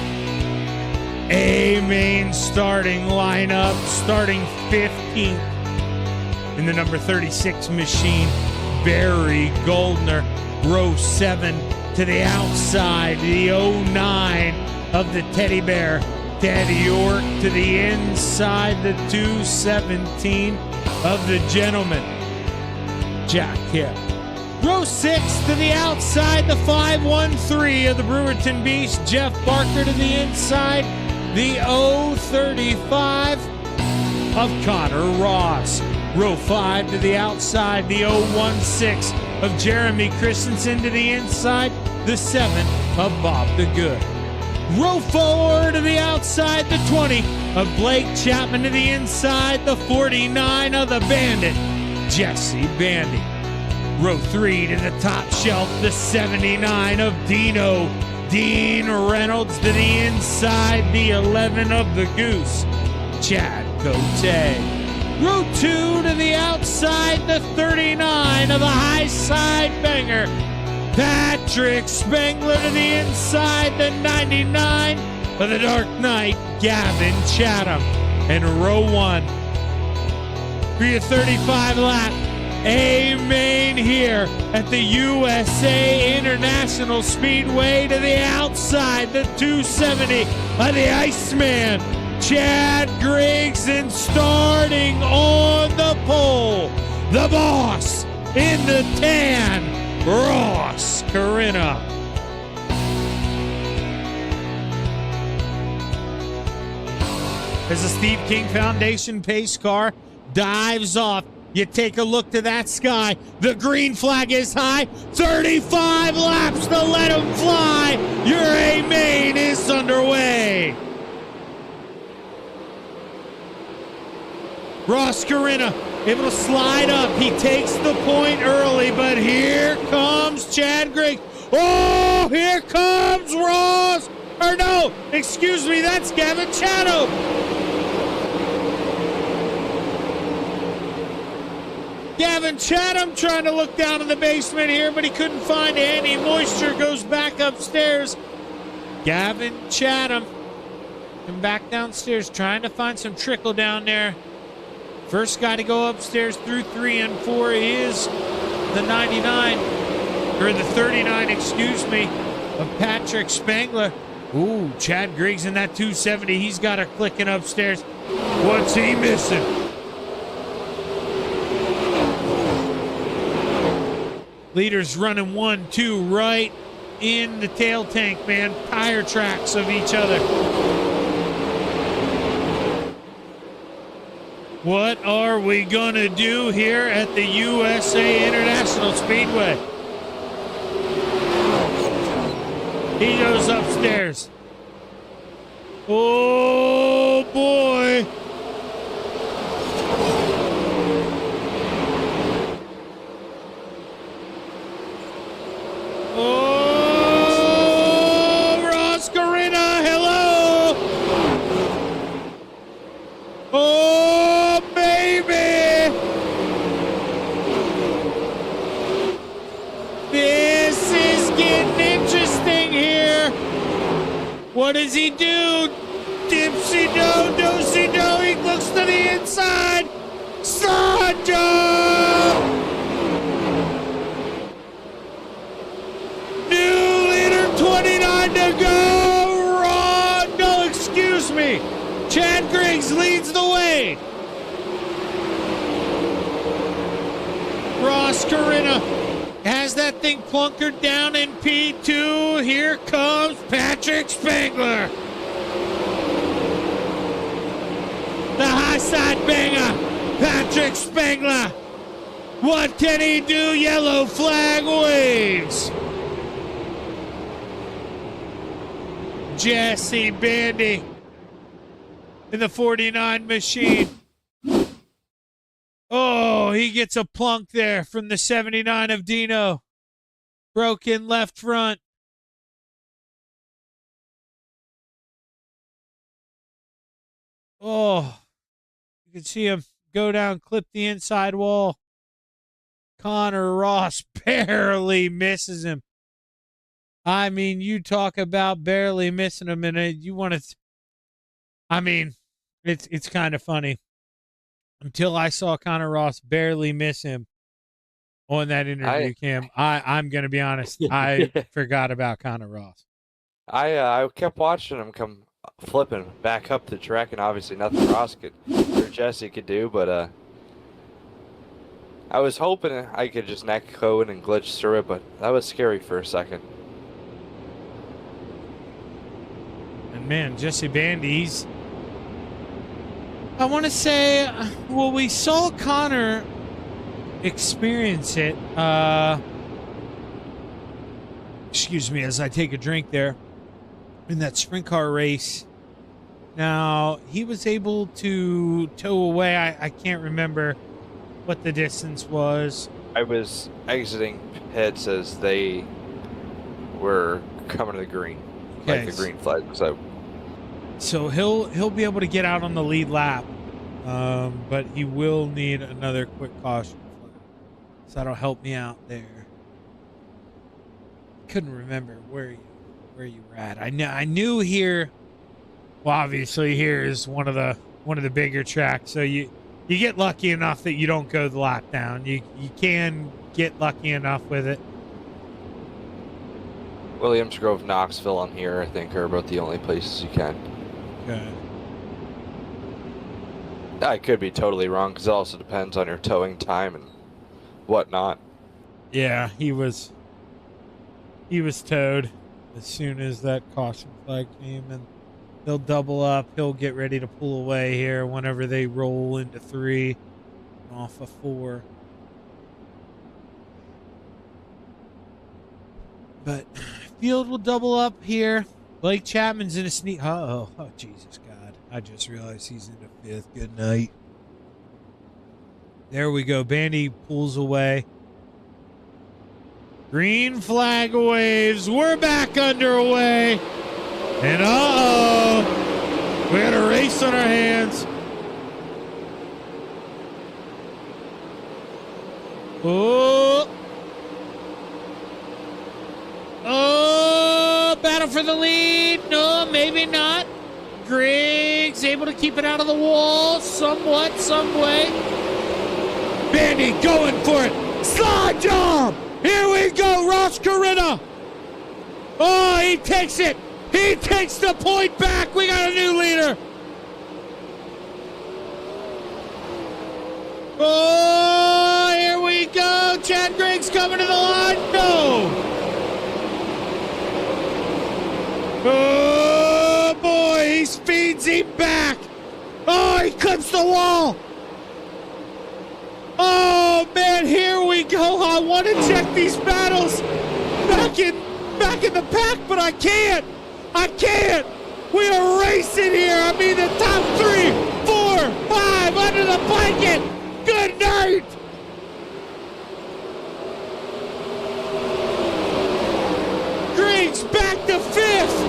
A main starting lineup, starting 15th in the number 36 machine, Barry Goldner. Row 7 to the outside, the 09 of the Teddy Bear, Teddy York to the inside, the 217 of the Gentleman, Jack Hill. Row 6 to the outside, the 513 of the Brewerton Beast, Jeff Barker to the inside, the 035 of Connor Ross. Row 5 to the outside, the 016 of Jeremy Christensen to the inside, the 7 of Bob the Good. Row 4 to the outside, the 20 of Blake Chapman to the inside, the 49 of the Bandit, Jesse Bandy. Row 3 to the top shelf, the 79 of Dean Reynolds to the inside, the 11 of the Goose, Chad Cote. Row 2 to the outside, the 39 of the high side banger, Patrick Spengler to the inside, the 99 of the Dark Knight, Gavin Chatham. And row 1 for your 35 lap A main here at the USA International Speedway to the outside, the 270 of the Iceman, Chad Griggs, and starting on the pole, the boss in the tan, Ross Corinna. As the Steve King Foundation pace car dives off, you take a look to that sky. The green flag is high. 35 laps to let him fly. Your A main is underway. Ross Corinna able to slide up. He takes the point early, but here comes Chad Griggs. Oh, here comes Ross. Or no, excuse me, that's Gavin Chatham. Gavin Chatham trying to look down in the basement here, but he couldn't find any moisture. Goes back upstairs. Gavin Chatham come back downstairs, trying to find some trickle down there. First guy to go upstairs through 3 and 4 is the 99, or the 39, excuse me, of Patrick Spengler. Ooh, Chad Griggs in that 270. He's got her clicking upstairs. What's he missing? Leaders running 1-2 right in the tail tank, man. Tire tracks of each other. What are we gonna do here at the USA International Speedway? He goes upstairs. Oh boy. Oh, Ross Corinna, hello. Oh, baby. This is getting interesting here. What does he do? Dipsy-do, dosey-do. He looks to the inside. Sancho! New leader, 29 to go. No, excuse me. Chad Griggs leads the way. Ross Corinna has that thing plunkered down in P2. Here comes Patrick Spengler. The high side banger, Patrick Spengler. What can he do? Yellow flag waves. Jesse Bandy in the 49 machine. Oh, he gets a plunk there from the 79 of Dino. Broken left front. Oh, you can see him go down, clip the inside wall. Connor Ross barely misses him. I mean, you talk about barely missing him, and you want to. I mean, it's kind of funny. Until I saw Connor Ross barely miss him on that interview, Cam, I'm going to be honest. I forgot about Connor Ross. I kept watching him come flipping back up the track, and obviously nothing Ross could or Jesse could do, but I was hoping I could just neck code and glitch through it, but that was scary for a second. And man, Jesse Bandy's. I want to say, well, we saw Connor experience it. Excuse me as I take a drink there. In that sprint car race. Now, he was able to tow away. I can't remember what the distance was. I was exiting pits as they were coming to the green. Okay. Like the green flag was out. So he'll be able to get out on the lead lap, but he will need another quick caution flag. So that'll help me out there. Couldn't remember where you were at. I knew here. Well, obviously here is one of the bigger tracks. So you get lucky enough that you don't go the lap down. You can get lucky enough with it. Williams Grove, Knoxville on here, I think, are about the only places you can. Okay. I could be totally wrong because it also depends on your towing time and whatnot. Yeah, he was towed as soon as that caution flag came, and he'll double up. He'll get ready to pull away here whenever they roll into 3 and off of 4. But field will double up here. Blake Chapman's in a sneak. Oh, Jesus God. I just realized he's in the 5th. Good night. There we go. Bandy pulls away. Green flag waves. We're back underway. And we got a race on our hands. Battle for the lead. No, maybe not. Griggs able to keep it out of the wall somewhat, some way. Bandy going for it. Slide job. Here we go, Ross Corinna. Oh, he takes it. He takes the point back. We got a new leader. Oh, here we go. Chad Griggs coming to the line. No. Oh, boy. He speeds him back. Oh, he clips the wall. Oh, man. Here we go. I want to check these battles back in the pack, but I can't. We are racing here. I mean, the top 3, 4, 5 under the blanket. Good night. Griggs back to 5th.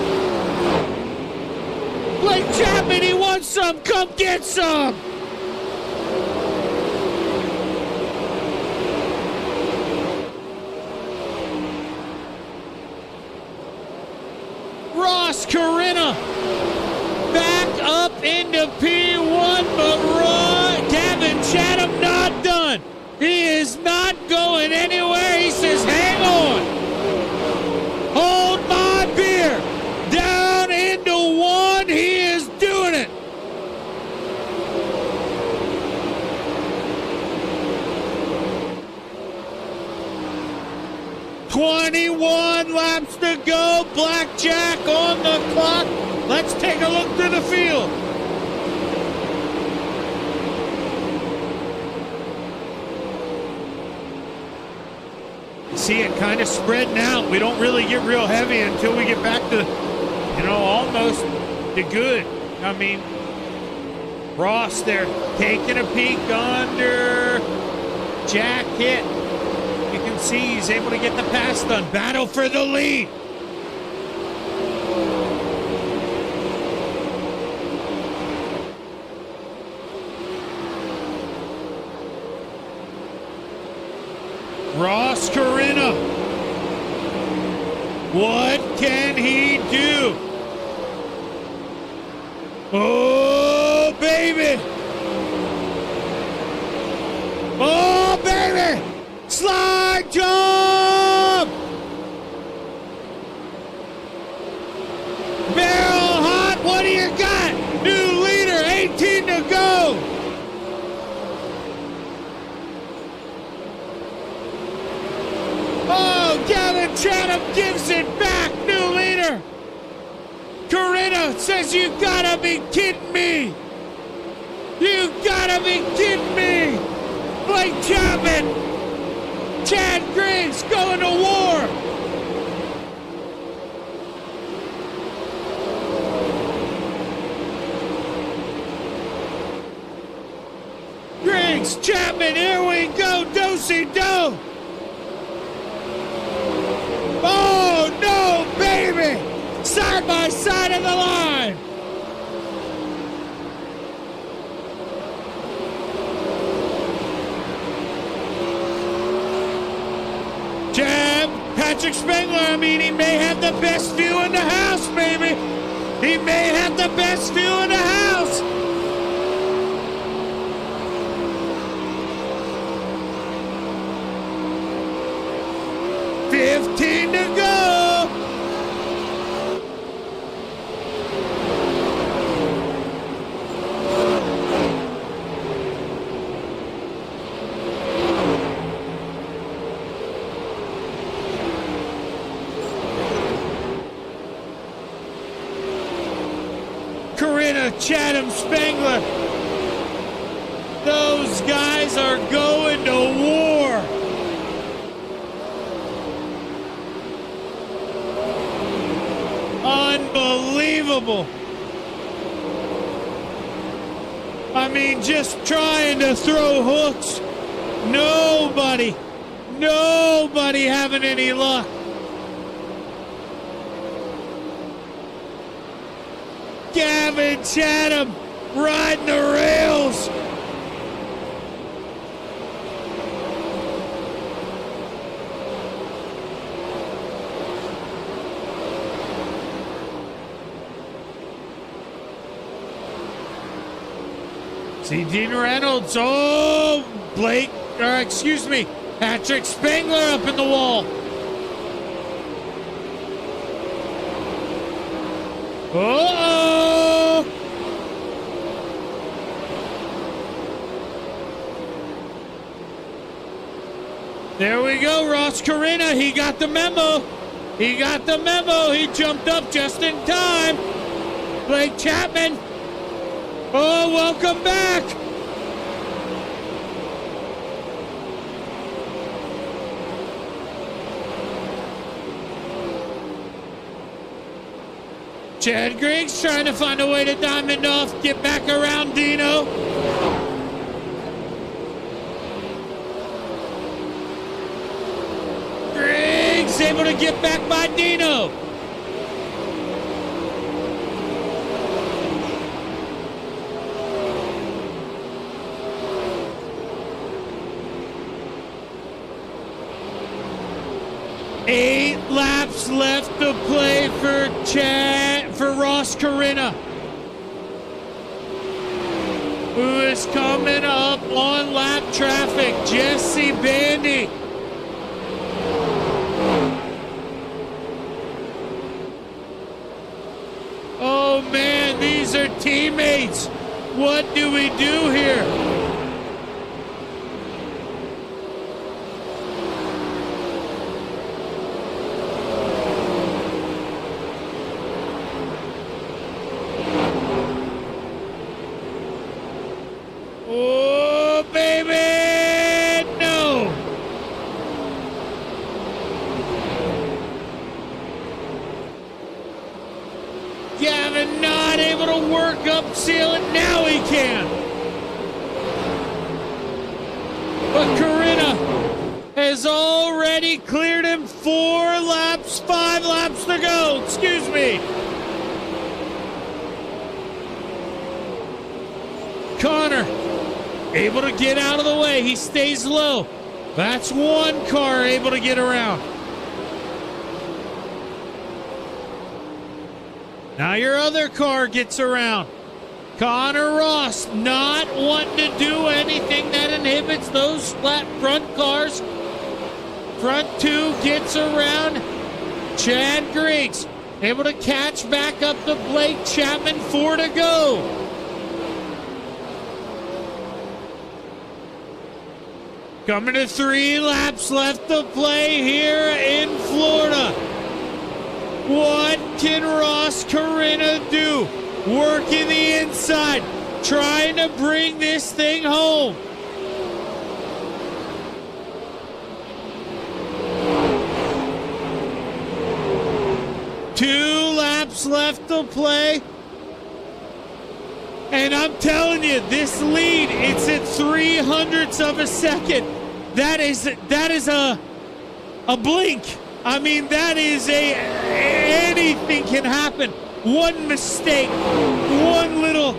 Blake Chapman, he wants some. Come get some. Ross Corinna back up into P1, but Gavin Chatham not done. He is not going anywhere. He says, hang on. Hold my beer. Down into 1. He is doing it. "21 laps to go. Blackjack on the clock. Let's take a look through the field. See it kind of spreading out. We don't really get real heavy until we get back to you know, almost to good. I mean, Ross there taking a peek under. Jack hit. You can see he's able to get the pass done. Battle for the lead. Ross Corinna. What can he do? Oh, baby. Oh, baby. Slide jump. Barrel hot. What do you got? New leader, 18 to go. Oh, Gavin Chatham gives it back. New leader. Corinna says, you gotta be kidding me. You gotta be kidding me. Blake Chapman. Chad Griggs going to war. Griggs, Chapman, here we go. Do-si-do. Oh, no, baby! Side by side of the line! Jab, Patrick Spengler, I mean, he may have the best view in the house, baby! He may have the best view in the house! $15 to go. Corinna, Chatham, Spengler. Those guys are going to war. Unbelievable. I mean, just trying to throw hooks. Nobody having any luck. Gavin Chatham riding the rails. See Dean Reynolds. Oh, Patrick Spengler up in the wall. Uh-oh. There we go, Ross Corinna. He got the memo. He jumped up just in time. Blake Chapman. Oh, welcome back. Chad Griggs trying to find a way to diamond off, get back around Dino. Griggs able to get back by Dino. Eight laps left to play for Ross Corinna, who is coming up on lap traffic. Jesse Bandy. Oh man, these are teammates. What do we do here? Oh, baby, no. work up ceiling. Now he can. But Corinna has already cleared him 5 laps to go. Excuse me. Connor able to get out of the way. He stays low. That's one car able to get around. Now your other car gets around. Connor Ross not wanting to do anything that inhibits those front cars. Front two gets around. Chad Griggs able to catch back up to Blake Chapman. 4 to go. Coming to 3 laps left to play here in Florida. What can Ross Corinna do? Working the inside, trying to bring this thing home. Two laps left to play. And I'm telling you, this lead, it's at 0.03 of a second. That is a blink. I mean, that is anything can happen. One mistake, one little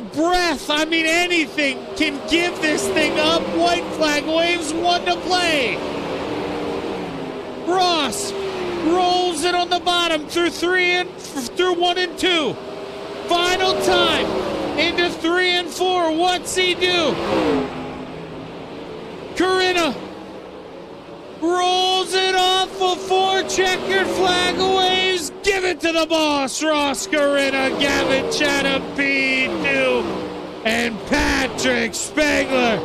breath. I mean, anything can give this thing up. White flag waves, 1 to play. Ross rolls it on the bottom through 1 and 2. Final time into 3 and 4. What's he do? Corinna rolls it off a 4 checkered flag waves. Give it to the boss, Ross Corinna, Gavin Chatham, P2, and Patrick Spangler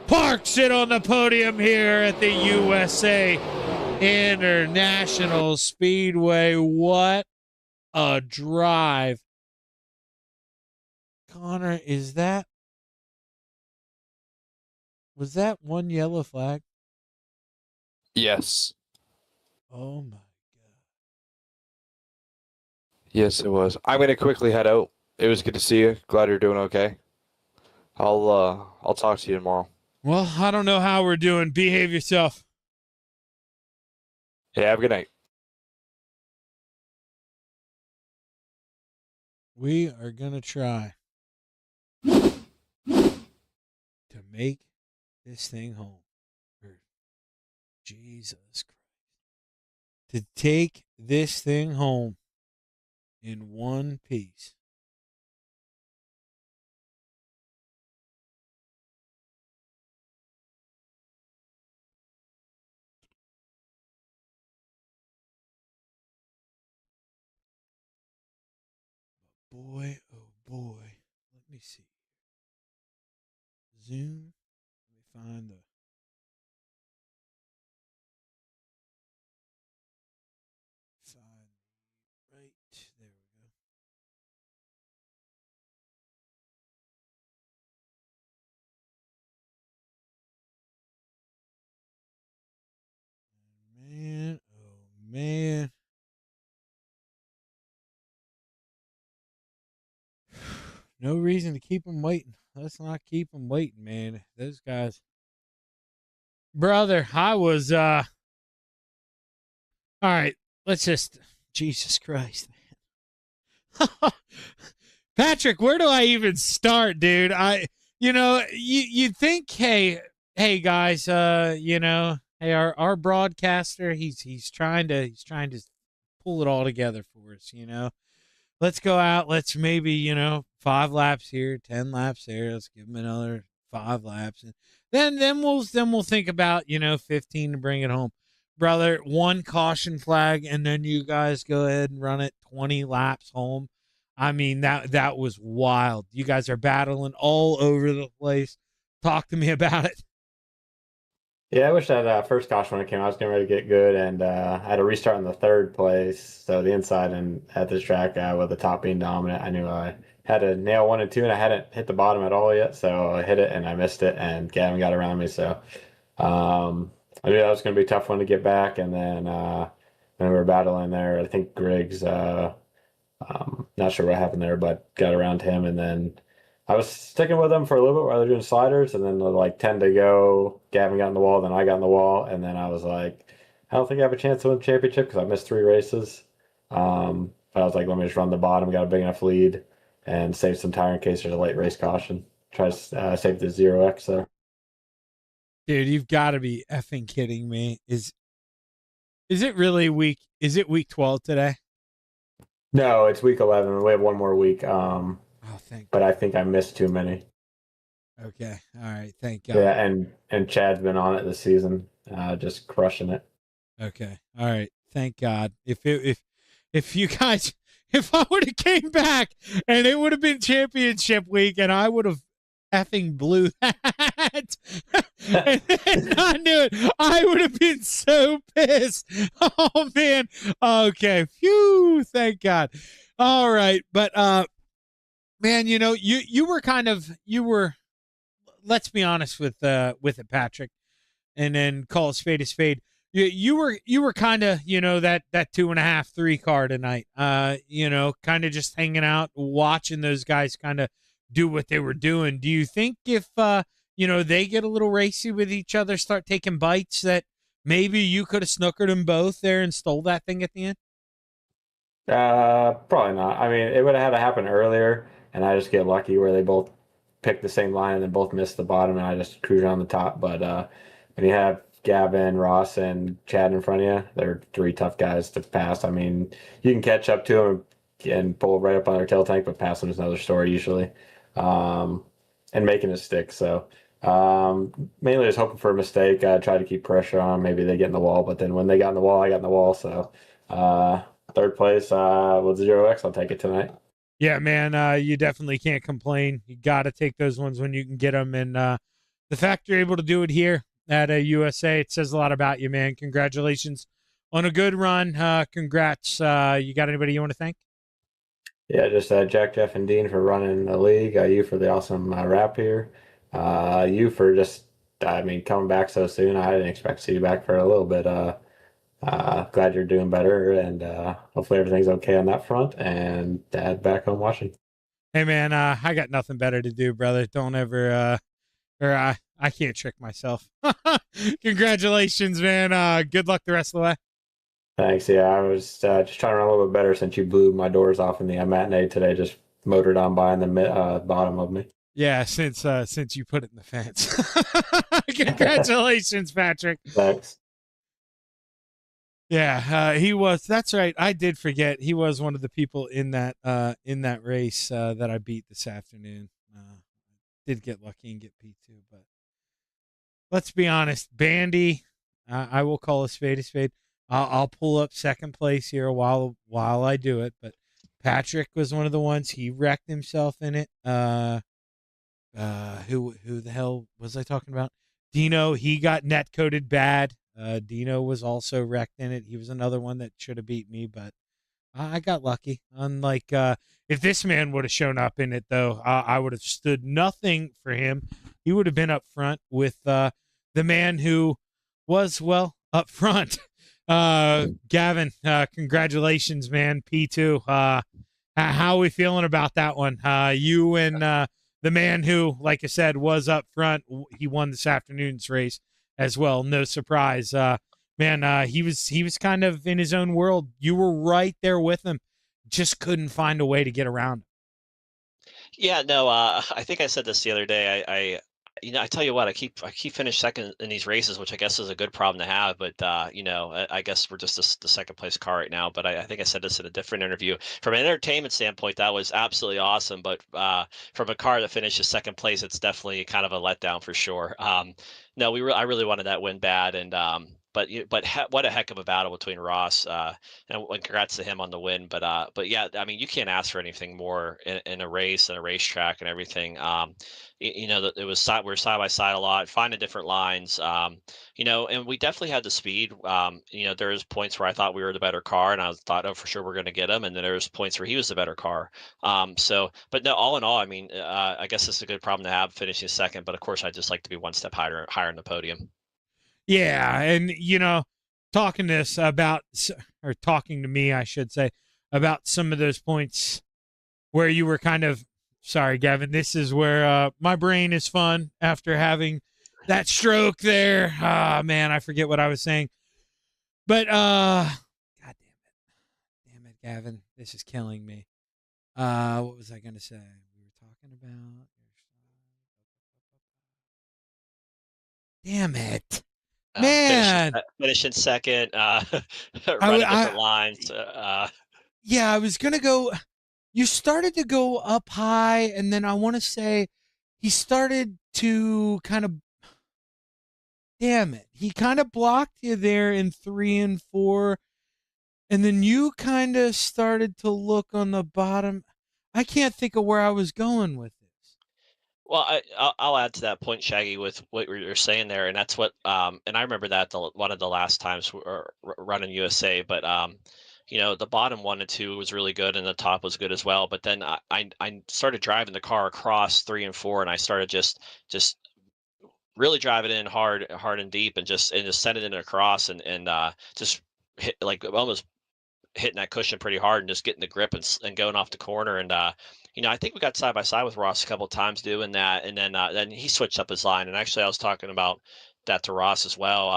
parks it on the podium here at the USA International Speedway. What a drive. Connor, was that one yellow flag? Yes. Oh my. Yes, it was. I'm gonna quickly head out. It was good to see you. Glad you're doing okay. I'll talk to you tomorrow. Well, I don't know how we're doing. Behave yourself. Yeah, have a good night. We are gonna try to make this thing home. Jesus Christ. To take this thing home in one piece. Boy, oh boy. Let me see. Zoom. Let me find the. Right. There we go. Man, oh man. No reason to keep them waiting. Let's not keep them waiting, man. Those guys. Brother, I was, all right, let's just, Jesus Christ, man. Patrick, where do I even start, dude? You'd think, hey guys, hey, our broadcaster, he's trying to pull it all together for us, Let's go out. Let's maybe, 5 laps here, 10 laps there. Let's give him another 5 laps. And then we'll think about, 15 to bring it home. Brother, 1 caution flag, and then you guys go ahead and run it 20 laps home. I mean, that was wild. You guys are battling all over the place. Talk to me about it. Yeah, I wish that first caution when it came out, I was getting ready to get good, and I had to restart in the 3rd place. So the inside and at this track, with the top being dominant, I knew I had to nail 1 and 2, and I hadn't hit the bottom at all yet. So I hit it and I missed it, and Gavin got around me. So I knew that was going to be a tough one to get back. And then when we were battling there, I think Griggs Not sure what happened there, but got around him, and then I was sticking with him for a little bit while they're doing sliders, and then like 10 to go, Gavin got in the wall, then I got in the wall, and then I was like, I don't think I have a chance to win the championship because I missed 3 races. But I was like, let me just run the bottom, got a big enough lead, and save some tire in case there's a late race caution. Try to save the 0x there. Dude, you've got to be effing kidding me. Is it really week? Is it week 12 today? No, it's week 11. We have one more week. Oh, thank but I think I missed too many. Okay. All right. Thank God. Yeah, and Chad's been on it this season, just crushing it. Okay. All right. Thank God. If you guys, if I would have came back and it would have been championship week and I would have effing blew that and not knew it, I would have been so pissed. Oh man. Okay. Phew. Thank God. All right. But man, you were, let's be honest with it, Patrick, and then call a spade. You were kind of, that 2.5, 3 car tonight. Kind of just hanging out, watching those guys kind of do what they were doing. Do you think if they get a little racy with each other, start taking bites, that maybe you could have snookered them both there and stole that thing at the end? Probably not. I mean, it would have had to happen earlier, and I just get lucky where they both picked the same line and then both missed the bottom, and I just cruise on the top. But when you have Gavin, Ross, and Chad in front of you, they're 3 tough guys to pass. I mean, you can catch up to them and pull right up on their tail tank, but passing is another story usually, and making it stick. So mainly just hoping for a mistake. I try to keep pressure on. Maybe they get in the wall, but then when they got in the wall, I got in the wall. So third place with 0x, I'll take it tonight. Yeah, man, you definitely can't complain. You got to take those ones when you can get them. And the fact you're able to do it here at USA, it says a lot about you, man. Congratulations on a good run. Congrats. You got anybody you want to thank? Yeah, just Jack, Jeff, and Dean for running the league. You for the awesome wrap here. You for just, coming back so soon. I didn't expect to see you back for a little bit. Glad you're doing better, and hopefully everything's okay on that front. And Dad back home watching. Hey, man, I got nothing better to do, brother. Don't ever, I can't trick myself. Congratulations, man. Good luck the rest of the way. Thanks. Yeah, I was just trying to run a little bit better since you blew my doors off in the matinee today. Just motored on by in the bottom of me. Yeah, since you put it in the fence. Congratulations, Patrick. Thanks. Yeah, he was. That's right. I did forget. He was one of the people in that race that I beat this afternoon. Did get lucky and get P2, but let's be honest, Bandy. I will call a spade a spade. I'll pull up second place here while I do it. But Patrick was one of the ones. He wrecked himself in it. Who the hell was I talking about? Dino. He got net coded bad. Dino was also wrecked in it. He was another one that should have beat me, but I got lucky. Unlike if this man would have shown up in it, though, I would have stood nothing for him. He would have been up front with the man who was, well, up front. Gavin, congratulations, man. P2. How are we feeling about that one? You and the man who, like I said, was up front. He won this afternoon's race as well. No surprise. Man, he was kind of in his own world. You were right there with him. Just couldn't find a way to get around him. Yeah, no, I think I said this the other day. I tell you what, I keep finish second in these races, which I guess is a good problem to have. But I guess we're just the second place car right now. But I think I said this in a different interview. From an entertainment standpoint, that was absolutely awesome. But from a car that finishes second place, it's definitely kind of a letdown for sure. No, I really wanted that win bad, and but what a heck of a battle between Ross and congrats to him on the win. But yeah, I mean, you can't ask for anything more in a race and a racetrack and everything. That it was we're side by side a lot, finding different lines. And we definitely had the speed. There's points where I thought we were the better car, and I thought, oh, for sure we're going to get him. And then there's points where he was the better car. But no, all in all, I mean, I guess it's a good problem to have, finishing second. But of course, I'd just like to be one step higher in the podium. Yeah, and talking to me, I should say, about some of those points where you were kind of, sorry, Gavin, this is where my brain is fun after having that stroke there. Ah, man, I forget what I was saying. But, God damn it, Gavin, this is killing me. What was I going to say? We were talking about. Damn it. Man. Finishing second, running different lines. Yeah, I was going to go. You started to go up high, and then I want to say he started to kind of. Damn it. He kind of blocked you there in 3 and 4. And then you kind of started to look on the bottom. I can't think of where I was going with this. Well, I'll add to that point, Shaggy, with what you're saying there, and that's what and I remember that one of the last times we were running USA, but the bottom 1 and 2 was really good, and the top was good as well. But then I started driving the car across 3 and 4, and I started just really driving in hard and deep, and just sending it across, and just hit, like, almost hitting that cushion pretty hard and just getting the grip and going off the corner. And I think we got side by side with Ross a couple of times doing that, and then he switched up his line. And actually, I was talking about that to Ross as well.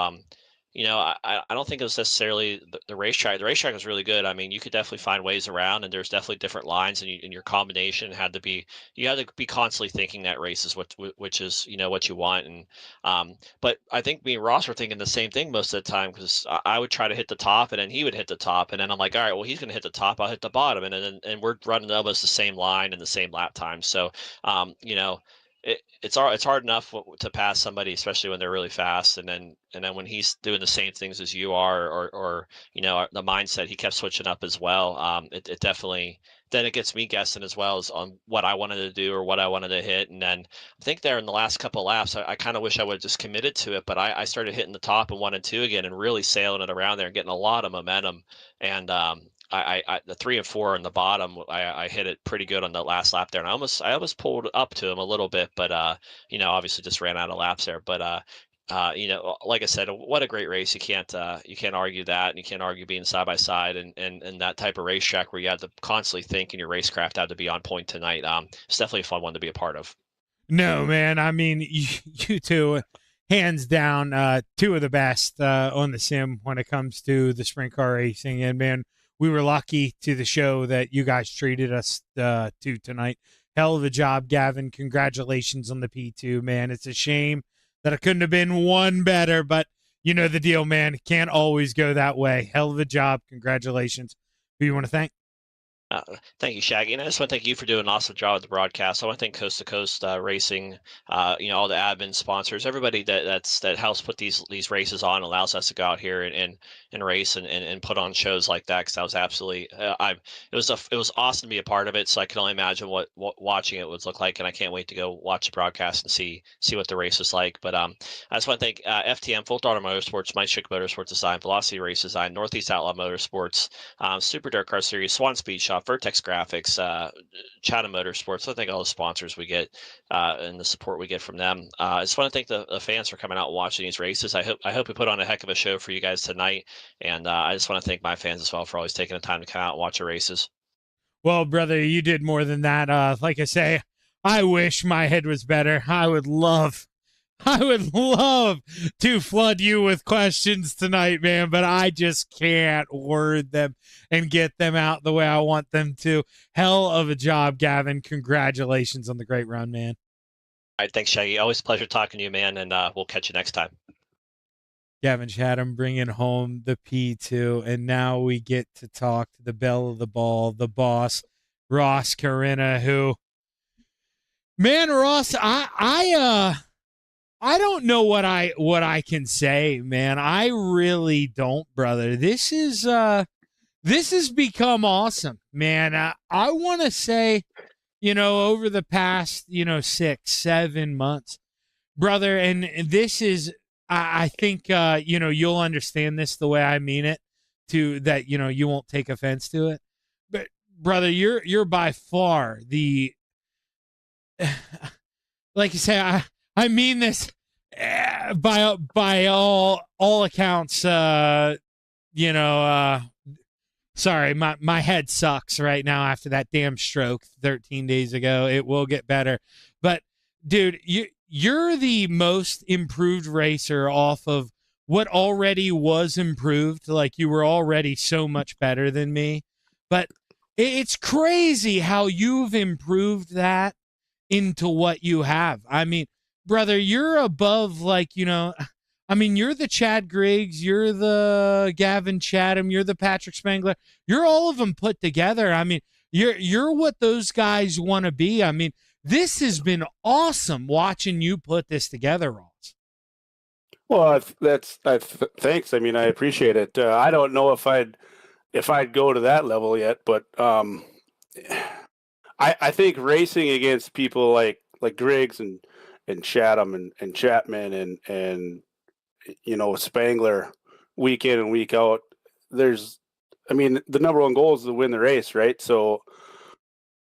I don't think it was necessarily the racetrack. The racetrack was really good. I mean, you could definitely find ways around, and there's definitely different lines, and your combination you had to be constantly thinking that race is which is what you want. And but I think me and Ross were thinking the same thing most of the time, because I would try to hit the top, and then he would hit the top, and then I'm like, all right, well, he's going to hit the top, I'll hit the bottom, and we're running almost the same line and the same lap time. So it's hard enough to pass somebody, especially when they're really fast, and then when he's doing the same things as you are, or the mindset, he kept switching up as well. It definitely, then it gets me guessing as well as on what I wanted to do or what I wanted to hit. And then I think there in the last couple of laps, I kind of wish I would have just committed to it, but I started hitting the top in 1 and 2 again and really sailing it around there and getting a lot of momentum. And I the 3 and 4 on the bottom, I hit it pretty good on the last lap there, and I almost pulled up to him a little bit, but obviously just ran out of laps there. But like I said, what a great race! You can't argue that, and you can't argue being side by side, and that type of racetrack where you have to constantly think and your racecraft had to be on point tonight. It's definitely a fun one to be a part of. No, man. I mean, you two, hands down, two of the best on the sim when it comes to the sprint car racing. And man, we were lucky to the show that you guys treated us to tonight. Hell of a job, Gavin. Congratulations on the P2, man. It's a shame that it couldn't have been one better, but you know the deal, man. It can't always go that way. Hell of a job. Congratulations. Who you want to thank? Thank you, Shaggy, and I just want to thank you for doing an awesome job with the broadcast. I want to thank Coast to Coast Racing, all the admin sponsors, everybody that helps put these races on, allows us to go out here and race and put on shows like that. Because that was absolutely, it was awesome to be a part of it. So I can only imagine what watching it would look like, and I can't wait to go watch the broadcast and see what the race is like. But I just want to thank FTM, Full Throttle Motorsports, Mike Schick Motorsports Design, Velocity Race Design, Northeast Outlaw Motorsports, Super Dirt Car Series, Swan Speed Shop, Vertex Graphics, Chatham Motorsports. I think all the sponsors we get and the support we get from them. I just want to thank the fans for coming out and watching these races. I hope we put on a heck of a show for you guys tonight, and I just want to thank my fans as well for always taking the time to come out and watch the races. Well, brother, you did more than that. Like I say, I wish my head was better. I would love to flood you with questions tonight, man, but I just can't word them and get them out the way I want them to. Hell of a job, Gavin. Congratulations on the great run, man. All right, thanks, Shaggy. Always a pleasure talking to you, man, and we'll catch you next time. Gavin Chatham bringing home the P2, and now we get to talk to the belle of the ball, the boss, Ross Carina, who, man, Ross, I don't know what I can say, man. I really don't, brother. This has become awesome, man. I want to say, over the past, 6-7 months, brother, and this is, I think, you'll understand this the way I mean it, to that, you won't take offense to it. But brother, you're by far the, like you say, I mean this by all accounts, Sorry, my head sucks right now after that damn stroke 13 days ago. It will get better. But dude, you're the most improved racer off of what already was improved. Like, you were already so much better than me. But it's crazy how you've improved that into what you have. I mean, brother, you're above, like, you're the Chad Griggs, you're the Gavin Chatham, you're the Patrick Spangler, you're all of them put together. I mean, you're what those guys want to be. I mean, this has been awesome watching you put this together, Ross. Well, thanks. I mean, I appreciate it. I don't know if I'd go to that level yet, but I think racing against people like Griggs and Chatham and Chapman and Spangler week in and week out, the number one goal is to win the race, right? So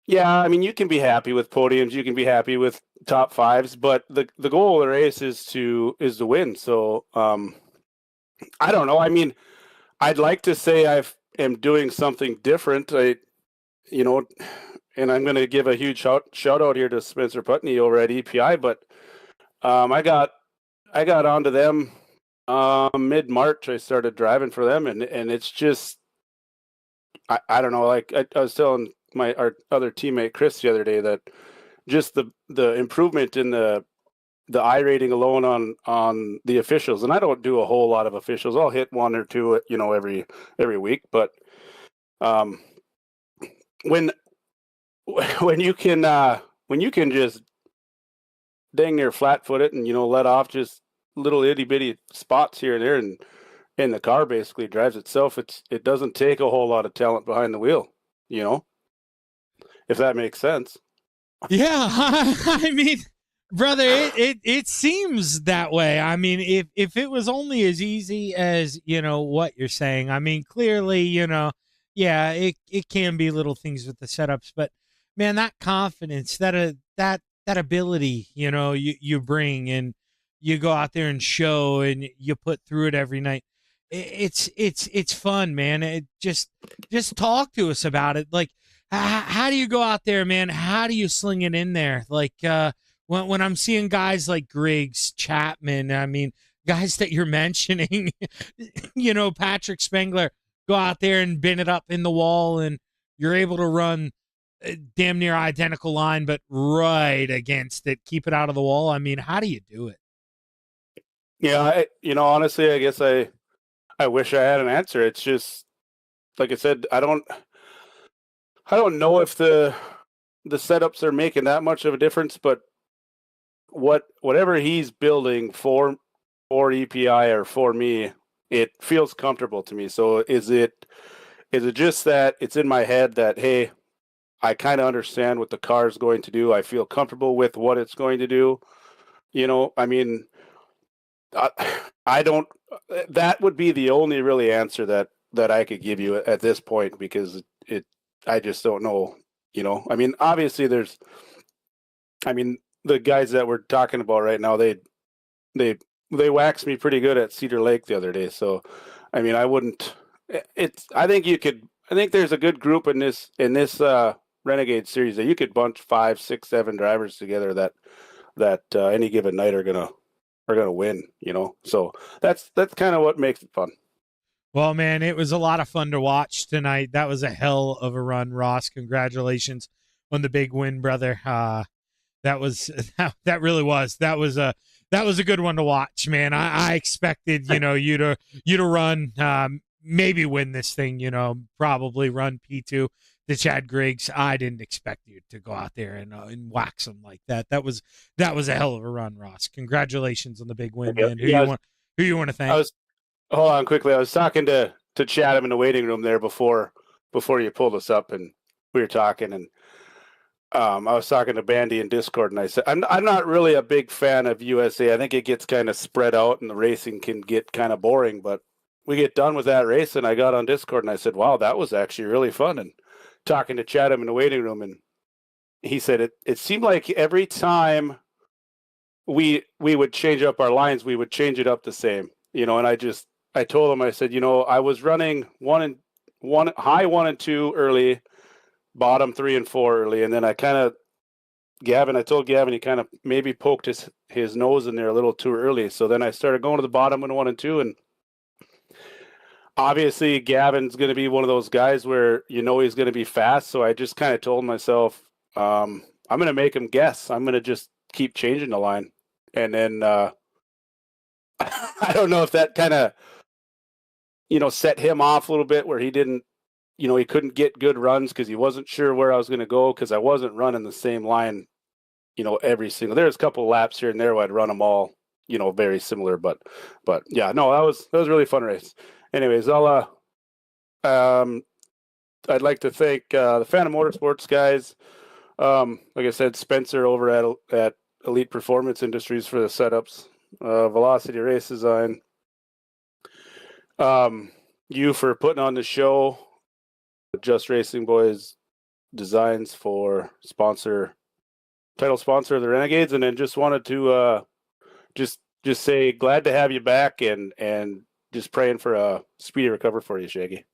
yeah, I mean, you can be happy with podiums, you can be happy with top fives, but the goal of the race is to win. So I don't know. I mean, I'd like to say I am doing something different. And I'm going to give a huge shout out here to Spencer Putney over at EPI, but I got onto them mid-March. I started driving for them, and it's just I don't know. Like I was telling our other teammate Chris the other day that just the improvement in the I rating alone on the officials, and I don't do a whole lot of officials. I'll hit one or two, every week, but when you can just dang near flat foot it and let off just little itty bitty spots here and there, and the car basically drives itself. It doesn't take a whole lot of talent behind the wheel, if that makes sense. Yeah, I mean, brother, it seems that way. I mean, if it was only as easy as what you're saying, I mean, clearly, yeah, it can be little things with the setups, but man, that confidence, that ability, you bring, and you go out there and show, and you put through it every night. It's fun, man. It just talk to us about it. Like, how do you go out there, man? How do you sling it in there? Like, when I'm seeing guys like Griggs, Chapman, I mean, guys that you're mentioning, Patrick Spangler, go out there and bin it up in the wall, and you're able to run damn near identical line, but right against it, keep it out of the wall. I mean, how do you do it? Yeah, honestly, I guess I wish I had an answer. It's just, like I said, I don't know if the setups are making that much of a difference, but whatever he's building for EPI or for me, it feels comfortable to me. So is it just that it's in my head that, hey, I kind of understand what the car is going to do. I feel comfortable with what it's going to do. I mean, I don't. That would be the only really answer that I could give you at this point, because I just don't know. I mean, obviously the guys that we're talking about right now, they waxed me pretty good at Cedar Lake the other day. So, I mean, I wouldn't. I think there's a good group in this Renegade series that you could bunch 5, 6, 7 drivers together that any given night are gonna win. So that's kind of what makes it fun. Well, man, it was a lot of fun to watch tonight. That was a hell of a run, Ross. Congratulations on the big win, brother. That really was. That was a good one to watch, man. I expected, you to run, maybe win this thing, probably run P2 to Chad Griggs. I didn't expect you to go out there and wax him like that. That was a hell of a run, Ross. Congratulations on the big win, man. Who you want to thank? Hold on quickly. I was talking to Chatham in the waiting room there before you pulled us up, and we were talking, and I was talking to Bandy in Discord, and I said, I'm not really a big fan of USA. I think it gets kind of spread out, and the racing can get kind of boring, but we get done with that race, and I got on Discord, and I said, wow, that was actually really fun. And talking to Chatham in the waiting room, and he said it seemed like every time we would change up our lines, we would change it up the same, and I told him, I said, I was running 1 high 1 and 2 early, bottom 3 and 4 early, and then I told Gavin he kind of maybe poked his nose in there a little too early. So then I started going to the bottom in 1 and 2, and obviously Gavin's going to be one of those guys where he's going to be fast. So I just kind of told myself, I'm going to make him guess. I'm going to just keep changing the line, and then I don't know if that kind of set him off a little bit where he didn't. He couldn't get good runs because he wasn't sure where I was going to go because I wasn't running the same line, every single. There's a couple of laps here and there where I'd run them all, very similar. But yeah, no, that was a really fun race. Anyways, I'd like to thank the Phantom Motorsports guys. Like I said, Spencer over at Elite Performance Industries for the setups, Velocity Race Design. You for putting on the show. Just Racing Boys Designs for title sponsor of the Renegades, and then just wanted to just say glad to have you back and just praying for a speedy recovery for you, Shaggy.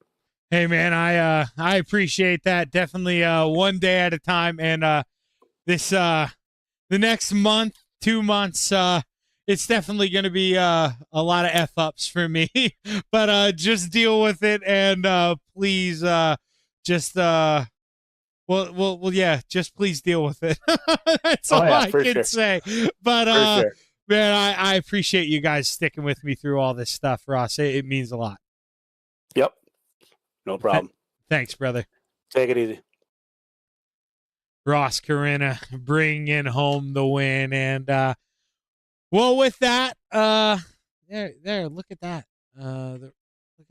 Hey man, I appreciate that. Definitely one day at a time, and this the next month, 2 months, it's definitely going to be a lot of F ups for me, but just deal with it, and please just yeah, just please deal with it. That's all I can say. But man, I appreciate you guys sticking with me through all this stuff, Ross. It means a lot. Yep. No problem. Thanks, brother. Take it easy. Ross Carina bringing home the win. And, well, with that, there, look at that. Look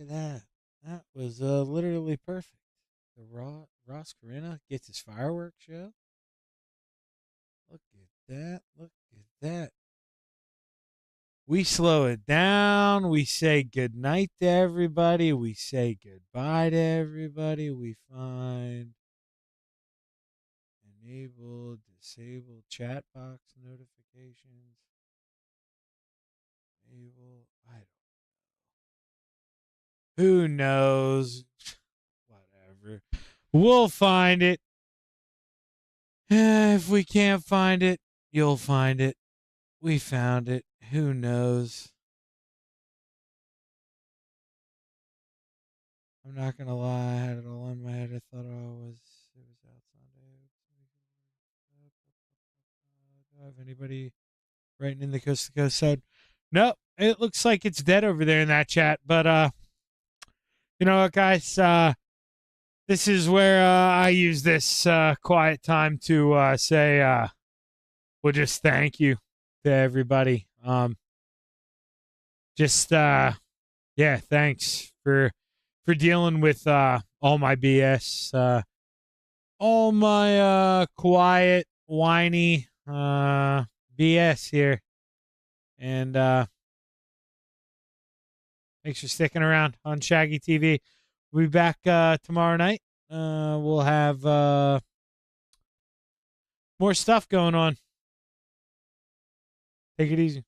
at that. That was literally perfect. The Ross Carina gets his fireworks show. Look at that. Look at that. We slow it down. We say good night to everybody. We say goodbye to everybody. We find enable, disable chat box notifications. Enable, I don't know. Who knows? Whatever. We'll find it. If we can't find it, you'll find it. We found it. Who knows? I'm not gonna lie, I had it all in my head. I thought it was out Sunday. Do I have anybody writing in the coast to coast side? No, it looks like it's dead over there in that chat. But you know what, guys? This is where I use this quiet time to say, well, just thank you to everybody. Yeah, thanks for dealing with all my BS, all my quiet, whiny BS here. And thanks for sticking around on Shaggy TV. We'll be back tomorrow night. We'll have more stuff going on. Take it easy.